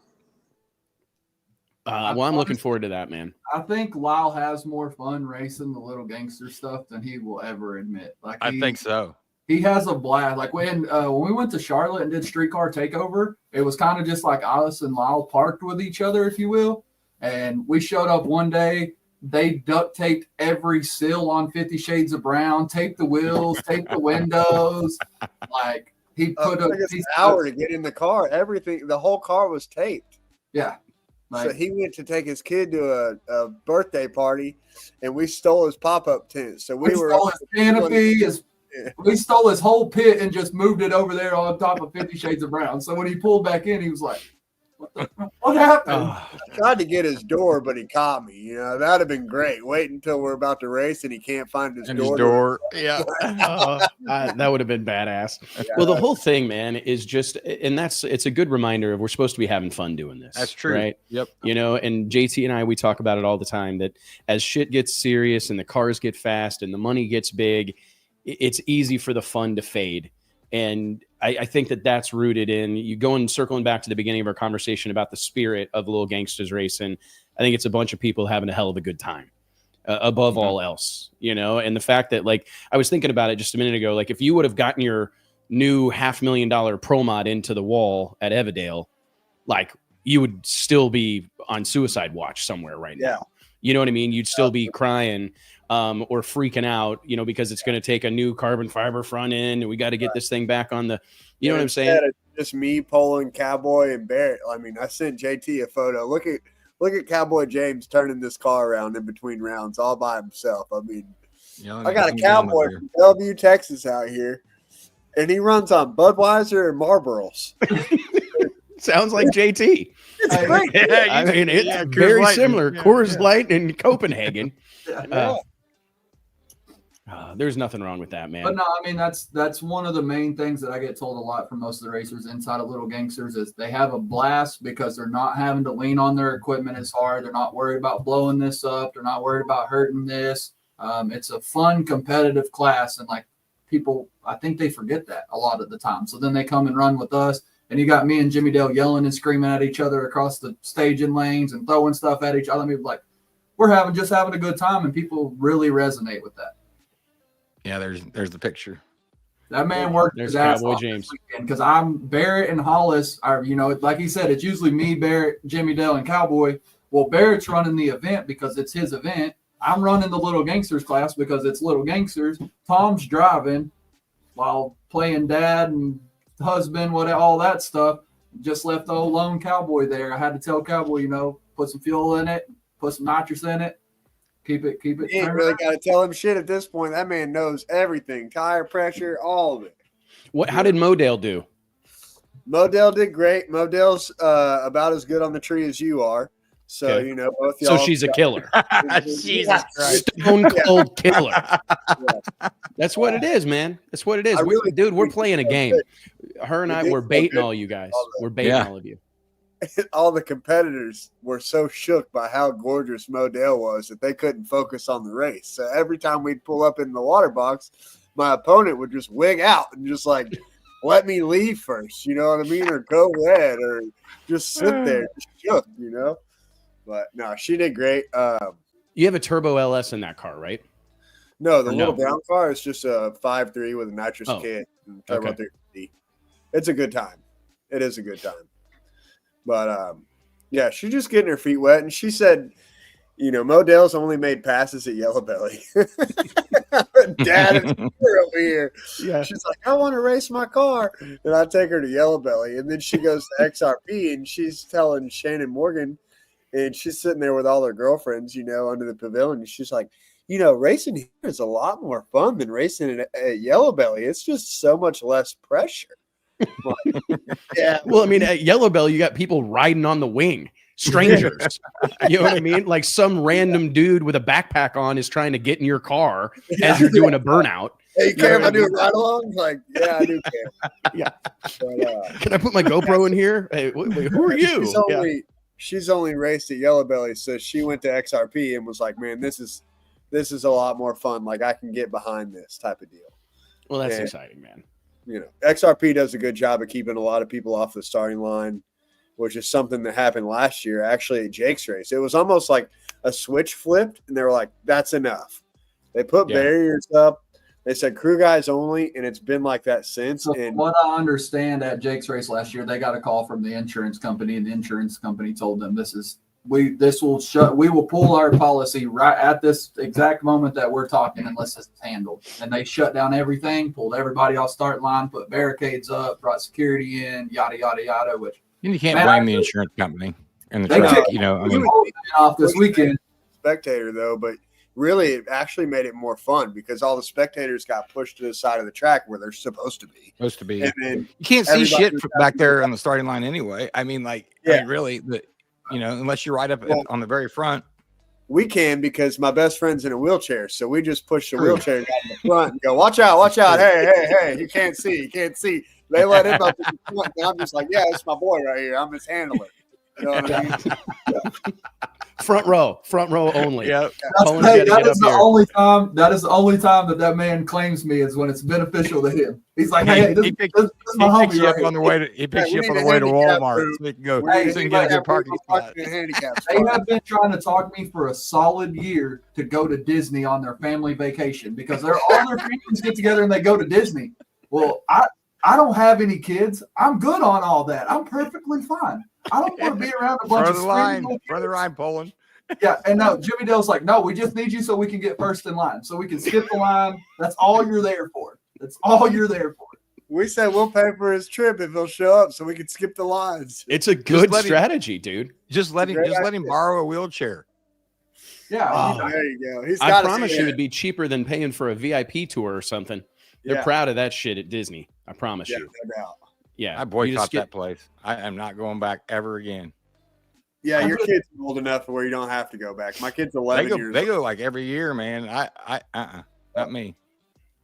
Well, I'm looking forward to that, man. I think Lyle has more fun racing the little gangster stuff than he will ever admit. Like I think so. he has a blast. Like when we went to Charlotte and did Streetcar Takeover, it was kind of just like us and Lyle parked with each other, if you will. And we showed up one day. They duct taped every sill on 50 Shades of Brown, taped the wheels, taped the windows. Like he put It took us an hour to get in the car. Everything, the whole car was taped. Yeah. Like, So he went to take his kid to a birthday party, and we stole his pop-up tent. So we were stole his canopy, Yeah. we stole his whole pit and just moved it over there on top of 50 Shades of Brown. So when he pulled back in, he was like, What happened? Oh, I tried to get his door, but he caught me. You know, that'd have been great. Wait until we're about to race and he can't find his And his door. door. Yeah. that would have been badass. Yeah, Well, the whole thing, man, is just, and it's a good reminder of we're supposed to be having fun doing this. That's true. Right. Yep. You know, and JT and I, we talk about it all the time that as shit gets serious and the cars get fast and the money gets big, it's easy for the fun to fade. And I think that that's rooted in you going circling back to the beginning of our conversation about the spirit of Little Gangsters racing. I think it's a bunch of people having a hell of a good time above all else, you know, and the fact that, like, I was thinking about it just a minute ago, like if you would have gotten your new $500,000 Pro Mod into the wall at Evadale, like you would still be on suicide watch somewhere right now. You know what I mean? You'd still be crying or freaking out, you know, because it's going to take a new carbon fiber front end and we got to get this thing back on the, you know what I'm saying? It's just me, Poland, Cowboy, and Barrett. I mean, I sent JT a photo. Look at Cowboy James turning this car around in between rounds all by himself. I mean, I got a Cowboy from Bellevue, Texas out here, and he runs on Budweiser and Marlboros. Sounds like JT. It's great. Yeah, I mean, it's Coors very Light. similar. Yeah, Coors Light in Copenhagen. Yeah. There's nothing wrong with that, man. But no, I mean that's one of the main things that I get told a lot from most of the racers inside of Little Gangsters is they have a blast because they're not having to lean on their equipment as hard. They're not worried about blowing this up. They're not worried about hurting this. It's a fun, competitive class, and like people, I think they forget that a lot of the time. So then they come and run with us, and you got me and Jimmy Dale yelling and screaming at each other across the staging lanes and throwing stuff at each other. I mean, like we're just having a good time, and people really resonate with that. Yeah, there's the picture. That man worked There's his ass Cowboy off James. because I'm Barrett and Hollis are, you know, like he said, it's usually me, Barrett, Jimmy Dale, and Cowboy. Well, Barrett's running the event because it's his event. I'm running the Little Gangsters class because it's Little Gangsters. Tom's driving while playing dad and husband, all that stuff. Just left the old lone Cowboy there. I had to tell Cowboy, you know, put some fuel in it, put some nitrous in it. Keep it. You ain't really got to tell him shit at this point. That man knows everything, tire pressure, all of it. How did Modale do? Modale did great. Modale's about as good on the tree as you are. So, Okay. you know, both So y'all. she's a killer. Jesus Christ. Stone cold killer. That's what it is, man. That's what it is. I really Dude, we're think playing a so game. Her and I, did we're so baiting good. all you guys. We're baiting Yeah. all of you. All the competitors were so shook by how gorgeous Modale was that they couldn't focus on the race. So every time we'd pull up in the water box, my opponent would just wig out and just like, let me leave first, you know what I mean? Or go ahead or just sit there, just shook, you know? But no, she did great. You have a turbo LS in that car, right? No, the Or little no? brown car is just a 5.3 with a nitrous Oh, kit and turbo okay. 350. It's a good time. It is a good time. But yeah, she's just getting her feet wet. And she said, you know, Modale's only made passes at Yellow Belly. Dad is over here. Yeah. She's like, I want to race my car. And I take her to Yellow Belly. And then she goes to XRP and she's telling Shannon Morgan, and she's sitting there with all her girlfriends, you know, under the pavilion. And she's like, you know, racing here is a lot more fun than racing at Yellow Belly. It's just so much less pressure. Like, yeah. Well, I mean, at Yellow Bell, you got people riding on the wing, strangers. You know what I mean? Like some random dude with a backpack on is trying to get in your car as you're doing a burnout. Hey, You know care if what I I do a mean? ride along? Like, yeah, I do care. Yeah. But, Can I put my GoPro in here? Hey, wait, who are you? She's only raced at Yellow Belly, so she went to XRP and was like, man, this is a lot more fun. Like, I can get behind this type of deal. Well, that's Yeah. exciting, man. You know, XRP does a good job of keeping a lot of people off the starting line, which is something that happened last year, actually, at Jake's race. It was almost like a switch flipped, and they were like, that's enough. They put barriers up. They said crew guys only, and it's been like that since. So And from what I understand, at Jake's race last year, they got a call from the insurance company, and the insurance company told them we will pull our policy right at this exact moment that we're talking unless it's handled. And they shut down everything, pulled everybody off start line, put barricades up, brought security in, yada yada yada. Which You can't blame the insurance company and the They track. took- You know, I we mean, were off this weekend. spectator, though, but really it actually made it more fun because all the spectators got pushed to the side of the track where they're supposed to be. And then You can't see shit everybody back there on the starting line anyway. I mean, like, Yeah. I mean, really, you know, unless you're right up Well, on the very front. we can because my best friend's in a wheelchair, so we just push the wheelchair down in the front and go, watch out, hey, you can't see. They let him up in the front, and I'm just like, yeah, it's my boy right here. I'm his handler. You know what I mean? Front row only. Yep. That is the only time that man claims me is when it's beneficial to him. He's like, hey, this is my homie He picks you up right on the way to Walmart so he can go Hey, so he can get a good parking spot. They have been trying to talk me for a solid year to go to Disney on their family vacation because all their families get together and they go to Disney. Well, I don't have any kids. I'm good on all that. I'm perfectly fine. I don't want to be around a bunch of Brother Ryan Poland. Yeah, and no, Jimmy Dale's like, no, we just need you so we can get first in line, so we can skip the line. That's all you're there for. That's all you're there for. We said we'll pay for his trip if he'll show up so we can skip the lines. It's a good strategy, dude. Just let him borrow a wheelchair. Yeah, there you go. I promise you it'd be cheaper than paying for a VIP tour or something. They're proud of that shit at Disney. I promise you. No doubt. Yeah, I boycott that place. I am not going back ever again. Yeah, your kid's old enough where you don't have to go back. My kid's 11 years. They go like every year, man. Not me.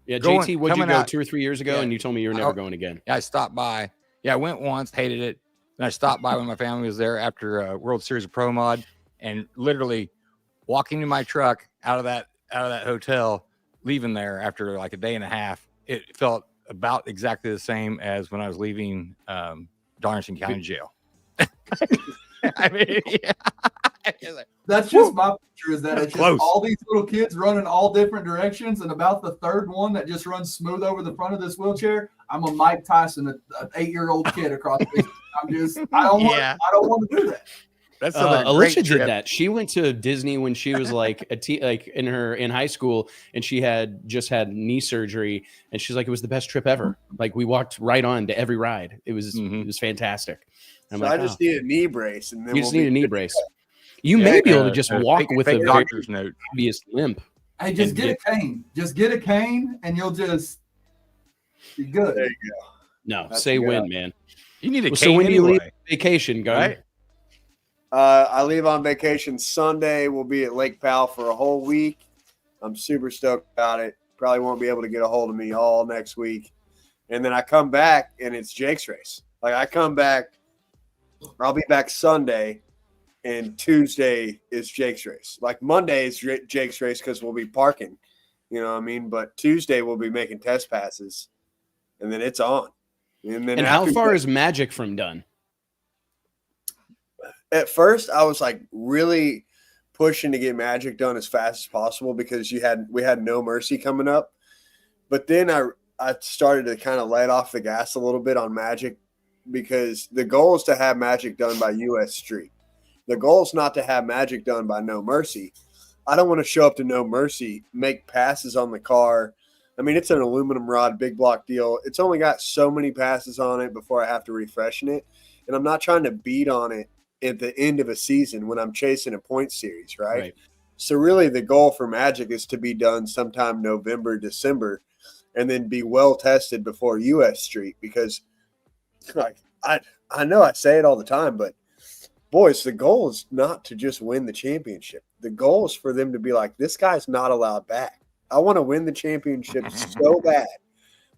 Yeah, JT, would you go 2 or 3 years ago? And you told me you were never going again. Yeah, I stopped by. Yeah, I went once, hated it. And I stopped by when my family was there after World Series of Pro Mod, and literally walking to my truck out of that hotel, leaving there after like a day and a half. It felt about exactly the same as when I was leaving Darlington County Jail. I mean, that's just my picture. Is that it's just all these little kids running all different directions, and about the third one that just runs smooth over the front of this wheelchair, I'm a Mike Tyson, an 8-year-old kid across the I don't want to do that. That's Alicia did that. She went to Disney when she was like in high school, and she had just had knee surgery, and she's like, it was the best trip ever. Like we walked right on to every ride. It was fantastic. I just need a knee brace, and then you just need a knee brace. You may be able to just walk with a doctor's note, obvious limp. Hey, just get a cane. Just get a cane, and you'll just be good. There you go. No, say when, man. You need a cane. So when do you leave vacation, Gunn? Right? I leave on vacation Sunday. We'll be at Lake Powell for a whole week. I'm super stoked about it. Probably won't be able to get a hold of me all next week. And then I come back, and it's Jake's race. Like, I come back, I'll be back Sunday, and Tuesday is Jake's race. Like, Monday is Jake's race because we'll be parking. You know what I mean? But Tuesday we'll be making test passes, and then it's on. And how far is Magic from done? At first, I was like really pushing to get Magic done as fast as possible because we had No Mercy coming up. But then I started to kind of let off the gas a little bit on Magic because the goal is to have Magic done by US Street. The goal is not to have Magic done by No Mercy. I don't want to show up to No Mercy, make passes on the car. I mean, it's an aluminum rod, big block deal. It's only got so many passes on it before I have to refreshen it. And I'm not trying to beat on it at the end of a season when I'm chasing a point series, right? So really the goal for Magic is to be done sometime November, December, and then be well tested before US Street because like I know I say it all the time, but boys, the goal is not to just win the championship. The goal is for them to be like, this guy's not allowed back. I want to win the championship so bad.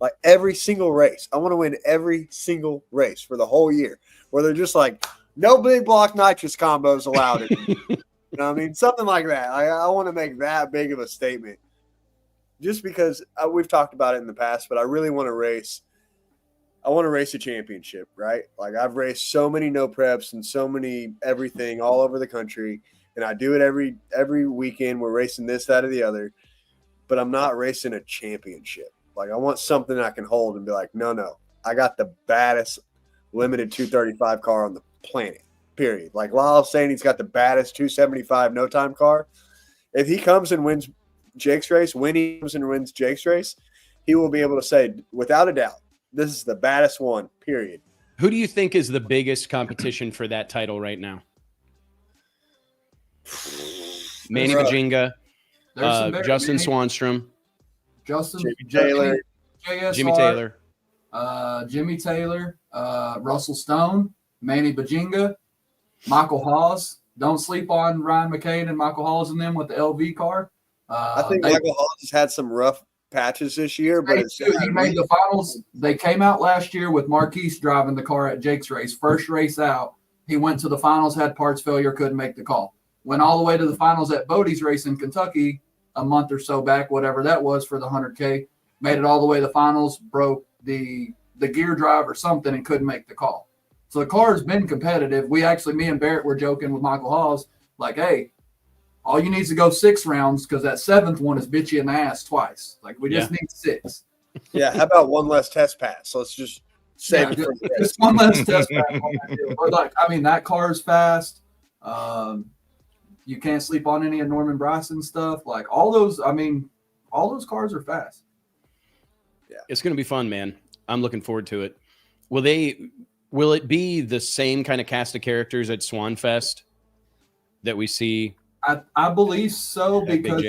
Like every single race. I want to win every single race for the whole year where they're just like, no big block nitrous combos allowed. You know what I mean? Something like that. I want to make that big of a statement just because we've talked about it in the past, but I really want to race. I want to race a championship, right? Like I've raced so many no preps and so many everything all over the country. And I do it every weekend. We're racing this, that, or the other, but I'm not racing a championship. Like I want something I can hold and be like, no, I got the baddest limited 235 car on the planet, period. Like Lyle's saying he's got the baddest 275 no time car. If he comes and wins Jake's race, when he comes and wins Jake's race, he will be able to say, without a doubt, this is the baddest one, period. Who do you think is the biggest competition for that title right now? Manny Majinga, There's some very Justin big- Swanstrom, Justin Jimmy Taylor. JSR, Jimmy Taylor. Jimmy Taylor, Russell Stone, Manny Bajinga, Michael Hawes. Don't sleep on Ryan McCain and Michael Hawes and them with the LV car. I think Michael Hawes has had some rough patches this year, but he made the finals. They came out last year with Marquise driving the car at Jake's race. First race out, he went to the finals, had parts failure, couldn't make the call. Went all the way to the finals at Bodie's race in Kentucky a month or so back, whatever that was for the 100K. Made it all the way to the finals, broke the gear drive or something, and couldn't make the call. So the car has been competitive. Me and Barrett were joking with Michael Hawes, like, hey, all you need is to go 6 rounds because that 7th one is bit you in the ass twice. Like, we just need 6. Yeah, how about one less test pass? Let's just save it for just one less test pass on that deal. But like, I mean, that car is fast. You can't sleep on any of Norman Bryson stuff. Like all those cars are fast. Yeah, it's going to be fun, man. I'm looking forward to it. Will it be the same kind of cast of characters at Swan Fest that we see? I believe so, because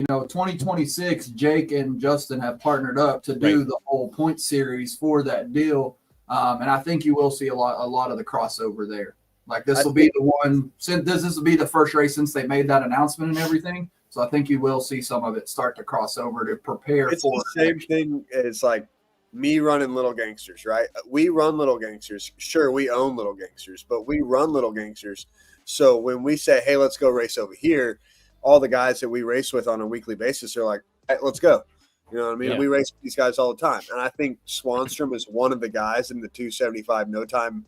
2026, Jake and Justin have partnered up to do the whole point series for that deal, and I think you will see a lot of the crossover there. Like this will be the one since this will be the first race since they made that announcement and everything. So I think you will see some of it start to cross over to prepare it's for the same thing as like me running Little Gangsters, right? We run Little Gangsters. Sure, we own Little Gangsters, but we run Little Gangsters. So when we say, hey, let's go race over here, all the guys that we race with on a weekly basis are like, hey, let's go. You know what I mean? Yeah. We race with these guys all the time. And I think Swanstrom is one of the guys in the 275 no time,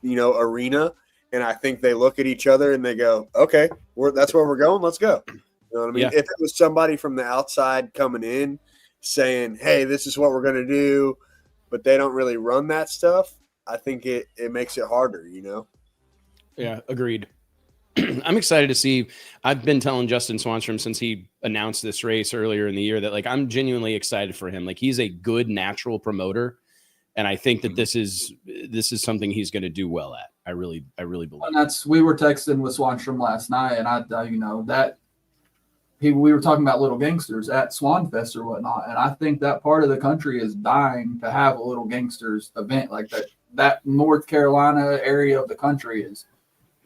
arena. And I think they look at each other and they go, okay, that's where we're going. Let's go. You know what I mean? Yeah. If it was somebody from the outside coming in saying, hey, this is what we're going to do, but they don't really run that stuff, I think it makes it harder, Yeah, agreed. I'm excited to see. I've been telling Justin Swanstrom since he announced this race earlier in the year that like I'm genuinely excited for him. Like he's a good natural promoter, and I think that this is something he's going to do well at. I really believe. And we were texting with Swanstrom last night, and we were talking about Little Gangsters at Swanfest or whatnot, and I think that part of the country is dying to have a Little Gangsters event like that. That North Carolina area of the country is.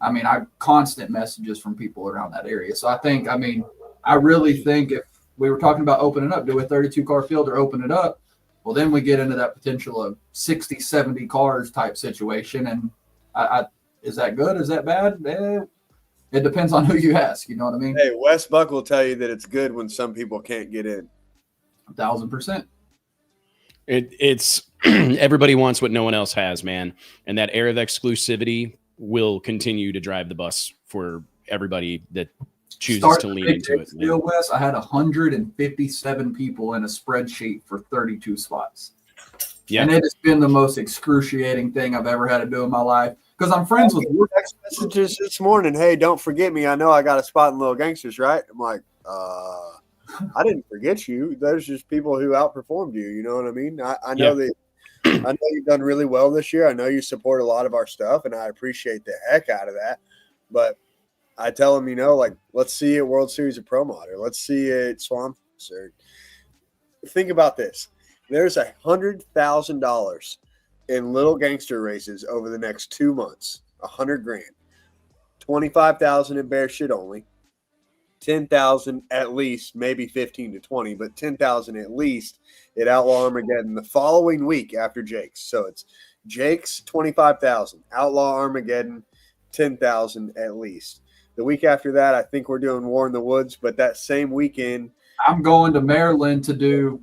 I have constant messages from people around that area. So I really think if we were talking about opening up, do a 32 car field or open it up, well, then we get into that potential of 60, 70 cars type situation. And is that good? Is that bad? It depends on who you ask. You know what I mean? Hey, Wes Buck will tell you that it's good when some people can't get in. 1,000%. It's everybody wants what no one else has, man. And that air of exclusivity will continue to drive the bus for everybody that chooses to lean into it. Still, Wes, I had 157 people in a spreadsheet for 32 spots. Yeah. And it has been the most excruciating thing I've ever had to do in my life because I'm friends with text messages this morning. Hey, don't forget me. I know I got a spot in Little Gangsters, right? I'm like, I didn't forget you. There's just people who outperformed you. You know what I mean? I know that. I know you've done really well this year. I know you support a lot of our stuff, and I appreciate the heck out of that. But I tell them, let's see at World Series of Pro Mod, or let's see at Swamp. Think about this. There's $100,000 in Little Gangster races over the next 2 months. $100,000, 25,000 in Bear Shit only, 10,000 at least, maybe 15 to 20, but 10,000 at least at Outlaw Armageddon the following week after Jake's. So it's Jake's 25,000, Outlaw Armageddon 10,000 at least. The week after that, I think we're doing War in the Woods, but that same weekend, I'm going to Maryland to do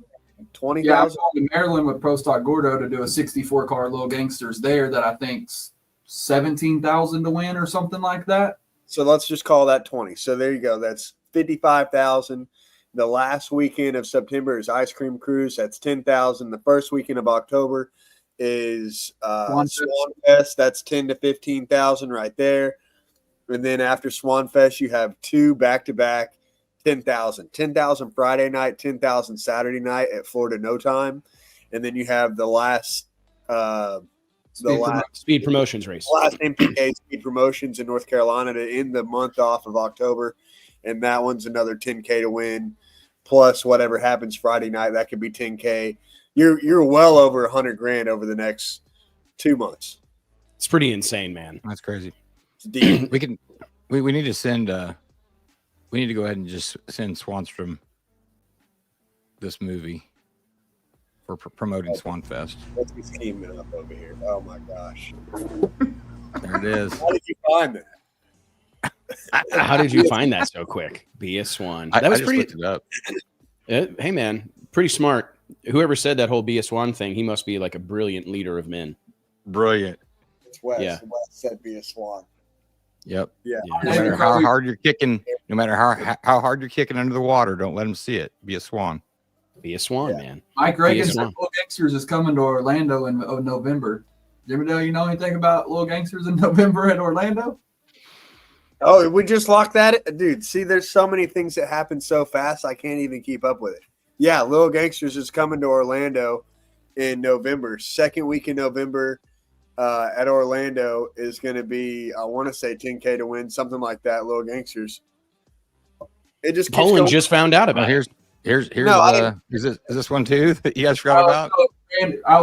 20,000. Yeah, I'm going to Maryland with Pro Stock Gordo to do a 64 car Little Gangsters there that I think's 17,000 to win or something like that. So let's just call that 20. So there you go. That's 55,000. The last weekend of September is Ice Cream Cruise. That's 10,000. The first weekend of October is Swan Fest. That's 10 to 15,000 right there. And then after Swan Fest, you have 2 back-to-back 10,000. 10,000 Friday night, 10,000 Saturday night at Florida No Time. And then you have the last Speed Promotions race. Last MPK Speed Promotions in North Carolina to end the month off of October. and that one's another 10K to win, plus whatever happens Friday night. That could be 10K. You're well over 100 grand over the next 2 months. It's pretty insane, man. That's crazy. It's deep. We need to send we need to go ahead and just send Swanstrom this movie for promoting Swanfest. What's he scheming up over here? Oh my gosh. There it is. How did you find that? How did you find that so quick? Be a swan. That was I just pretty. looked it up. Hey, man, pretty smart. Whoever said that whole be a swan thing, he must be like a brilliant leader of men. Brilliant. It's Wes. Yeah. Wes said be a swan. Yep. Yeah. No matter how hard you're kicking, no matter how hard you're kicking under the water, don't let them see it. Be a swan. Be a swan, man. Mike Reagan Yes, said ma'am. Little Gangsters is coming to Orlando in November. Jimmy Dale, you know anything about Little Gangsters in November at Orlando? Oh, we just locked that, dude. See, there's so many things that happen so fast, I can't even keep up with it. Yeah, Little Gangsters is coming to Orlando in November. Second week in November at Orlando is going to be, I want to say 10K to win, something like that. Little Gangsters. It just keeps Poland going. just found out about it. Here's No, is this one too that you guys forgot about? And I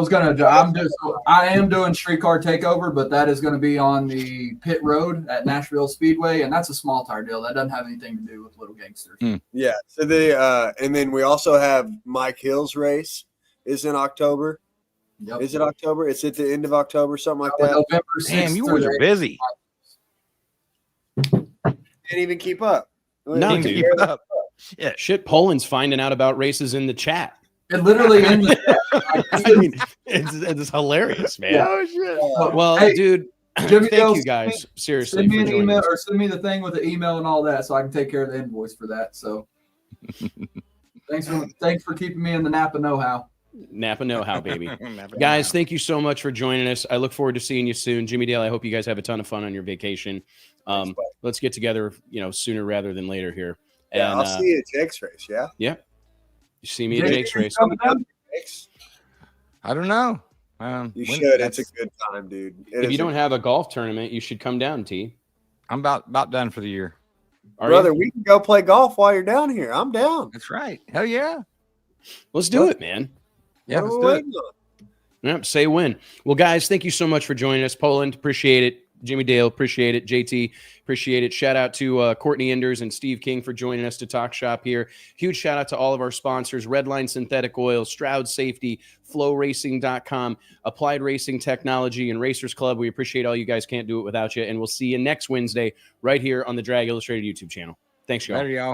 am doing Streetcar Takeover, but that is going to be on the pit road at Nashville Speedway, and that's a small tire deal. That doesn't have anything to do with Little Gangsters. Yeah. So and then we also have Mike Hill's race is in October. Yep. Is it October? It's at the end of October, something like that. November 6th. Damn, you boys are busy. Can't even keep up. No, Can't dude. keep up. Shit, Poland's finding out about races in the chat. It literally in the I mean, it's hilarious, man. Yeah. Oh shit. Well, Hey, Dude, Jimmy thank Dale, you guys seriously send me for an joining email us. or send me the thing with the email and all that, so I can take care of the invoice for that. So, thanks for keeping me in the Napa know-how. Napa know-how, baby. Guys, thank you so much for joining us. I look forward to seeing you soon. Jimmy Dale, I hope you guys have a ton of fun on your vacation. Let's get together, sooner rather than later here. Yeah, And, I'll see you at Jake's race. Yeah. You see me at Jake's race. Jake's? I don't know. You should. It's a good time, dude. If you don't have a golf tournament, you should come down, T. I'm about done for the year. Brother, we can go play golf while you're down here. I'm down. That's right. Hell yeah. Let's do it, man. Yeah, What let's are do we it. waiting on? Yep, say when. Well, guys, thank you so much for joining us. Poland, appreciate it. Jimmy Dale, appreciate it. JT, appreciate it. Shout out to Courtney Enders and Steve King for joining us to talk shop here. Huge shout out to all of our sponsors: Redline Synthetic Oil, Stroud Safety, FloRacing.com, Applied Racing Technology, and Racers Club. We appreciate all you guys. Can't do it without you. And we'll see you next Wednesday right here on the Drag Illustrated YouTube channel. Thanks, y'all. Later, y'all.